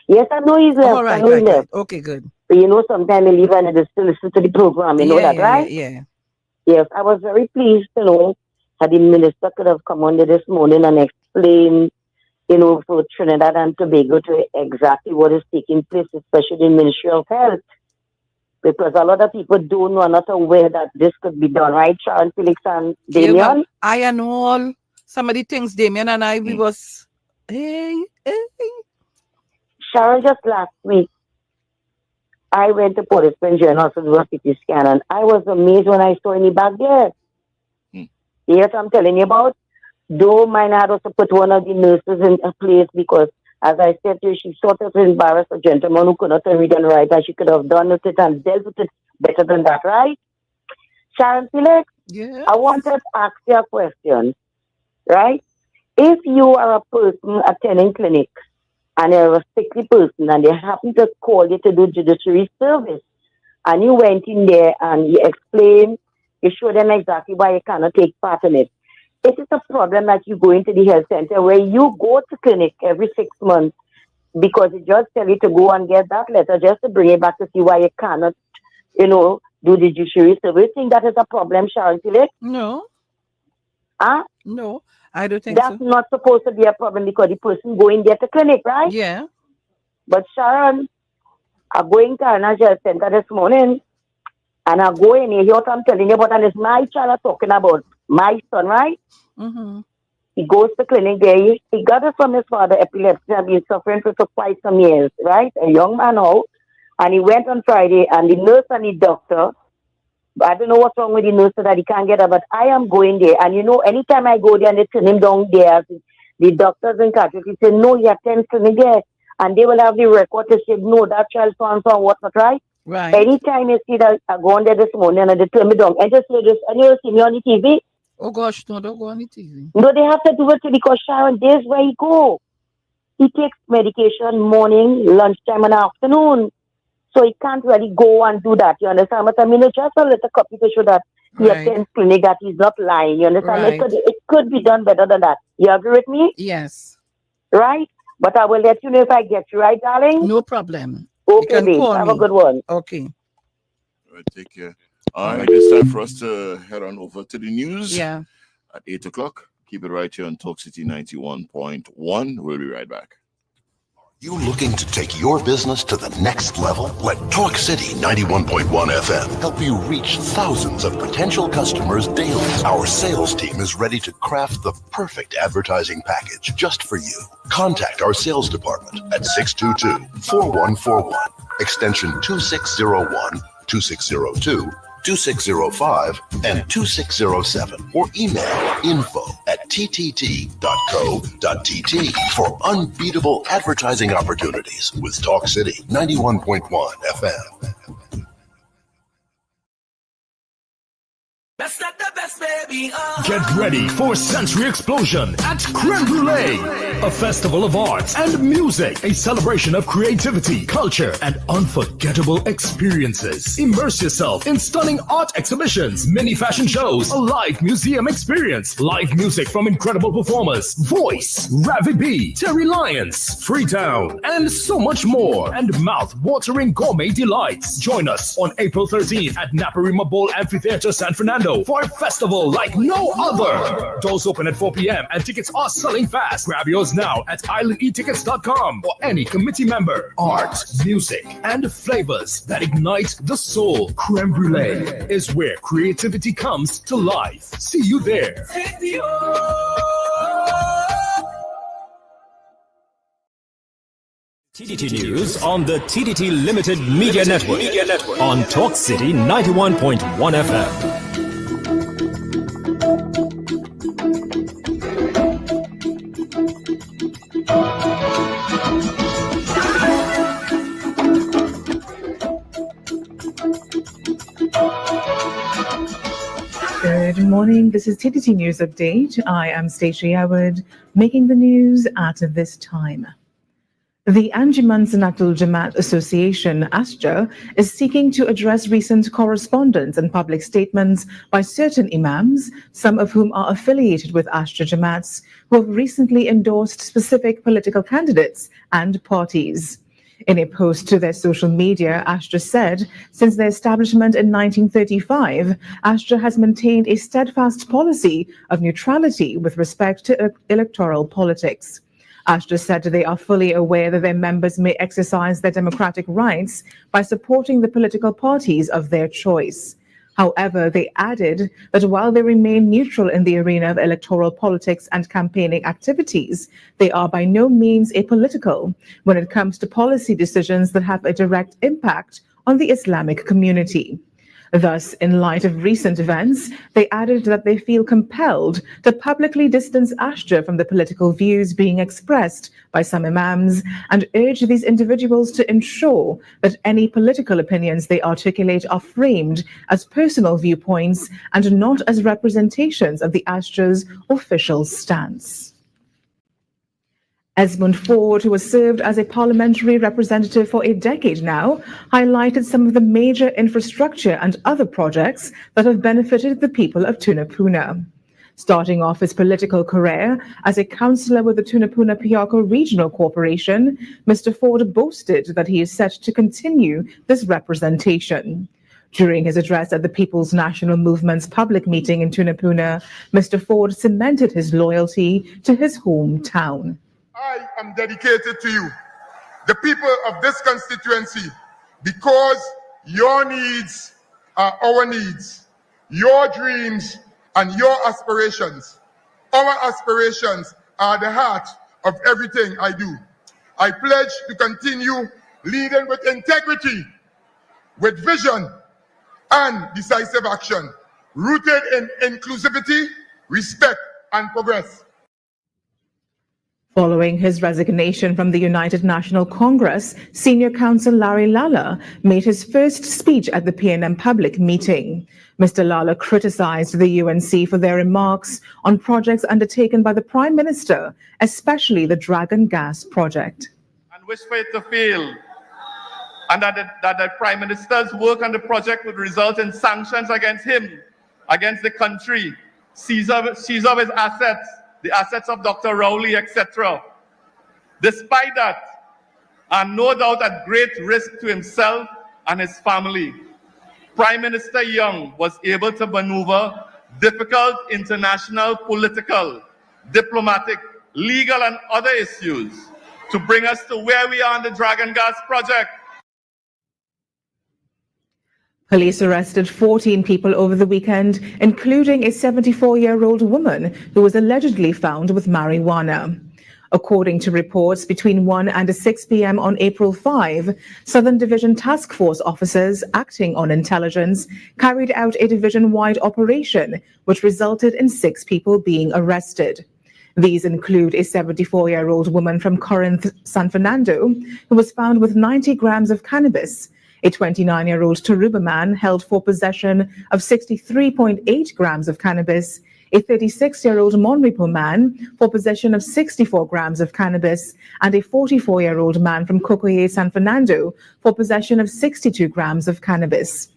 Yes, I know he's left. All right, I know he left. Okay, good. But you know, sometimes he leave and I just listen to the program. You know that, right? Yeah. Yes, I was very pleased to know that the minister could have come on this morning and explained, for Trinidad and Tobago to exactly what is taking place, especially in Ministry of Health. Because a lot of people don't know, are not aware that this could be done, right, Sharon Felix and Damien? Yeah, well, I and all, some of the things Damien and I, we was, hey. Sharon, just last week, I went to Port of Prince General Hospital to do a CT scan, and I was amazed when I saw any back there. Yes, I'm telling you about. Though mine had also put one of the nurses in a place because, as I said to you, she sort of embarrassed a gentleman who could not read and write, and she could have done with it and dealt with it better than that, right? Sharon Felix, yes. I wanted to ask you a question, right? If you are a person attending clinics, and you're a sickly person, and they happen to call you to do judiciary service, and you went in there and you explained, you show them exactly why you cannot take part in it. It is a problem that you go into the health center where you go to clinic every 6 months because it just tell you to go and get that letter just to bring it back to see why you cannot, do the judiciary service. You think that is a problem, Sharon Felix? No. Huh? No. I don't think that's not supposed to be a problem because the person going there to clinic, right? Yeah. But Sharon, I'm going to Anna Health Center this morning, and I go in here, what I'm telling you about, and it's my child talking about, my son, right? Mm-hmm. He goes to clinic there. He got it from his father, epilepsy, and been suffering for quite some years, right? A young man now. And he went on Friday, and the nurse and the doctor, I don't know what's wrong with the nurse so that he can't get up, but I am going there. And anytime I go there and they turn him down there, the doctors in casualty say, no, you attend clinic there. And they will have the record to say, no, that child so and whatnot, right? Right. Anytime you see that, I go on there this morning and they turn me down. And just say this, and you see me on the TV? Oh gosh, no, don't go on the TV. No, they have to do it because Sharon, there's where he go. He takes medication morning, lunchtime, and afternoon. So he can't really go and do that. You understand? But I mean, it's just a little copy to show that he attends clinic, that he's not lying. You understand? Right. It could be done better than that. You agree with me? Yes. Right? But I will let you know if I get you right, darling. No problem. Okay, can babe. call Have me. a good one. Okay. All right, take care. All right, it's time for us to head on over to the news. Yeah. At 8 o'clock. Keep it right here on Talk City 91.1. We'll be right back. You looking to take your business to the next level? Let Talk City 91.1 FM help you reach thousands of potential customers daily. Our sales team is ready to craft the perfect advertising package just for you. Contact our sales department at 622-4141, extension 2601, 2602, 2605, and 2607, or email info@ttt.co.tt for unbeatable advertising opportunities with Talk City 91.1 FM. That's not the best, baby. Get ready for Sensory Explosion at Creme Brulee, a festival of arts and music, a celebration of creativity, culture, and unforgettable experiences. Immerse yourself in stunning art exhibitions, mini fashion shows, a live museum experience, live music from incredible performers, Voice, Ravi B, Terry Lyons, Freetown, and so much more, and mouth-watering gourmet delights. Join us on April 13th at Naparima Bowl Amphitheater, San Fernando, for a festival like no other. Doors open at 4 p.m. and tickets are selling fast. Grab yours now at islandetickets.com or any committee member. Art, music, and flavors that ignite the soul. Creme Brulee is where creativity comes to life. See you there. TDT News on the TDT Limited Media Network on Talk City 91.1 FM. Good morning. This is TDT News Update. I am Stacey Howard, making the news at this time. The Anjuman Sanatul Jamaat Association, ASJA, is seeking to address recent correspondence and public statements by certain imams, some of whom are affiliated with ASJA Jamaats, who have recently endorsed specific political candidates and parties. In a post to their social media, ASJA said, since their establishment in 1935, ASJA has maintained a steadfast policy of neutrality with respect to electoral politics. ASJA said they are fully aware that their members may exercise their democratic rights by supporting the political parties of their choice. However, they added that while they remain neutral in the arena of electoral politics and campaigning activities, they are by no means apolitical when it comes to policy decisions that have a direct impact on the Islamic community. Thus, in light of recent events, they added that they feel compelled to publicly distance ASJA from the political views being expressed by some imams and urge these individuals to ensure that any political opinions they articulate are framed as personal viewpoints and not as representations of the ASJA's official stance. Esmond Ford, who has served as a parliamentary representative for a decade now, highlighted some of the major infrastructure and other projects that have benefited the people of Tunapuna. Starting off his political career as a councillor with the Tunapuna-Piarco Regional Corporation, Mr. Ford boasted that he is set to continue this representation. During his address at the People's National Movement's public meeting in Tunapuna, Mr. Ford cemented his loyalty to his hometown. I am dedicated to you, the people of this constituency, because your needs are our needs, your dreams and your aspirations Our aspirations are the heart of everything I do. I pledge to continue leading with integrity, with vision, and decisive action, rooted in inclusivity, respect, and progress. Following his resignation from the United National Congress, Senior Counsel Larry Lala made his first speech at the PNM public meeting. Mr. Lala criticized the UNC for their remarks on projects undertaken by the Prime Minister, especially the Dragon Gas project. And wish for it to fail, and that the Prime Minister's work on the project would result in sanctions against him, against the country, seize of his assets, the assets of Dr. Rowley, etc. Despite that, and no doubt at great risk to himself and his family, Prime Minister Young was able to maneuver difficult international, political, diplomatic, legal, and other issues to bring us to where we are on the Dragon Gas project. Police arrested 14 people over the weekend, including a 74-year-old woman who was allegedly found with marijuana. According to reports, between 1 and 6 p.m. on April 5, Southern Division Task Force officers acting on intelligence carried out a division-wide operation, which resulted in 6 people being arrested. These include a 74-year-old woman from Corinth, San Fernando, who was found with 90 grams of cannabis, a 29-year-old Taruba man held for possession of 63.8 grams of cannabis, a 36-year-old Monrepo man for possession of 64 grams of cannabis, and a 44-year-old man from Cocoye, San Fernando for possession of 62 grams of cannabis.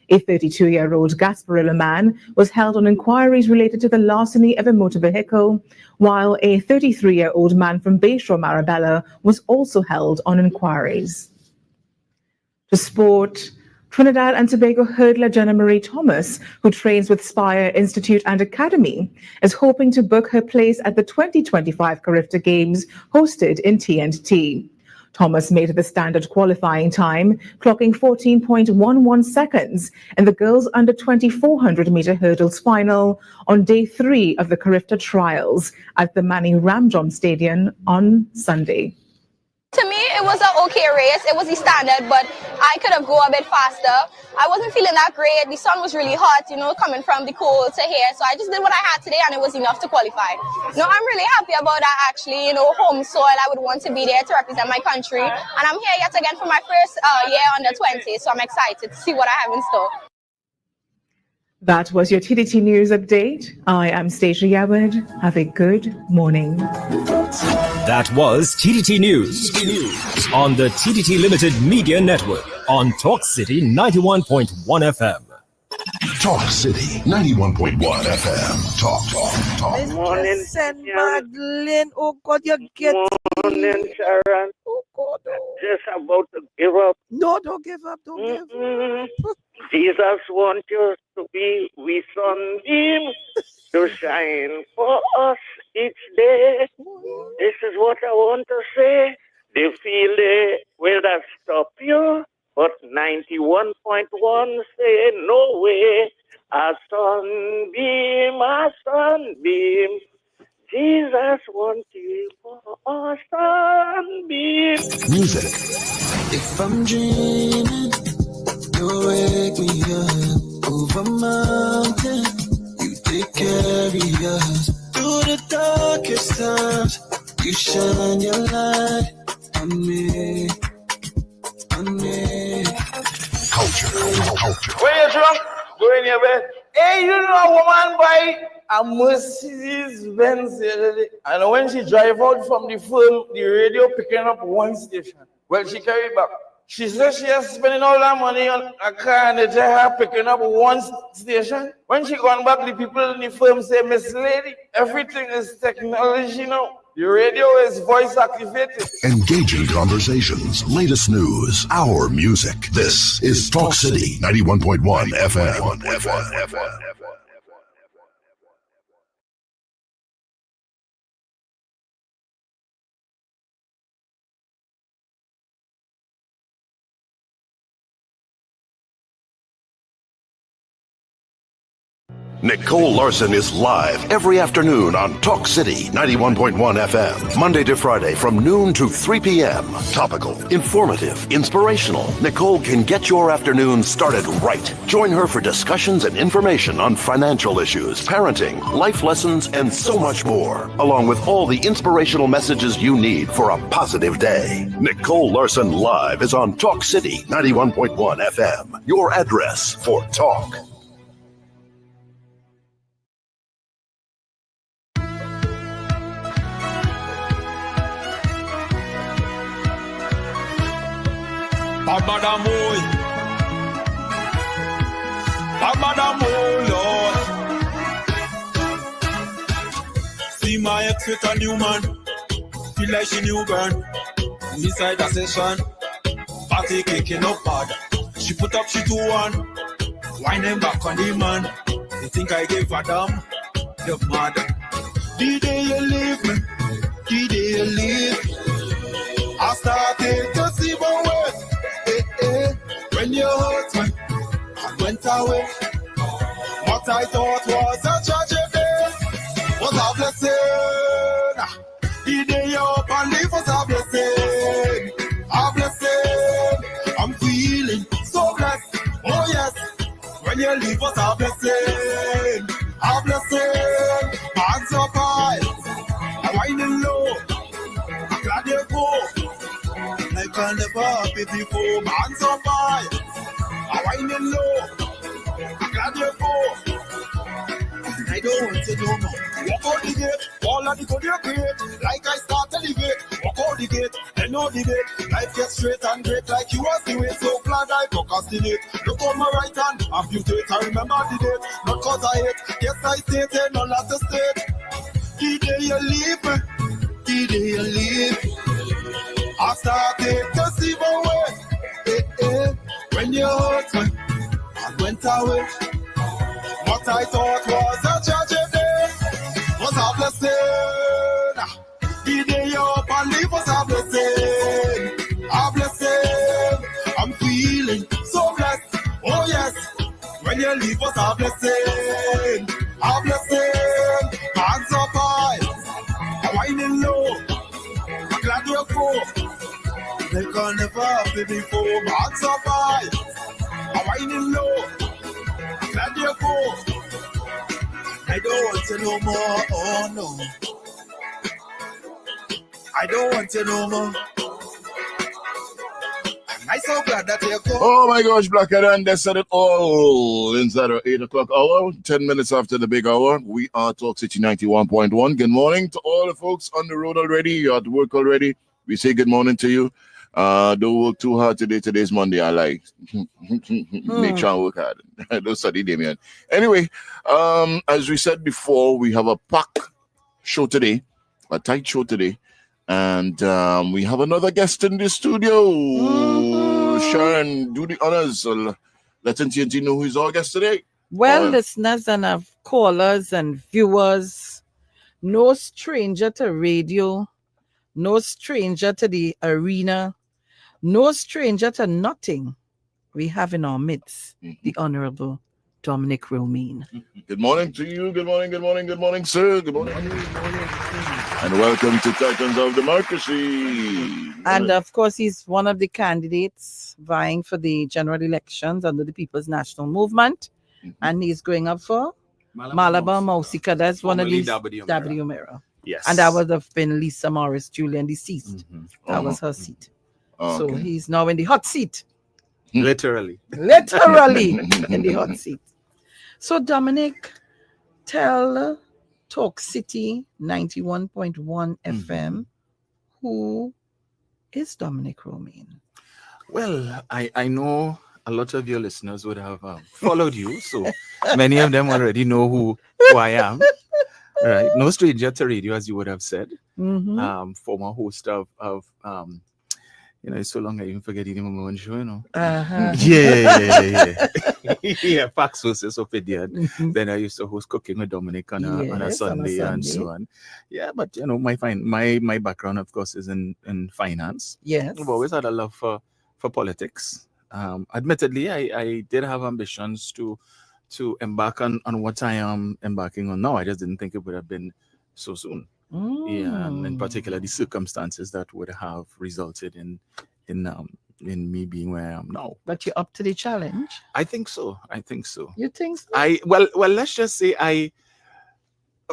A 32-year-old Gasparilla man was held on inquiries related to the larceny of a motor vehicle, while a 33-year-old man from Bayshore, Marabella was also held on inquiries. To sport, Trinidad and Tobago hurdler Jenna Marie Thomas, who trains with Spire Institute and Academy, is hoping to book her place at the 2025 Carifta Games hosted in TNT. Thomas made the standard qualifying time, clocking 14.11 seconds in the girls under 2400-meter hurdles final on day 3 of the Carifta trials at the Manny Ramjom Stadium on Sunday. To me, it was an okay race. It was the standard, but I could have gone a bit faster. I wasn't feeling that great. The sun was really hot, coming from the cold to here. So I just did what I had today, and it was enough to qualify. No, I'm really happy about that, actually. Home soil, I would want to be there to represent my country. And I'm here yet again for my first year under 20, so I'm excited to see what I have in store. That was your TDT News Update. I am Stacia Yawad. Have a good morning. That was TDT News on the TDT Limited Media Network on Talk City 91.1 FM. Talk City 91.1 FM. Talk. Good morning, St. Magdalene. Oh God, you get morning, Sharon. Oh God. Just about to give up. No, don't give up. Don't give up. Jesus wants you to be with sunbeam to shine for us each day. This is what I want to say. The field will that stop you, but 91.1 say no way. A sunbeam. Jesus wants you for a sunbeam. Music. If I'm dreaming, you wake me up over mountain. You take carry us through the darkest times. You shine your light on me, on me. Culture. When you're drunk, go in your bed. Hey, you know a woman buy a Mercedes Benz the other day, and when she drive out from the firm, the radio picking up one station. Well, she carry it back. She says she has spending all that money on a car and they tell her picking up one station. When she gone back, the people in the firm say, Miss Lady, everything is technology now. The radio is voice activated. Engaging conversations, latest news, our music. This is Talk City 91.1 FM. Nicole Larson is live every afternoon on Talk City 91.1 FM, Monday to Friday from noon to 3 p.m. Topical, informative, inspirational. Nicole can get your afternoon started right. Join her for discussions and information on financial issues, parenting, life lessons, and so much more, along with all the inspirational messages you need for a positive day. Nicole Larson Live is on Talk City 91.1 FM, your address for talk. Babadamoy, Lord. See my ex with a new man, feel like she new burn. Inside the session, party kicking up hard. She put up, she 2-1, whining back on the man. You think I gave a damn? You're mad. The day you leave me, the day you leave, I started to see my way. When you hurt me, I went away. What I thought was a tragedy was a blessing. The day you up and leave was a blessing. A blessing. I'm feeling so blessed. Oh yes. When you leave was a blessing. A blessing. Hands up high. I'm winding low. I'm glad you go. Like I never happy before, hands up high, I'm winding low, I'm glad you go, I don't want to know more, walk out the gate, all of the good you create, like I start to elevate, walk out the gate, and no debate, life gets straight and great like you was the way, so glad I procrastinate, look on my right hand, amputate, I remember the date, not cause I hate, yes I stated, not at the state, the day you leave me, the day you leave, I started to see my way. When you hurt me, I went away. What I thought was a tragedy was a blessing. The day you up and leave was a blessing. A blessing. I'm feeling so blessed. Oh yes. When you leave was a blessing. A blessing. Hands up high. I'm winding low. I'm glad you're cool. They can never happy before, hands up high, I'm winding low, I'm glad you're cool. I don't want to know more, oh no. I don't want to know more. I'm so glad that you're cool. Oh my gosh, Black Adam, they said it all inside our 8 o'clock hour, 10 minutes after the big hour. We are Talk City 91.1. Good morning to all the folks on the road already, you're at work already. We say good morning to you. Don't work too hard today. Today's Monday. I like make sure I work hard. Don't study, Damien. Anyway, as we said before, we have a packed show today, a tight show today, and we have another guest in the studio. Sharon, do the honors. Let TNT know who's our guest today. Well, listeners and callers and viewers, no stranger to radio, no stranger to the arena, no stranger to nothing. We have in our midst the Honorable Dominic Romaine. Good morning to you. Good morning, sir. Good morning. And welcome to Titans of Democracy. And of course, he's one of the candidates vying for the general elections under the People's National Movement. And he's going up for Malabar Mausika. That's one of these W Mirror. Yes. And that would have been Lisa Morris, Julian deceased. That was her seat. So he's now in the hot seat. Literally in the hot seat. So Dominic, tell Talk City 91.1 FM, who is Dominic Romaine? Well, I know a lot of your listeners would have followed you, so many of them already know who I am. Right, no stranger to radio, as you would have said. Former host of it's so long I even forget the name of my own show, Yeah, Pax versus Opinion. Then I used to host Cooking with Dominic on a Sunday and so on. Yeah, but my background, of course, is in finance. Yes, I've always had a love for politics. Admittedly, I did have ambitions to to embark on what I am embarking on now. I just didn't think it would have been so soon. Yeah, and in particular the circumstances that would have resulted in me being where I am now. But you're up to the challenge. I think so. You think so? Well, let's just say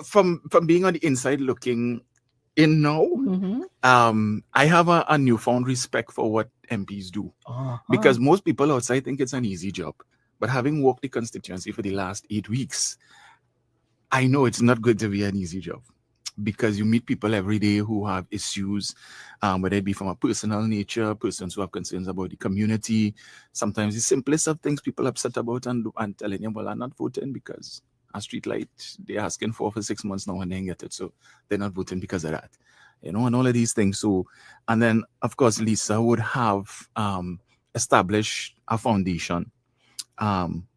from being on the inside looking in now, I have a newfound respect for what MPs do. Because most people outside think it's an easy job. But having worked the constituency for the last 8 weeks, I know it's not going to be an easy job. Because you meet people every day who have issues, whether it be from a personal nature, persons who have concerns about the community. Sometimes the simplest of things people are upset about and telling you, well, I'm not voting because a street light they're asking for 6 months now and they get it. So they're not voting because of that. And all of these things. So, and then, of course, Lisa would have established a foundation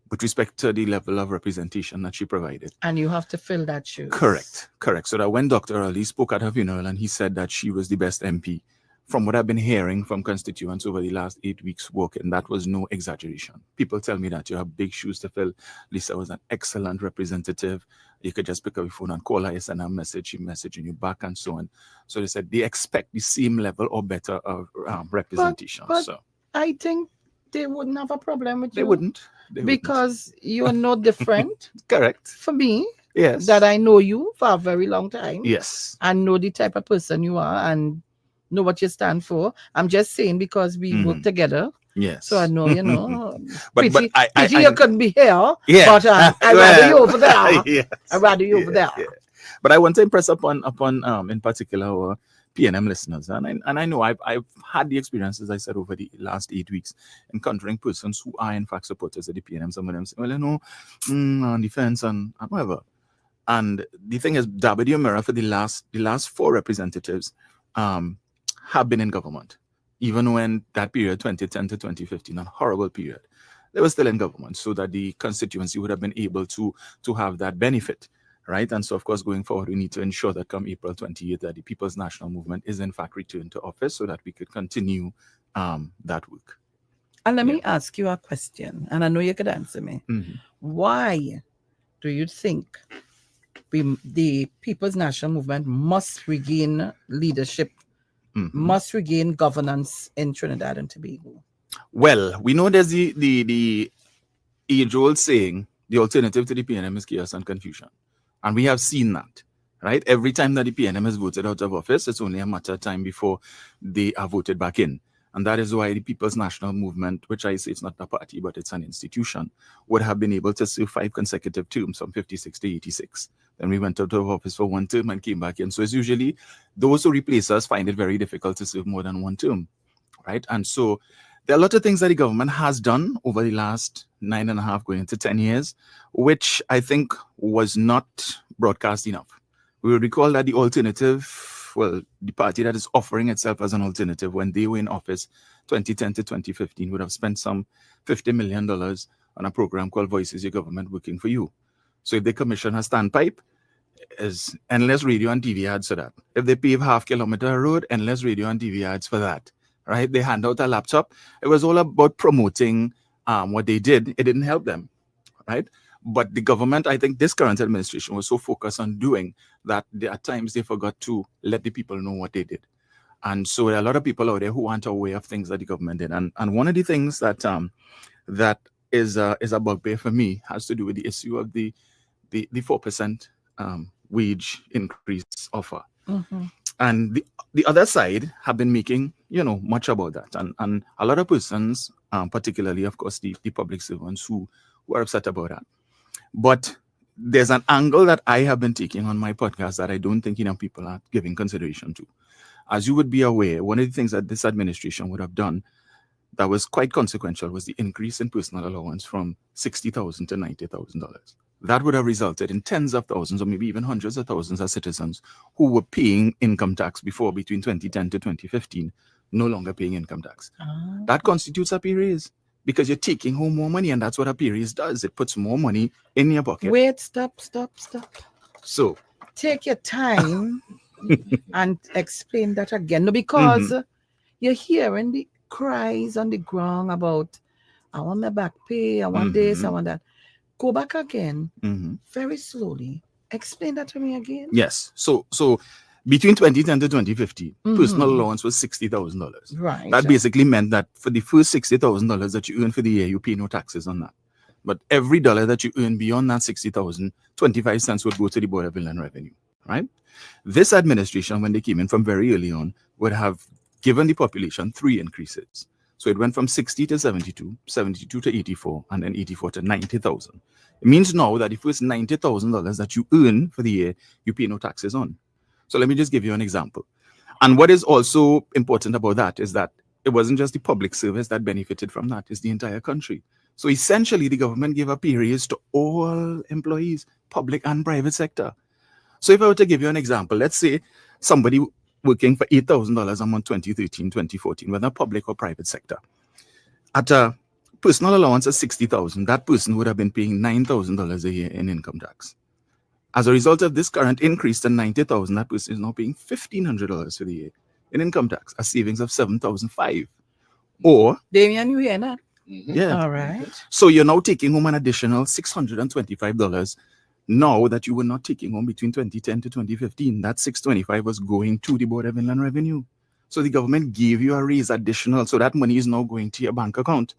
with respect to the level of representation that she provided. And you have to fill that shoe. Correct. So that when Dr. Ali spoke at her funeral and he said that she was the best MP, from what I've been hearing from constituents over the last 8 weeks working, that was no exaggeration. People tell me that you have big shoes to fill. Lisa was an excellent representative. You could just pick up your phone and call her, send her a message, she messaging you back and so on. So they said they expect the same level or better of representation. But so I think they wouldn't have a problem with you. They wouldn't. Because you're no different. Correct. For me. Yes. That I know you for a very long time. Yes. And know the type of person you are and know what you stand for. I'm just saying because we work together. Yes. So I know, but I you couldn't be here. Yeah. But I'd rather you over there. Yes. I'd rather you over there. Yeah. But I want to impress upon in particular our PNM listeners, and I know I've had the experiences, I said, over the last 8 weeks, encountering persons who are in fact supporters of the PNM. Some of them say, well, on defense and whatever. And the thing is, W. Mirror for the last 4 representatives have been in government, even when that period 2010 to 2015, a horrible period, they were still in government, so that the constituency would have been able to have that benefit. Right. And so, of course, going forward, we need to ensure that come April 28th, that the People's National Movement is in fact returned to office so that we could continue that work. And let me ask you a question, and I know you could answer me. Why do you think the People's National Movement must regain leadership, must regain governance in Trinidad and Tobago? Well, we know there's the age-old saying, the alternative to the PNM is chaos and confusion. And we have seen that, right? Every time that the PNM is voted out of office, it's only a matter of time before they are voted back in. And that is why the People's National Movement, which I say it's not a party, but it's an institution, would have been able to serve 5 consecutive terms from 56 to 86. Then we went out of office for 1 term and came back in. So it's usually those who replace us find it very difficult to serve more than 1 term, right? And so there are a lot of things that the government has done over the last 9.5 going into 10 years, which I think was not broadcast enough. We will recall that the alternative, well, the party that is offering itself as an alternative when they were in office 2010 to 2015 would have spent some $50 million on a program called Voices Your Government Working for You. So if they commission a standpipe, is endless radio and TV ads for that. If they pave half-kilometer road, endless radio and TV ads for that. Right? They hand out a laptop. It was all about promoting what they did. It didn't help them, right? But the government, I think this current administration was so focused on doing that at times they forgot to let the people know what they did. And so there are a lot of people out there who aren't aware of things that the government did. And one of the things that that is a bugbear for me has to do with the issue of the 4% wage increase offer. And the other side have been making, much about that. And a lot of persons, particularly, of course, the public servants who are upset about that. But there's an angle that I have been taking on my podcast that I don't think enough people are giving consideration to. As you would be aware, one of the things that this administration would have done that was quite consequential was the increase in personal allowance from $60,000 to $90,000. That would have resulted in tens of thousands or maybe even hundreds of thousands of citizens who were paying income tax before between 2010 to 2015, no longer paying income tax. That constitutes a pay raise because you're taking home more money, and that's what a pay raise does. It puts more money in your pocket. Wait, stop. So take your time and explain that again. No, because you're hearing the cries on the ground about, I want my back pay, I want this, I want that. Go back again, Mm-hmm. very slowly. Explain that to me again. Yes. So between 2010 to 2015, Mhm. personal allowance was $60,000. Right. That basically meant that for the first $60,000 that you earn for the year, you pay no taxes on that. But every dollar that you earn beyond that 60,000, 25 cents would go to the Board of Inland Revenue, right? This administration, when they came in from very early on, would have given the population 3 increases. So it went from 60 to 72, 72 to 84, and then 84 to 90,000. It means now that the first $90,000 that you earn for the year, you pay no taxes on. So let me just give you an example. And what is also important about that is that it wasn't just the public service that benefited from that, it's the entire country. So essentially, the government gave a pay raise to all employees, public and private sector. So if I were to give you an example, let's say somebody working for $8,000 a month, 2013, 2014, whether public or private sector. At a personal allowance of $60,000, that person would have been paying $9,000 a year in income tax. As a result of this current increase to $90,000, that person is now paying $1,500 for the year in income tax, a savings of $7,500. Or Damien, you hear that? yeah. All right. So you're now taking home an additional $625 now that you were not taking home between 2010 to 2015. That $625 was going to the Board of Inland Revenue. So the government gave you a raise additional, so that money is now going to your bank account.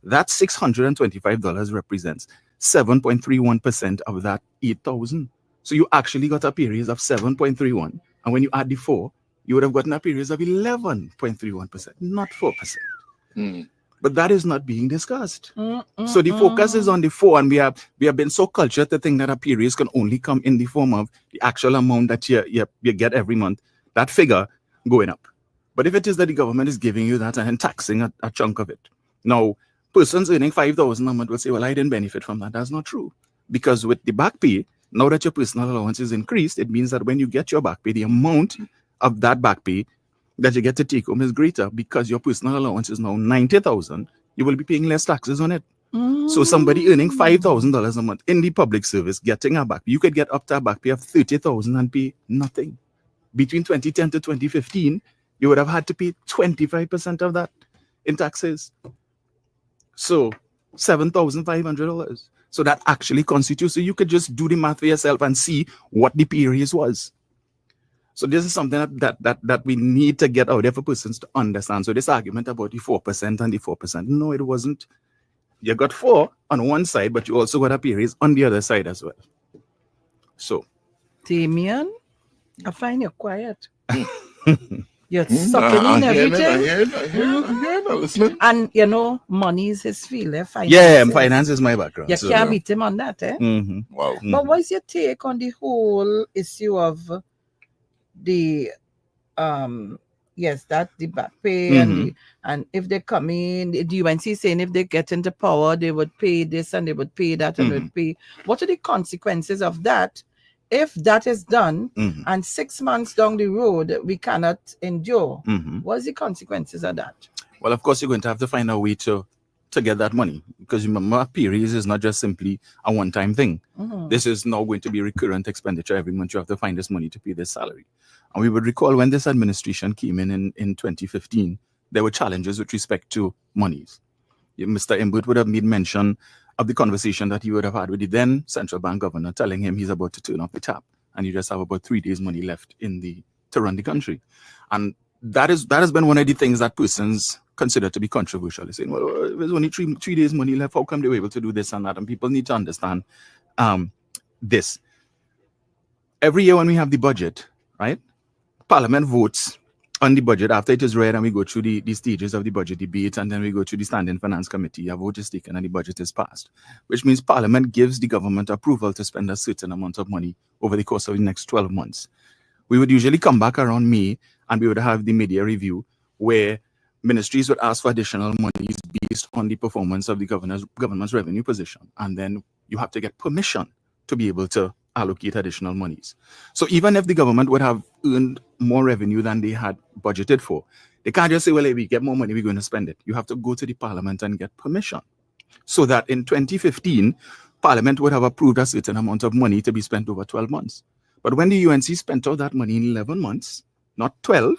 That $625 represents 7.31% of that 8,000. So you actually got a pay raise of 7.31, and when you add the 4, you would have gotten a pay raise of 11.31%, not 4%. But that is not being discussed. So the focus is on the 4, and we have been so cultured to think that a pay raise can only come in the form of the actual amount that you get every month, that figure going up. But if it is that the government is giving you that and then taxing a chunk of it, now persons earning $5,000 a month will say, well, I didn't benefit from that. That's not true. Because with the back pay, now that your personal allowance is increased, it means that when you get your back pay, the amount of that back pay that you get to take home is greater, because your personal allowance is now $90,000. You will be paying less taxes on it. So somebody earning $5,000 a month in the public service getting a back pay, you could get up to a back pay of $30,000 and pay nothing. Between 2010 to 2015, you would have had to pay 25% of that in taxes. So $7,500. So that actually constitutes, so you could just do the math for yourself and see what the pay raise was. So this is something that we need to get out there for persons to understand. So this argument about the 4% and the 4%, no, it wasn't. You got 4 on one side, but you also got a pay raise on the other side as well. So, Damien, I find you're quiet. You're sucking in everything. I hear it, listening. And you know, money is his field. Finance is my background. You can't beat him on that, eh? Mm-hmm. Wow. But what's your take on the whole issue of the the back pay and if they come in, the UNC saying if they get into power, they would pay this and they would pay that and would pay. What are the consequences of that? If that is done and 6 months down the road we cannot endure, what's the consequences of that? Well, of course, you're going to have to find a way to get that money, because remember, pay raise is not just simply a one-time thing. This is now going to be recurrent expenditure every month. You have to find this money to pay this salary. And we would recall when this administration came in 2015, there were challenges with respect to monies. Mr. Imbert would have made mention of the conversation that he would have had with the then central bank governor, telling him he's about to turn off the tap and you just have about 3 days money left to run the country. And that has been one of the things that persons consider to be controversial. They're saying, well, there's only 3 days money left. How come they were able to do this and that? And people need to understand this. Every year when we have the budget, right? Parliament votes on the budget after it is read, and we go through the stages of the budget debate, and then we go to the Standing Finance Committee. A vote is taken and the budget is passed, which means Parliament gives the government approval to spend a certain amount of money over the course of the next 12 months. We would usually come back around May and we would have the media review where ministries would ask for additional monies based on the performance of the government's revenue position. And then you have to get permission to be able to allocate additional monies. So even if the government would have earned more revenue than they had budgeted for, they can't just say, well, if we get more money, we're going to spend it. You have to go to the Parliament and get permission. So that in 2015, Parliament would have approved a certain amount of money to be spent over 12 months. But when the UNC spent all that money in 11 months, not 12,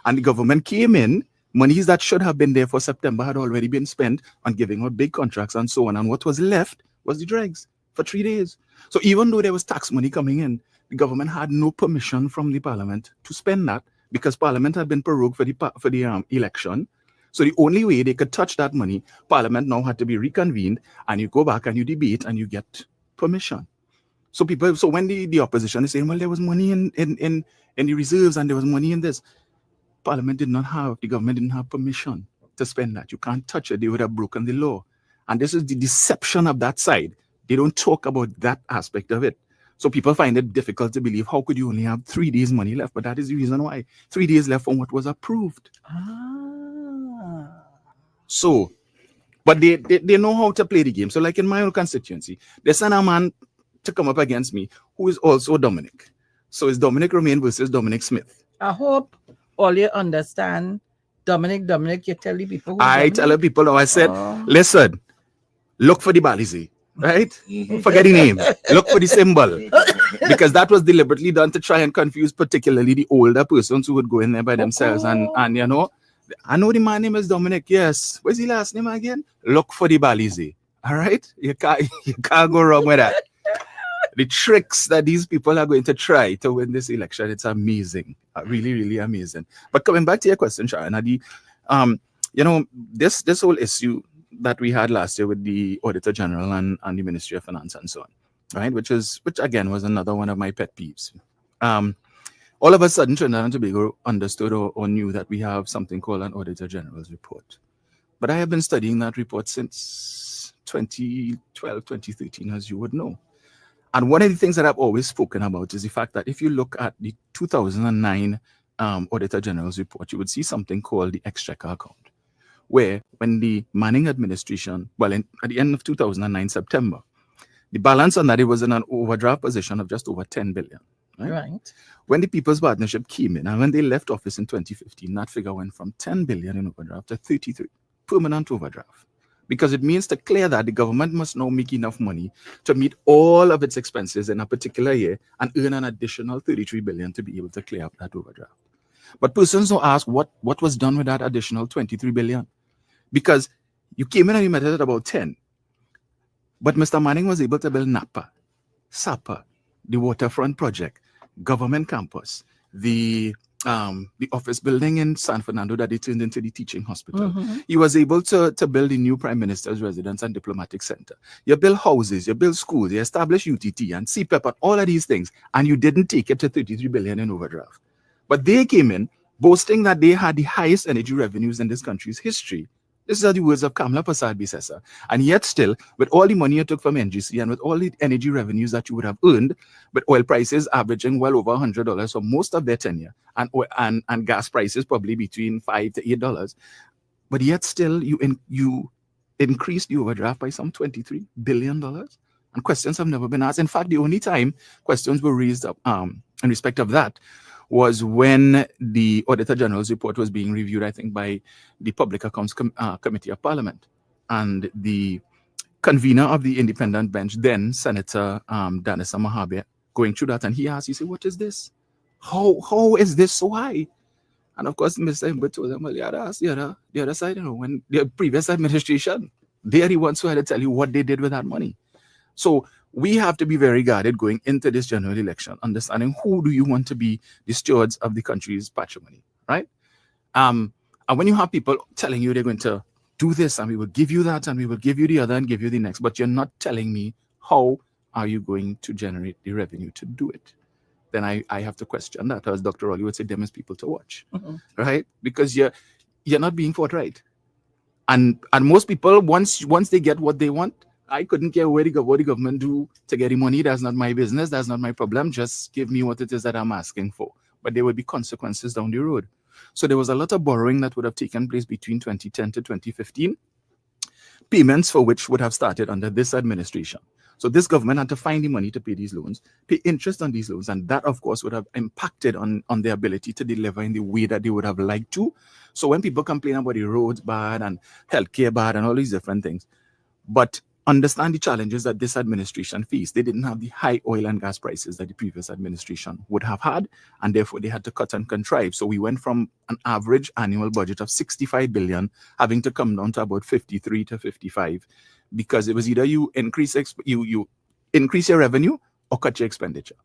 and the government came in, monies that should have been there for September had already been spent on giving out big contracts and so on. And what was left was the dregs. for 3 days. So even though there was tax money coming in, the government had no permission from the parliament to spend that because parliament had been prorogued for the election. So the only way they could touch that money, parliament now had to be reconvened, and you go back and you debate and you get permission. So when the opposition is saying, well, there was money in the reserves and there was money in this, the government didn't have permission to spend that. You can't touch it. They would have broken the law. And this is the deception of that side. They don't talk about that aspect of it. So people find it difficult to believe, how could you only have 3 days money left? But that is the reason why. 3 days left from what was approved. So, but they know how to play the game. So like in my own constituency, they send a man to come up against me who is also Dominic. So it's Dominic Romain versus Dominic Smith. I hope all you understand, Dominic, you tell the people. I tell the people now, I said, listen, look for the Balize, right? Forget the name. Look for the symbol. Because that was deliberately done to try and confuse particularly the older persons who would go in there by themselves. And you know, I know the man name is Dominic, yes. What's his last name again? Look for the Balize. All right? You can't go wrong with that. The tricks that these people are going to try to win this election, it's amazing. Really, really amazing. But coming back to your question, Sharon, you know, this whole issue that we had last year with the Auditor General and the Ministry of Finance and so on, right? Which again was another one of my pet peeves. All of a sudden, Trinidad and Tobago understood or knew that we have something called an Auditor General's report. But I have been studying that report since 2012, 2013, as you would know. And one of the things that I've always spoken about is the fact that if you look at the 2009 Auditor General's report, you would see something called the Exchequer account, where when the Manning administration, at the end of 2009, September, the balance on that, it was in an overdraft position of just over 10 billion. Right? When the People's Partnership came in and when they left office in 2015, that figure went from 10 billion in overdraft to 33 permanent overdraft. Because it means to clear that, the government must now make enough money to meet all of its expenses in a particular year and earn an additional 33 billion to be able to clear up that overdraft. But persons will ask what was done with that additional 23 billion? Because you came in and you met it at about 10. But Mr. Manning was able to build Napa, Sapa, the waterfront project, government campus, the office building in San Fernando that they turned into the teaching hospital. He was able to build the new Prime Minister's residence and diplomatic center. You build houses, you build schools, you establish UTT and CPEP and all of these things, and you didn't take it to 33 billion in overdraft. But they came in boasting that they had the highest energy revenues in this country's history. These are the words of Kamla Prasad Bisesa. And yet still, with all the money you took from NGC and with all the energy revenues that you would have earned, with oil prices averaging well over $100 for most of their tenure, and gas prices probably between $5 to $8, but yet still you increased the overdraft by some $23 billion. And questions have never been asked. In fact, the only time questions were raised up in respect of that was when the Auditor General's report was being reviewed, I think, by the Public Accounts Committee of Parliament. And the convener of the independent bench, then Senator Danisa Mahabe, going through that, and he asked, he said, what is this? How is this so high? And of course, Mr. Imber told them, well, you had to ask the other side, you know, when the previous administration, they are the ones who had to tell you what they did with that money. So we have to be very guarded going into this general election, understanding who do you want to be the stewards of the country's patrimony, right? And when you have people telling you they're going to do this and we will give you that and we will give you the other and give you the next, but you're not telling me how are you going to generate the revenue to do it, then I have to question that, as Dr. Rowley would say, them as people to watch, right? Because you're not being forthright. And most people, once they get what they want, I couldn't care what the government do to get the money. That's not my business. That's not my problem. Just give me what it is that I'm asking for. But there would be consequences down the road. So there was a lot of borrowing that would have taken place between 2010 to 2015, payments for which would have started under this administration. So this government had to find the money to pay these loans, pay interest on these loans, and that, of course, would have impacted on their ability to deliver in the way that they would have liked to. So when people complain about the roads bad and healthcare bad and all these different things, but understand the challenges that this administration faced. They didn't have the high oil and gas prices that the previous administration would have had, and therefore they had to cut and contrive. So we went from an average annual budget of 65 billion having to come down to about 53 to 55, because it was either you increase you increase your revenue or cut your expenditure.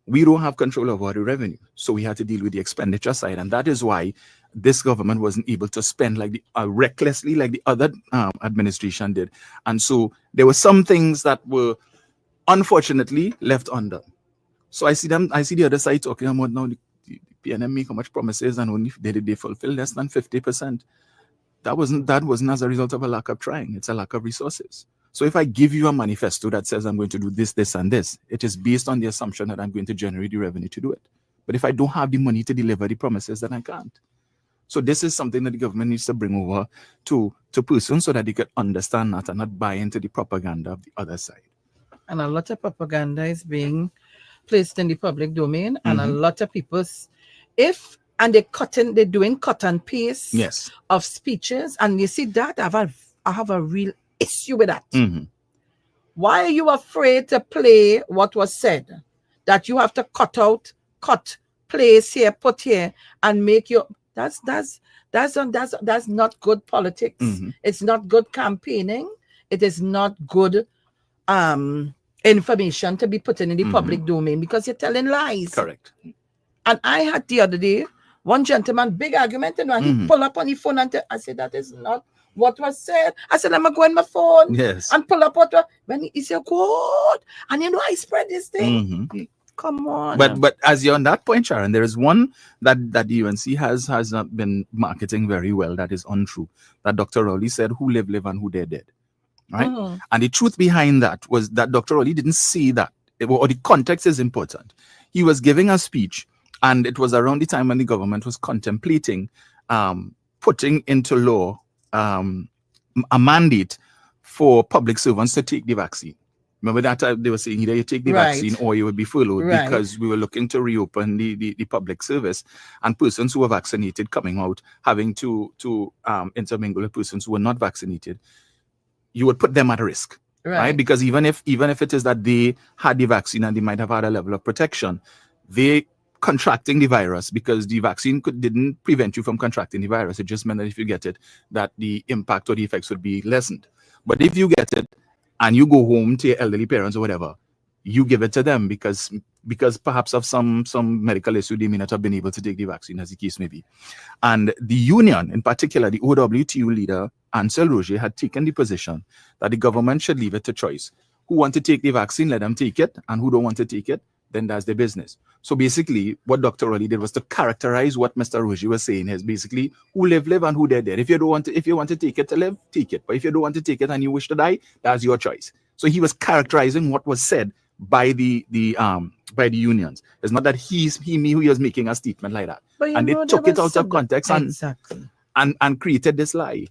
We don't have control over the revenue, so we had to deal with the expenditure side, and that is why this government wasn't able to spend like recklessly like the other administration did. And so there were some things that were unfortunately left undone. So I see the other side talking about now the PNM make how much promises and only they fulfill less than 50%. That wasn't as a result of a lack of trying. It's a lack of resources. So if I give you a manifesto that says I'm going to do this, this, and this, it is based on the assumption that I'm going to generate the revenue to do it. But if I don't have the money to deliver the promises, then I can't. So this is something that the government needs to bring over to persons so that they can understand that and not buy into the propaganda of the other side. And a lot of propaganda is being placed in the public domain, and a lot of people, they're doing cut and paste of speeches, and you see that I have a real issue with that. Why are you afraid to play what was said? That you have to cut, place here, put here, and make your that's not good politics. It's not good campaigning. It is not good information to be put in the public domain because you're telling lies. Correct. And I had the other day one gentleman, big argument, and he pull up on the phone and I said, that is not what was said. I said, I'm going to go on my phone and pull up when he said, God, and I spread this thing. Come on. But as you're on that point, Sharon, there is one that the UNC has not been marketing very well that is untrue. That Dr. Rowley said, who live, and who dead. Right? And the truth behind that was that Dr. Rowley didn't see that, or the context is important. He was giving a speech, and it was around the time when the government was contemplating putting into law a mandate for public servants to take the vaccine. Remember that time they were saying either you take the vaccine or you would be furloughed because we were looking to reopen the public service, and persons who were vaccinated coming out having to intermingle with persons who were not vaccinated. You would put them at risk, right? Because even if it is that they had the vaccine and they might have had a level of protection, they contracting the virus, because the vaccine didn't prevent you from contracting the virus. It just meant that if you get it, that the impact or the effects would be lessened. But if you get it and you go home to your elderly parents or whatever, you give it to them because perhaps of some medical issue, they may not have been able to take the vaccine, as the case may be. And the union, in particular, the OWTU leader, Ansel Roger, had taken the position that the government should leave it to choice. Who want to take the vaccine, let them take it, and who don't want to take it, then that's their business. So basically, what Dr. Rowley did was to characterize what Mr. Roger was saying as basically who live, and who dead. If you want to take it to live, take it. But if you don't want to take it and you wish to die, that's your choice. So he was characterizing what was said by the unions. It's not that he knew he was making a statement like that. And they took it out of context and created this lie.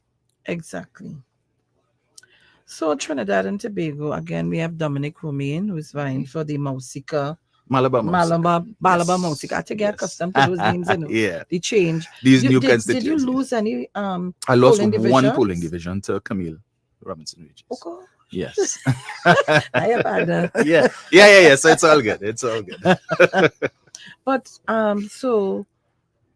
Exactly. So Trinidad and Tobago, again, we have Dominic Romain, who's vying for the Mausika. Malabar Mausika. I have to get accustomed to those names, the change. These new constituencies. Did you lose any I lost one polling division to Camille Robinson Regis. Okay. Yes. I have had yeah. So it's all good. It's all good. But so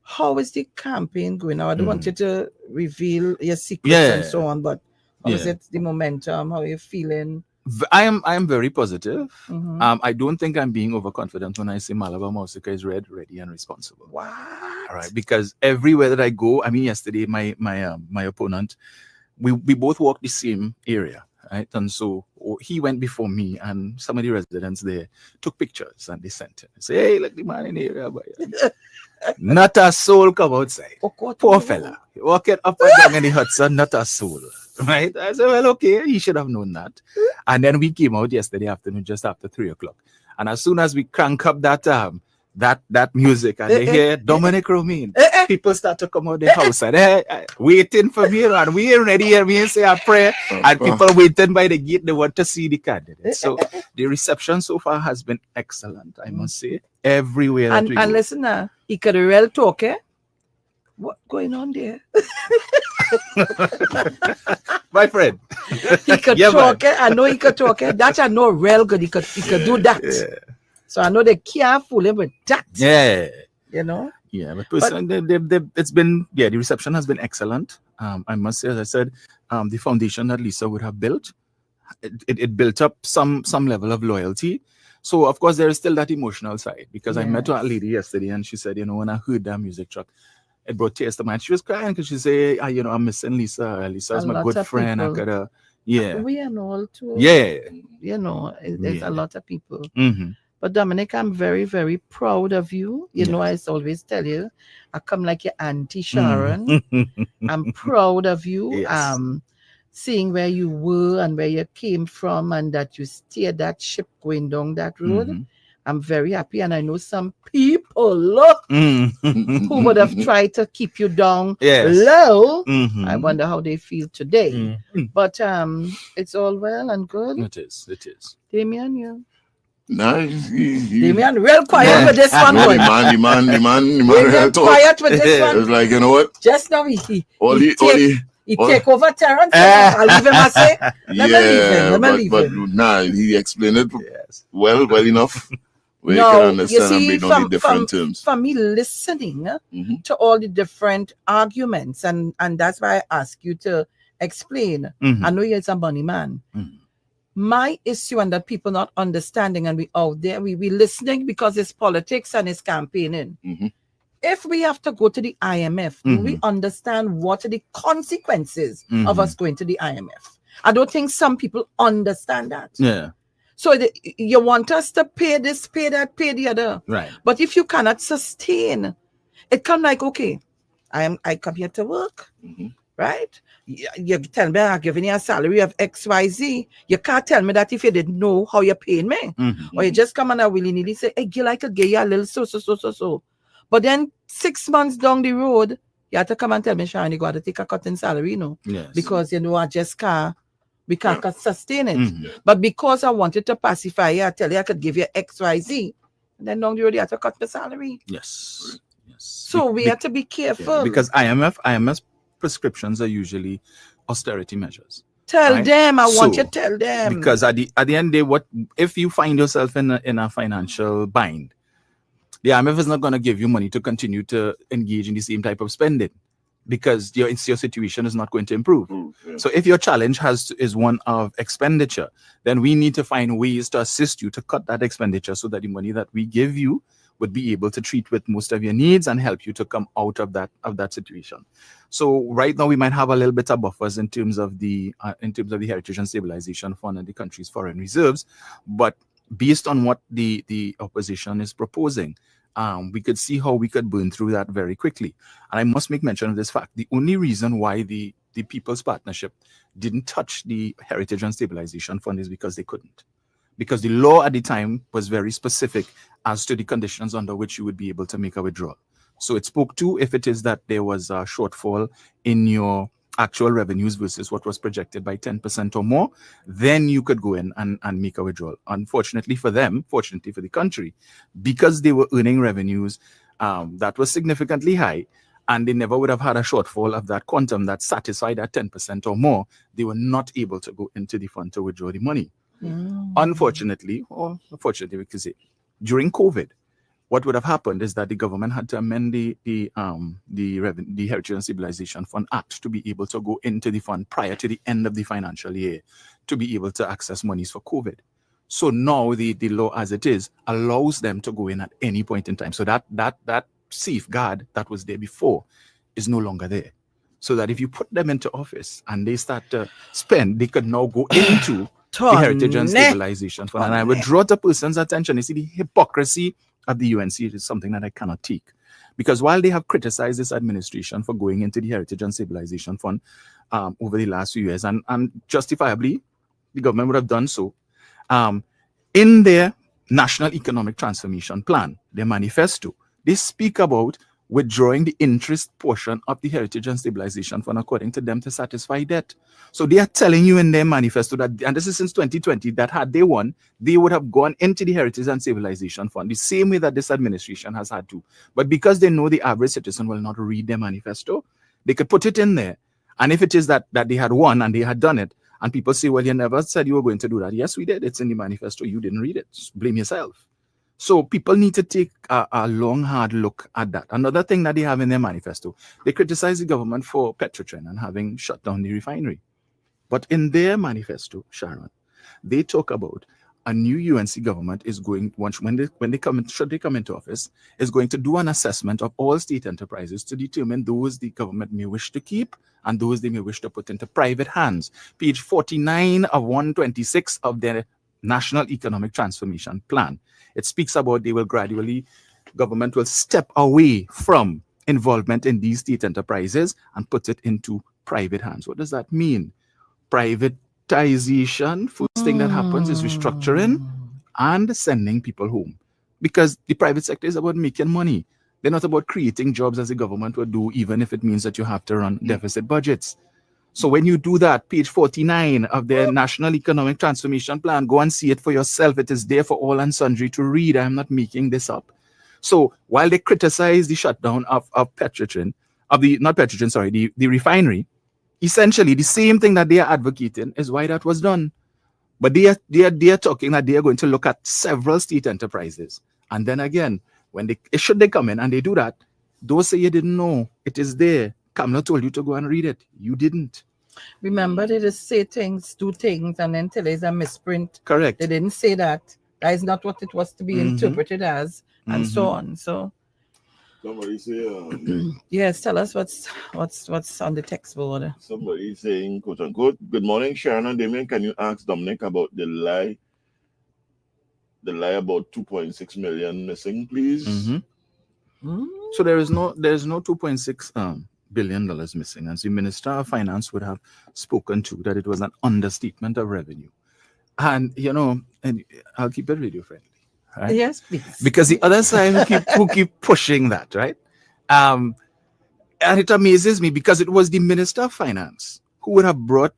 how is the campaign going now? I don't want you to reveal your secrets and so on, but how is it, the momentum? How are you feeling? I am very positive. I don't think I'm being overconfident when I say Malabar Mausika is ready and responsible. What? All right, because everywhere that I go, I mean, yesterday my opponent, we both walked the same area, right? And so he went before me, and some of the residents there took pictures and they sent it. Say, hey, look, the man in the area, boy. Not a soul come outside. Poor fella. Walking up and down in the Hudson, not a soul. Right? I said, well, okay, he should have known that. And then we came out yesterday afternoon, just after 3:00. And as soon as we crank up that music and they hear Dominic Romain, people start to come out the house and waiting for me, and we ain't ready here. We ain't say a prayer, and people waiting by the gate. They want to see the candidate. So the reception so far has been excellent, I must say. Everywhere. And listen, he could real talk, What going on there? My friend. He could talk, I know he could talk. That I know real good. He could do that. Yeah. So I know they can't fool him with that. Yeah. You know? Yeah, but it's been, the reception has been excellent. I must say, as I said, the foundation that Lisa would have built it built up some level of loyalty. So of course there is still that emotional side, because I met a lady yesterday and she said, when I heard that music track, it brought tears to my eyes. She was crying because she said, I'm missing Lisa. Lisa is my good friend. I could we and all too. There's a lot of people. Mm-hmm. But Dominic, I'm very, very proud of you. You know, I always tell you, I come like your Auntie Sharon. I'm proud of you. Yes. Seeing where you were and where you came from, and that you steered that ship going down that road. Mm-hmm. I'm very happy, and I know some people who would have tried to keep you down low. Mm-hmm. I wonder how they feel today. But it's all well and good. It is. Damien, you. No, Damien, real quiet with this one. No, the man, real quiet with this one. It's like, you know what? Just now he take over Terrence. I'll leave him. I say, let me leave him. Nah, he explained it well enough. Where you can understand and break down the different terms. For me, listening to all the different arguments, and that's why I ask you to explain. I know you're a money man. My issue, and that people not understanding, and we out there, we listening because it's politics and it's campaigning. If we have to go to the IMF, do we understand what are the consequences of us going to the IMF? I don't think some people understand that. Yeah. So you want us to pay this, pay that, pay the other. Right. But if you cannot sustain, it come like, okay, I come here to work, right? You tell me I'm giving you a salary of XYZ. You can't tell me that if you didn't know how you're paying me. Or you just come and I willy-nilly say, hey, Gil, I could give you a little so. But then 6 months down the road, you have to come and tell me, Sharon, you got to take a cut in salary, Yes. because, I just we can't sustain it. But because I wanted to pacify you, I tell you I could give you XYZ. And then down the road, you have to cut the salary. Yes. So we have to be careful. Because IMF prescriptions are usually austerity measures. Tell them. I want you to tell them. Because at the end of the day, what if you find yourself in a financial bind? The IMF is not going to give you money to continue to engage in the same type of spending, because your situation is not going to improve. So if your challenge is one of expenditure, then we need to find ways to assist you to cut that expenditure so that the money that we give you would be able to treat with most of your needs and help you to come out of that situation. So right now we might have a little bit of buffers in terms of the Heritage and Stabilization Fund and the country's foreign reserves, but based on what the opposition is proposing, we could see how we could burn through that very quickly. And I must make mention of this fact. The only reason why the People's Partnership didn't touch the Heritage and Stabilization Fund is because they couldn't. Because the law at the time was very specific as to the conditions under which you would be able to make a withdrawal. So it spoke to if it is that there was a shortfall in your actual revenues versus what was projected by 10% or more, then you could go in and make a withdrawal. Unfortunately for them, fortunately for the country, because they were earning revenues that was significantly high, and they never would have had a shortfall of that quantum that satisfied at 10% or more, they were not able to go into the fund to withdraw the money. Unfortunately, or fortunately, we could say, during COVID, what would have happened is that the government had to amend the Heritage and Stabilization Fund Act to be able to go into the fund prior to the end of the financial year to be able to access monies for COVID. So now the law as it is allows them to go in at any point in time. So that safeguard that was there before is no longer there. So that if you put them into office and they start to spend, they could now go into the Heritage and Stabilization Fund. And I would draw the person's attention. You see, the hypocrisy of the UNC is something that I cannot take. Because while they have criticized this administration for going into the Heritage and Stabilization Fund over the last few years, and justifiably, the government would have done so, in their National Economic Transformation Plan, their manifesto, they speak about withdrawing the interest portion of the Heritage and Stabilization Fund, according to them, to satisfy debt. So they are telling you in their manifesto that, and this is since 2020, that had they won, they would have gone into the Heritage and Stabilization Fund, the same way that this administration has had to. But because they know the average citizen will not read their manifesto, they could put it in there. And if it is that they had won and they had done it, and people say, well, you never said you were going to do that. Yes, we did. It's in the manifesto. You didn't read it. Just blame yourself. So people need to take a long, hard look at that. Another thing that they have in their manifesto, they criticize the government for Petrotrin and having shut down the refinery. But in their manifesto, Sharon, they talk about a new UNC government is going, when they come, should they come into office, is going to do an assessment of all state enterprises to determine those the government may wish to keep and those they may wish to put into private hands. Page 49 of 126 of their National Economic Transformation Plan. It speaks about they will gradually, government will step away from involvement in these state enterprises and put it into private hands. What does that mean? Privatization, first thing that happens is restructuring and sending people home. Because the private sector is about making money. They're not about creating jobs as the government would do, even if it means that you have to run deficit budgets. So when you do that, page 49 of their National Economic Transformation Plan, go and see it for yourself. It is there for all and sundry to read. I'm not making this up. So while they criticize the shutdown of Petrotrin, the refinery, essentially the same thing that they are advocating is why that was done. But they are talking that they are going to look at several state enterprises. And then again, when should they come in and they do that, don't say you didn't know. It is there. Kamala told you to go and read it. You didn't. Remember, they just say things, do things, and then tell us a misprint. Correct. They didn't say that. That is not what it was to be interpreted as, and so on. So somebody say, yes, tell us what's on the text board. Somebody saying, quote unquote, good morning, Sharon and Damien. Can you ask Dominic about the lie about 2.6 million missing, please? So there's no 2.6 billion dollars missing, as the Minister of Finance would have spoken to, that it was an understatement of revenue. And and I'll keep it radio friendly. Right? Yes, please. Because the other side who keep pushing that, right? And it amazes me because it was the Minister of Finance who would have brought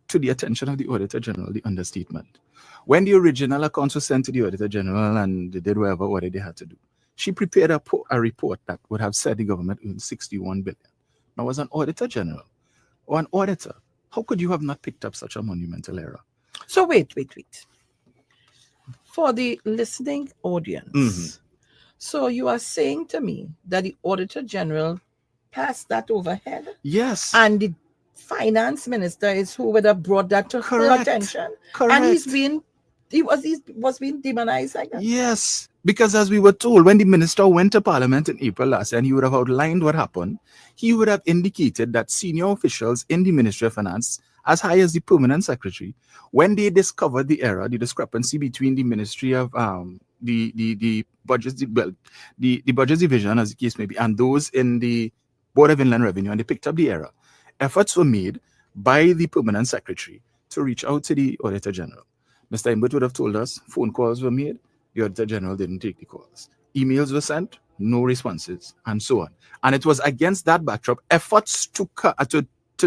to the attention of the Auditor General the understatement. When the original accounts were sent to the Auditor General and they did whatever they had to do, she prepared a report that would have said the government earned 61 billion. Now, as an Auditor General or an auditor, how could you have not picked up such a monumental error? So wait. For the listening audience, so you are saying to me that the Auditor General passed that overhead? Yes. And the Finance Minister is who would have brought that to her attention? Correct. And he was being demonized like that? Yes. Because as we were told, when the minister went to Parliament in April last year and he would have outlined what happened, he would have indicated that senior officials in the Ministry of Finance, as high as the permanent secretary, when they discovered the error, the discrepancy between the Ministry of the budgets division, as the case may be, and those in the Board of Inland Revenue, and they picked up the error, efforts were made by the permanent secretary to reach out to the Auditor General. Mr. Imbert would have told us phone calls were made. The Auditor General didn't take the calls. Emails were sent, no responses, and so on. And it was against that backdrop, efforts to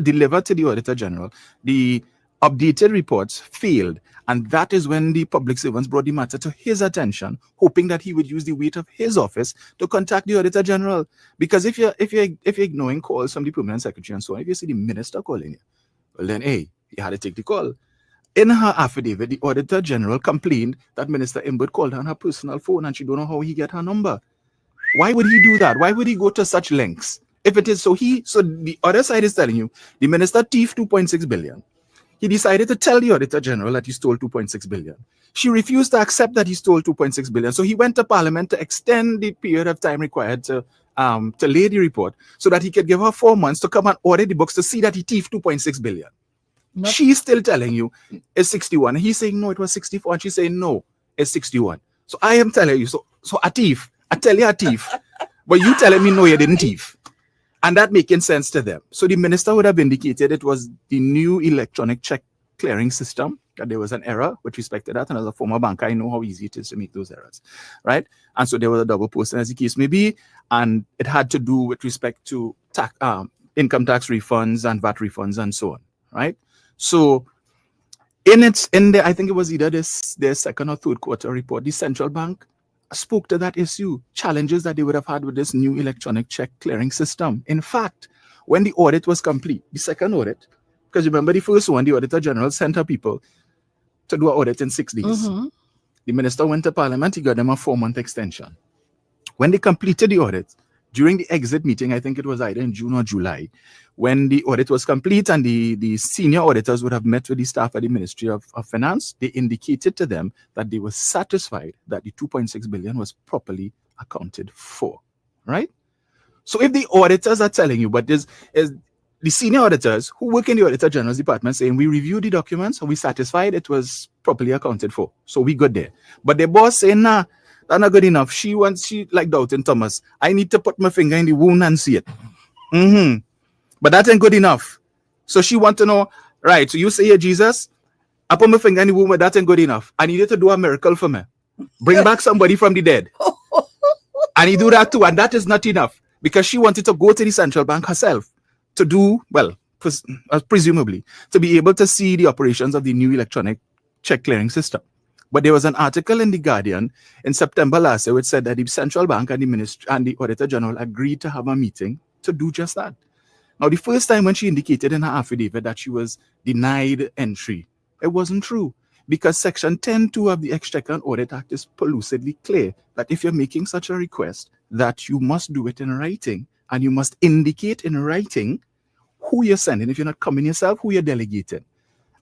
deliver to the Auditor General the updated reports failed. And that is when the public servants brought the matter to his attention, hoping that he would use the weight of his office to contact the Auditor General. Because if you're ignoring calls from the permanent secretary and so on, if you see the minister calling you, well then, hey, you had to take the call. In her affidavit, the Auditor General complained that Minister Imbert called her on her personal phone and she don't know how he get her number. Why would he do that? Why would he go to such lengths? If it is so the other side is telling you, the minister thieved 2.6 billion. He decided to tell the Auditor General that he stole 2.6 billion. She refused to accept that he stole 2.6 billion. So he went to Parliament to extend the period of time required to lay the report so that he could give her 4 months to come and audit the books to see that he thieved 2.6 billion. She's still telling you it's 61. And he's saying, no, it was 64. And she's saying, no, it's 61. So I am telling you, so a thief. I tell you a thief. But you telling me, no, you didn't thief. And that making sense to them. So the minister would have indicated it was the new electronic check clearing system, that there was an error with respect to that. And as a former banker, I know how easy it is to make those errors, right? And so there was a double posting, as the case may be. And it had to do with respect to income tax refunds and VAT refunds and so on, right? So in I think it was either their second or third quarter report, the central bank spoke to that issue, challenges that they would have had with this new electronic check clearing system. In fact, when the audit was complete, the second audit, because remember the first one, the Auditor General sent her people to do an audit in 6 days. The minister went to Parliament, he got them a 4-month extension. When they completed the audit, during the exit meeting, I think it was either in June or July, when the audit was complete and the senior auditors would have met with the staff at the Ministry of Finance, they indicated to them that they were satisfied that the 2.6 billion was properly accounted for, right? So if the auditors are telling you, but there's the senior auditors who work in the Auditor General's department saying, we reviewed the documents, so we satisfied it was properly accounted for. So we got there. But the boss saying, nah, that's not good enough. She like Doubting Thomas, I need to put my finger in the wound and see it. But that ain't good enough. So she want to know, right, so you say, yeah, Jesus, I put my finger in the wound, but that ain't good enough. I need you to do a miracle for me. Bring back somebody from the dead. And he do that too, and that is not enough. Because she wanted to go to the central bank herself to do, well, presumably, to be able to see the operations of the new electronic check clearing system. But there was an article in The Guardian in September last year which said that the central bank and the ministry and the Auditor General agreed to have a meeting to do just that. Now, the first time when she indicated in her affidavit that she was denied entry, it wasn't true. Because Section 10.2 of the Exchequer and Audit Act is pellucidly clear that if you're making such a request, that you must do it in writing, and you must indicate in writing who you're sending. If you're not coming yourself, who you're delegating.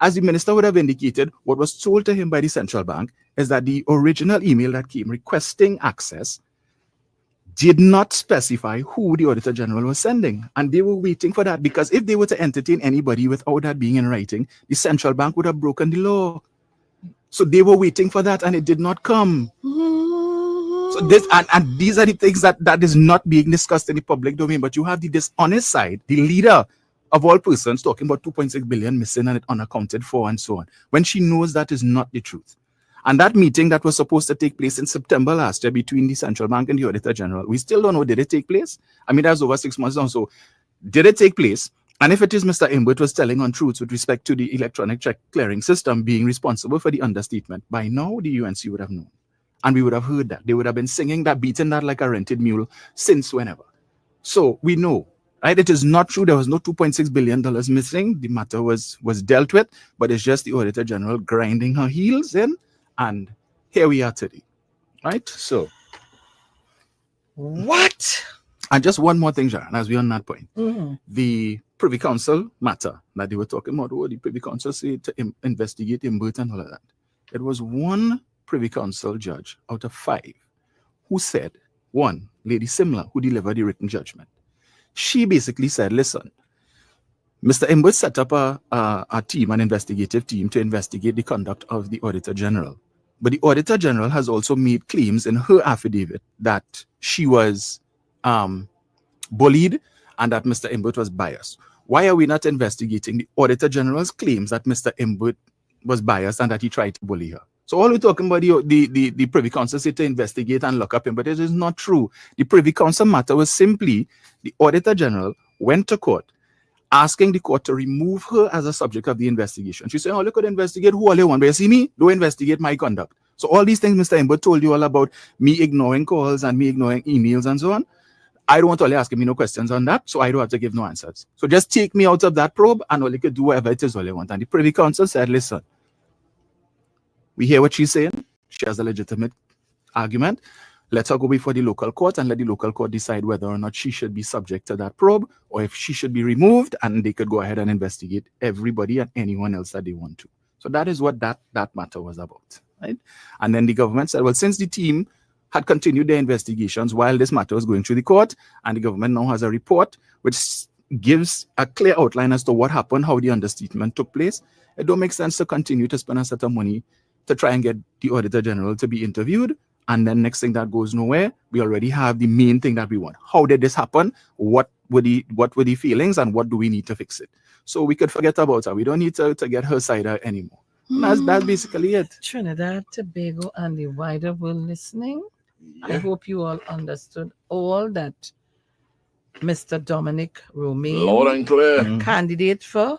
As the minister would have indicated, what was told to him by the central bank is that the original email that came requesting access did not specify who the Auditor General was sending. And they were waiting for that, because if they were to entertain anybody without that being in writing, the central bank would have broken the law. So they were waiting for that, and it did not come. So this and these are the things that is not being discussed in the public domain. But you have the dishonest side, the leader of all persons, talking about 2.6 billion missing and it unaccounted for and so on, when she knows that is not the truth. And that meeting that was supposed to take place in September last year between the central bank and the Auditor General, we still don't know, did it take place? I mean, that's over 6 months now. So did it take place? And if it is Mr. Imbert was telling untruths with respect to the electronic check clearing system being responsible for the understatement, by now the UNC would have known. And we would have heard that. They would have been singing that, beating that like a rented mule since whenever. So we know, right? It is not true. There was no $2.6 billion missing. The matter was dealt with, but it's just the Auditor General grinding her heels in. And here we are today, right? So. What? And just one more thing, Sharon, as we're on that point. Mm-hmm. The Privy Council matter that they were talking about, what the Privy Council said to investigate Imbert and all of that. It was one Privy Council judge out of 5 who said, one, Lady Simla, who delivered the written judgment. She basically said, listen, Mr. Imbert set up a team, an investigative team, to investigate the conduct of the Auditor General. But the Auditor General has also made claims in her affidavit that she was bullied and that Mr. Imbert was biased. Why are we not investigating the Auditor General's claims that Mr. Imbert was biased and that he tried to bully her? So all we're talking about the Privy Council said to investigate and lock up him, but it is not true. The Privy Council matter was simply the Auditor General went to court asking the court to remove her as a subject of the investigation. She said, oh, you could investigate who all you want, but you see me, don't investigate my conduct. So all these things Mr. Imbert told you all about me ignoring calls and me ignoring emails and so on, I don't want to asking me no questions on that, so I don't have to give no answers. So just take me out of that probe and all you could do whatever it is all you want. And the Privy Council said, listen, we hear what she's saying. She has a legitimate argument. Let her go before the local court and let the local court decide whether or not she should be subject to that probe or if she should be removed, and they could go ahead and investigate everybody and anyone else that they want to. So that is what that matter was about, right? And then the government said, well, since the team had continued their investigations while this matter was going through the court, and the government now has a report which gives a clear outline as to what happened, how the understatement took place, it don't make sense to continue to spend a set of money to try and get the Auditor General to be interviewed. And then next thing that goes nowhere, we already have the main thing that we want. How did this happen? What were the feelings and what do we need to fix it? So we could forget about her. We don't need to get her side out anymore. That's basically it. Trinidad, Tobago, and the wider world listening. Yeah. I hope you all understood all that Mr. Dominic Romaine, loud and clear, candidate for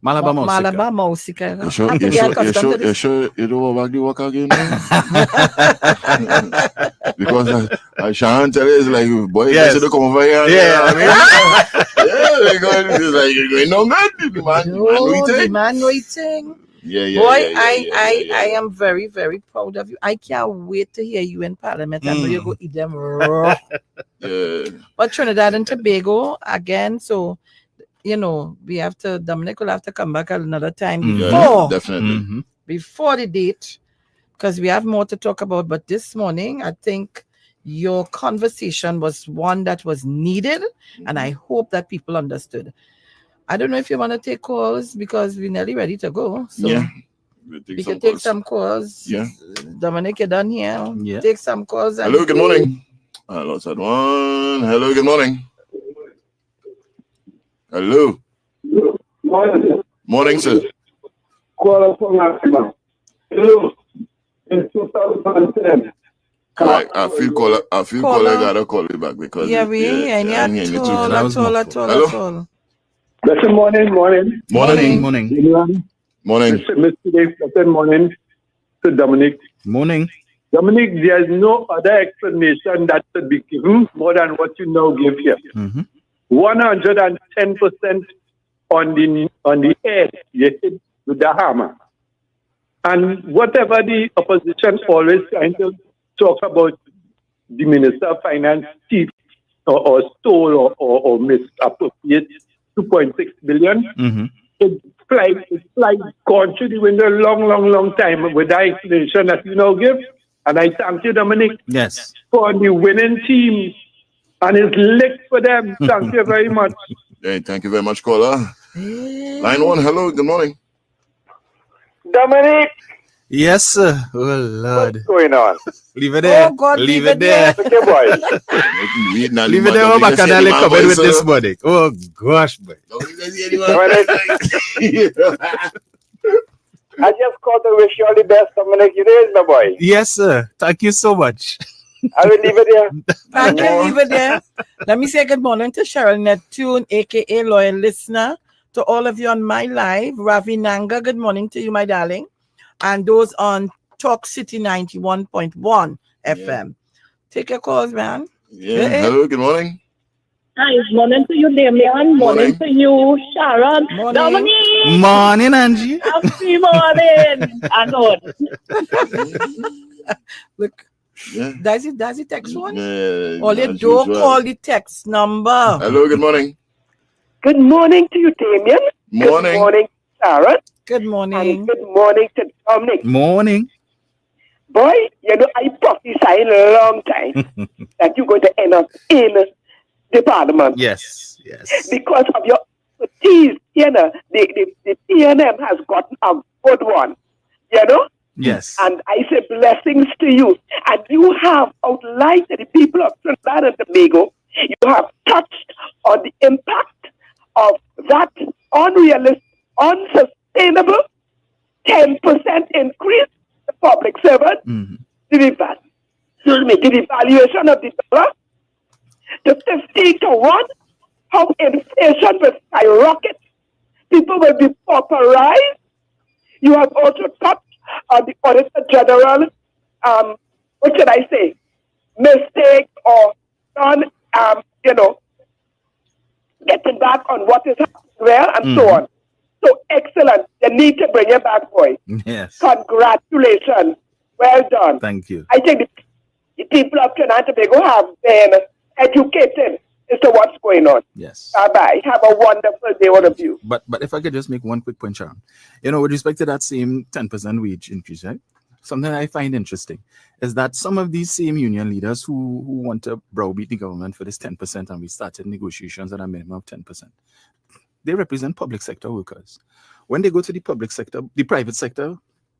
Malabar Mausika. You sure you don't go back to work again? Because I shan't tell you, it's like, boy, you should come over here. Yeah, I mean, yeah, because it's like, you're going no good. The man waiting. I am very, very proud of you. I can't wait to hear you in Parliament. I know you go eat them raw. But Trinidad and Tobago again, so we have to. Dominic will have to come back another time before, definitely before the date, because we have more to talk about. But this morning, I think your conversation was one that was needed, and I hope that people understood. I don't know if you want to take calls because we're nearly ready to go. So we can take some calls. Yeah. Dominic, you're done here. Yeah. Take some calls. Hello, good morning. I lost that one. Hello, good morning. Hello. Morning, sir. Hello. In 2010. I feel caller gotta call you back because we ain't at all. Listen, morning. Morning. Mr. Dave, morning to Dominic. Morning. Dominic, there's no other explanation that should be given more than what you now give here. 110% on the air you hit with the hammer. And whatever the opposition always trying to talk about the Minister of Finance thief or stole or misappropriate 2.6 billion, it's like gone through the window long time with that explanation that you now give. And I thank you, Dominic, for the winning team. And it's licked for them. Thank you very much. Hey, thank you very much, caller. Line 1, hello, good morning. Dominic. Yes, sir. Oh, Lord. What's going on? Leave it there. Oh, God, leave it there. Okay, boy. Leave it there. Oh, Bacadale covered with this morning. Oh, gosh, boy. I just called to wish you all the best, Dominic. You know, my boy. Yes, sir. Thank you so much. I will leave it there. I can leave it there. Let me say good morning to Cheryl Neptune, aka Loyal Listener. To all of you on my live, Ravi Nanga, good morning to you, my darling. And those on Talk City 91.1 FM. Take your calls, man. Yeah. Hello, good morning. Hi, morning to you, Damian. Morning to you, Sharon. Morning. Dominic. Morning, Angie. Happy morning. Anon. Look. Yeah. Does it text one? Or you don't call the text number. Hello, good morning. Good morning to you, Damian. Morning. Good morning, Sharon. Good morning. And good morning to Dominic. Morning. Boy, I prophesied a long time that you're going to end up in the parliament. Yes. Because of your expertise, the PNM has gotten a good one, Yes. And I say blessings to you. And you have outlined to the people of Trinidad and Tobago, you have touched on the impact of that unrealistic, unsustainable 10% increase the public servant, the devaluation of the dollar, the 50 to 1, how inflation will skyrocket, people will be pauperized. You have also touched on the Auditor General, what should I say, mistake or getting back on what is happening there and so on. So excellent. You need to bring it back, boy. Yes. Congratulations. Well done. Thank you. I think the people of Trinidad and Tobago have been educated as to what's going on. Yes. Bye-bye. Have a wonderful day, all of you. But if I could just make one quick point, Sharon. With respect to that same 10% wage increase, right? Something I find interesting is that some of these same union leaders who want to browbeat the government for this 10%, and we started negotiations at a minimum of 10%, they represent public sector workers. When they go to the private sector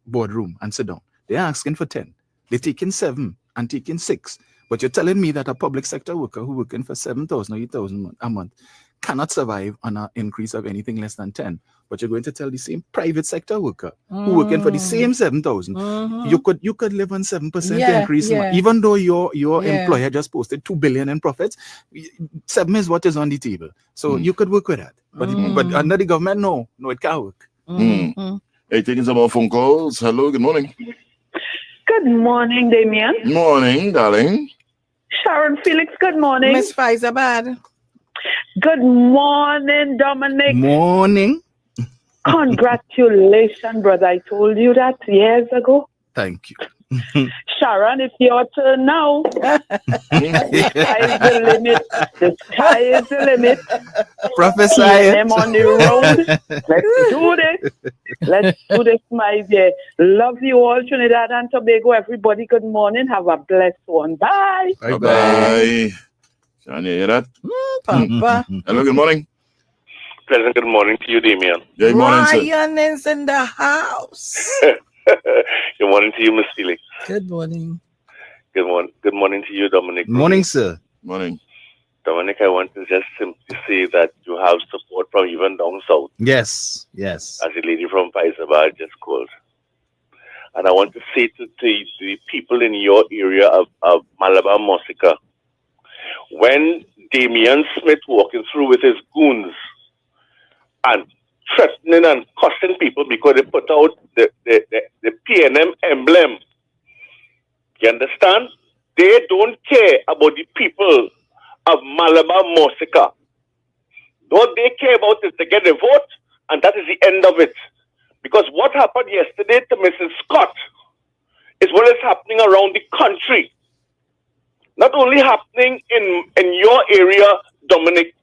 boardroom and sit down, they're asking for 10. They're taking 7 and taking 6. But you're telling me that a public sector worker who working for 7,000 or 8,000 a month cannot survive on an increase of anything less than 10. But you're going to tell the same private sector worker who working for the same 7,000, you could live on 7% increase, even though your employer just posted 2 billion in profits. 7 is what is on the table, so you could work with that. But under the government, no, it can't work. Hey, taking some more phone calls. Hello, good morning. Good morning, Damian. Morning, darling. Sharon Felix, good morning. Miss Faizabad. Good morning, Dominic. Morning. Congratulations, brother. I told you that years ago. Thank you. Sharon, it's your turn now. The sky is the limit. The sky is the limit. Prophesy them on the road. Let's do this. Let's do this, my dear. Love you all, Trinidad and Tobago. Everybody, good morning. Have a blessed one. Bye. Bye-bye. Can you hear that? Papa. Hello, good morning. Pleasant good morning to you, Damien. Good morning, sir. Ryan is in the house. Good morning to you, Miss Felix. Good morning. Good morning to you, Dominic. Morning, sir. Morning. Dominic, I want to just simply say that you have support from even down south. Yes, yes. As a lady from Paisaba just called. And I want to say to the people in your area of Malabar Mosika, when Damian Smith walking through with his goons and threatening and cussing people because they put out the PNM emblem. You understand? They don't care about the people of Malabar Mosika. What they care about is to get a vote, and that is the end of it. Because what happened yesterday to Mrs. Scott is what is happening around the country. Not only happening in your area, Dominic,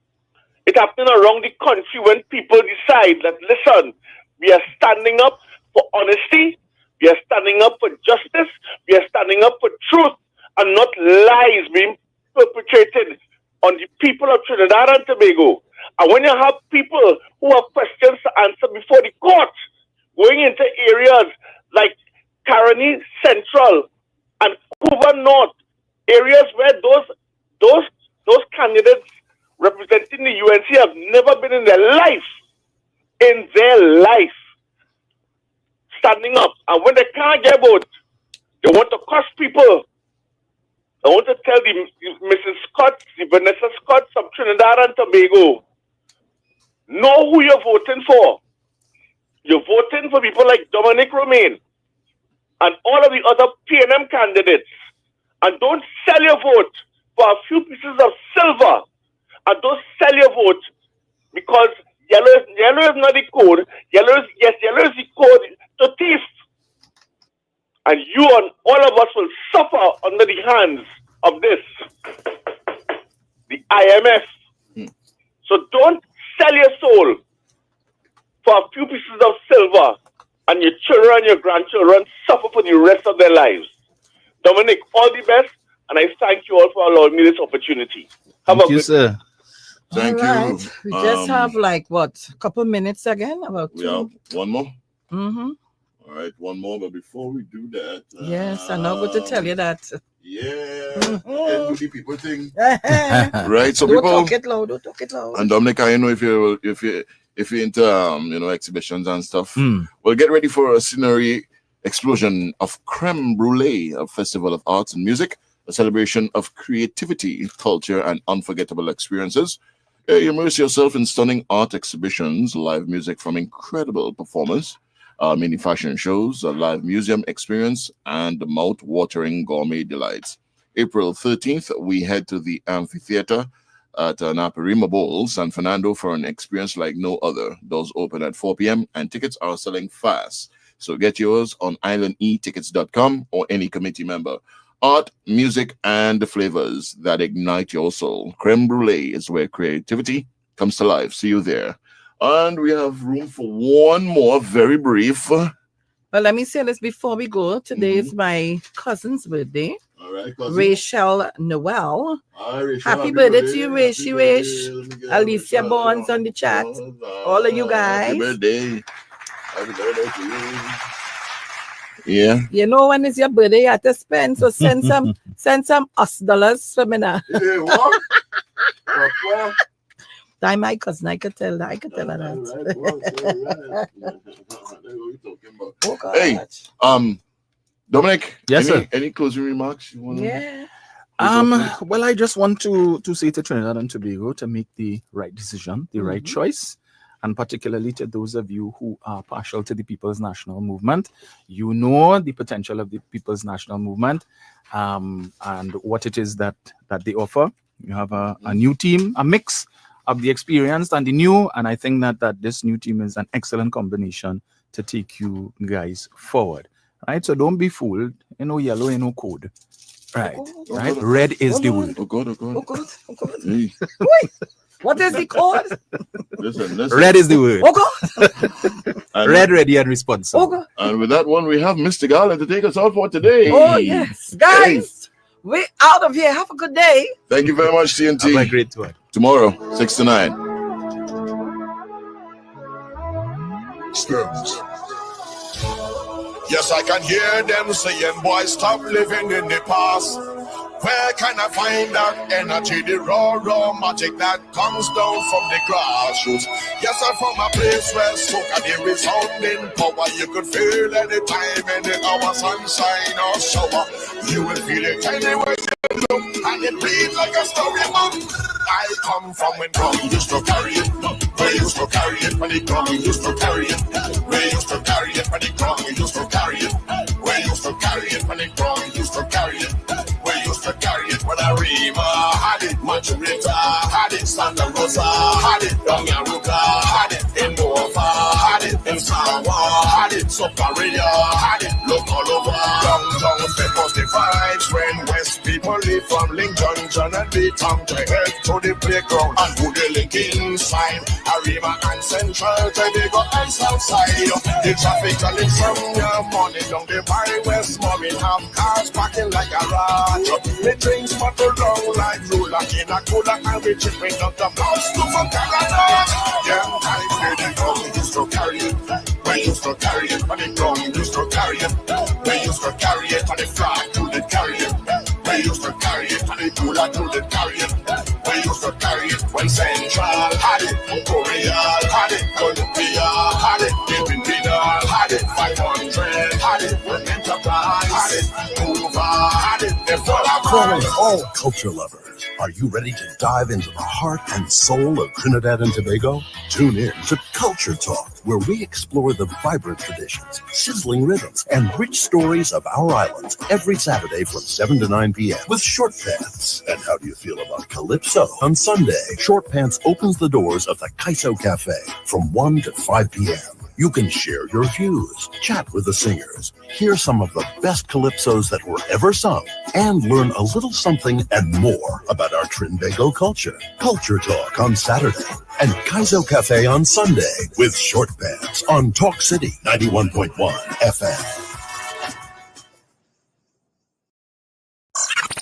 it's happening around the country when people decide that, listen, we are standing up for honesty, we are standing up for justice, we are standing up for truth, and not lies being perpetrated on the people of Trinidad and Tobago. And when you have people who have questions to answer before the court, going into areas like Caroni Central and Cuba North, areas where those candidates representing the UNC have never been in their life, standing up. And when they can't get vote, they want to curse people. I want to tell the Mrs. Scott, the Vanessa Scott from Trinidad and Tobago, know who you're voting for. You're voting for people like Dominic Romain and all of the other PNM candidates. And don't sell your vote for a few pieces of silver. And don't sell your vote because yellow is not the code. Yellow is the code to thief. And you and all of us will suffer under the hands of this, the IMF. So don't sell your soul for a few pieces of silver, and your children and your grandchildren suffer for the rest of their lives. Dominic, all the best, and I thank you all for allowing me this opportunity. Thank you, sir. Thank you. We just have like a couple minutes again? About we have one more. Mm-hmm. All right, one more. But before we do that, yes, I'm not going to tell you that. Yeah, do the people thing, right? So don't people talk it loud. Don't talk it loud. And Dominic, I know if you're into exhibitions and stuff, well, get ready for a scenery explosion of creme brulee, a festival of arts and music, a celebration of creativity, culture, and unforgettable experiences. Immerse yourself in stunning art exhibitions, live music from incredible performers, mini fashion shows, a live museum experience, and mouth-watering gourmet delights. April 13th, we head to the amphitheater at Naparima Bowl, San Fernando, for an experience like no other. Doors open at 4 p.m. and tickets are selling fast. So get yours on islandetickets.com or any committee member. Art, music, and the flavors that ignite your soul. Creme brulee is where creativity comes to life. See you there. And we have room for one more, very brief. Well, let me say this before we go. Today is my cousin's birthday. All right, cousin. Rachel Noel. Hi, Rachel. Happy birthday to you, Rish. Alicia Bonds on the chat. All of you guys. Happy birthday. Happy birthday to you. Yeah. You know when it's your birthday, you have to spend. So send some $us for me now. Yeah, what? I'm my cousin. I could tell her that. Oh, hey, Dominic. Yes, sir. Any closing remarks you want to? Yeah. Well, I just want to say to Trinidad and Tobago to make the right decision, the right choice, and particularly to those of you who are partial to the People's National Movement. You know the potential of the People's National Movement and what it is that they offer. You have a new team, a mix of the experienced and the new, and I think that this new team is an excellent combination to take you guys forward. Right? So don't be fooled. Yellow, code. Right. Right. Red is the word. Oh God. Hey. What is the code? Listen. Red is the word. Oh God. Red, ready, and responsible. Oh God. And with that one, we have Mr. Gala to take us out for today. Oh yes, guys, we're out of here. Have a good day. Thank you very much, TNT. Have a great tour. Tomorrow, 6 to 9. Yes, I can hear them saying, boy, stop living in the past. Where can I find that energy, the raw magic that comes down from the grassroots? Yes, I'm from a place where soca, the resounding power. You could feel anytime, any hour, sunshine or shower. You will feel it anywhere you look, and it bleeds like a storybook. I come from when drum used to carry it. We used to carry it when the drum used to carry it. We used to carry it when the drum used to carry it. We used to carry it when the drum used to carry it. We used to carry it when Arima had it, Maturita had it, Santa Rosa had it, Dongaruka had it, Indova had it, in Sawa had it, Soparia had it, look all over. Downtown Fed was the vibes when West people live from Link Junction and the town to head to the playground and who they link inside. Arima and Central, they go and Southside. The traffic calling from your morning down the by West Morning, have cars parking like a rat. The drinks bottle long like ruler in a cooler and we chipping up the mouse to from Canada. Young times where the drum used to carry it. We used to carry it, but the drum used to carry it. We used to carry it, and the flag to the carry it. We used to carry it, and the cooler to the carry it. We used to carry it when Central had it, Korea had it, Columbia had it, Divinidad had it, 500 had it, Enterprise had it, Hoover had it. Calling all culture lovers. Are you ready to dive into the heart and soul of Trinidad and Tobago? Tune in to Culture Talk, where we explore the vibrant traditions, sizzling rhythms, and rich stories of our islands every Saturday from 7 to 9 p.m. with Short Pants. And how do you feel about Calypso? On Sunday, Short Pants opens the doors of the Kaiso Cafe from 1 to 5 p.m. You can share your views, chat with the singers, hear some of the best calypsos that were ever sung, and learn a little something and more about our Trinbago culture. Culture Talk on Saturday and Kaiso Cafe on Sunday with Short Pants on Talk City 91.1 FM.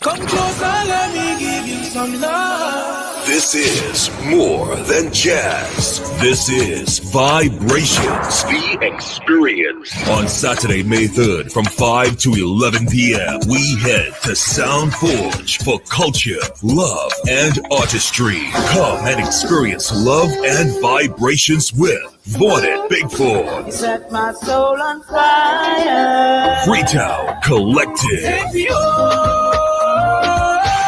Come closer, let me give you some love. This is more than jazz. This is Vibrations. The Experience. On Saturday, May 3rd from 5 to 11 p.m., we head to Sound Forge for culture, love, and artistry. Come and experience love and vibrations with Mornin, Big Four, You set my soul on fire. Freetown Collective, Take me home.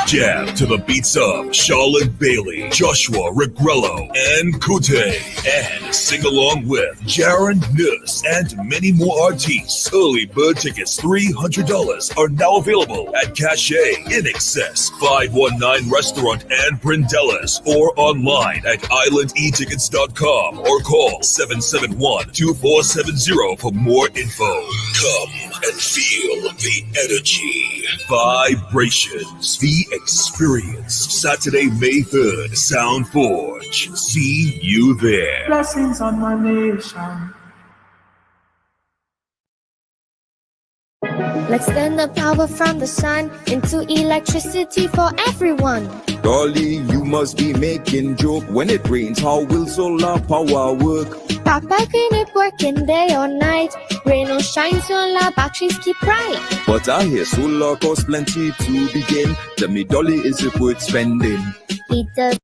Jam to the beats of Charlotte Bailey, Joshua Regrello, and Kute. And sing along with Jaron Nuss and many more artists. Early bird tickets $300 are now available at Cache, In Excess, 519 Restaurant and Brindellas, or online at islandetickets.com or call 771-2470 for more info. Come and feel the energy. Vibrations. The Experience. Saturday, May 3rd. Sound Forge. See you there. Blessings on my nation. Let's turn the power from the sun into electricity for everyone. Dolly, you must be making joke. When it rains, how will solar power work? Papa can it working day or night. Rain or shine, solar batteries keep bright. But I hear solar costs plenty to begin. Tell me, Dolly, is it worth spending? It does.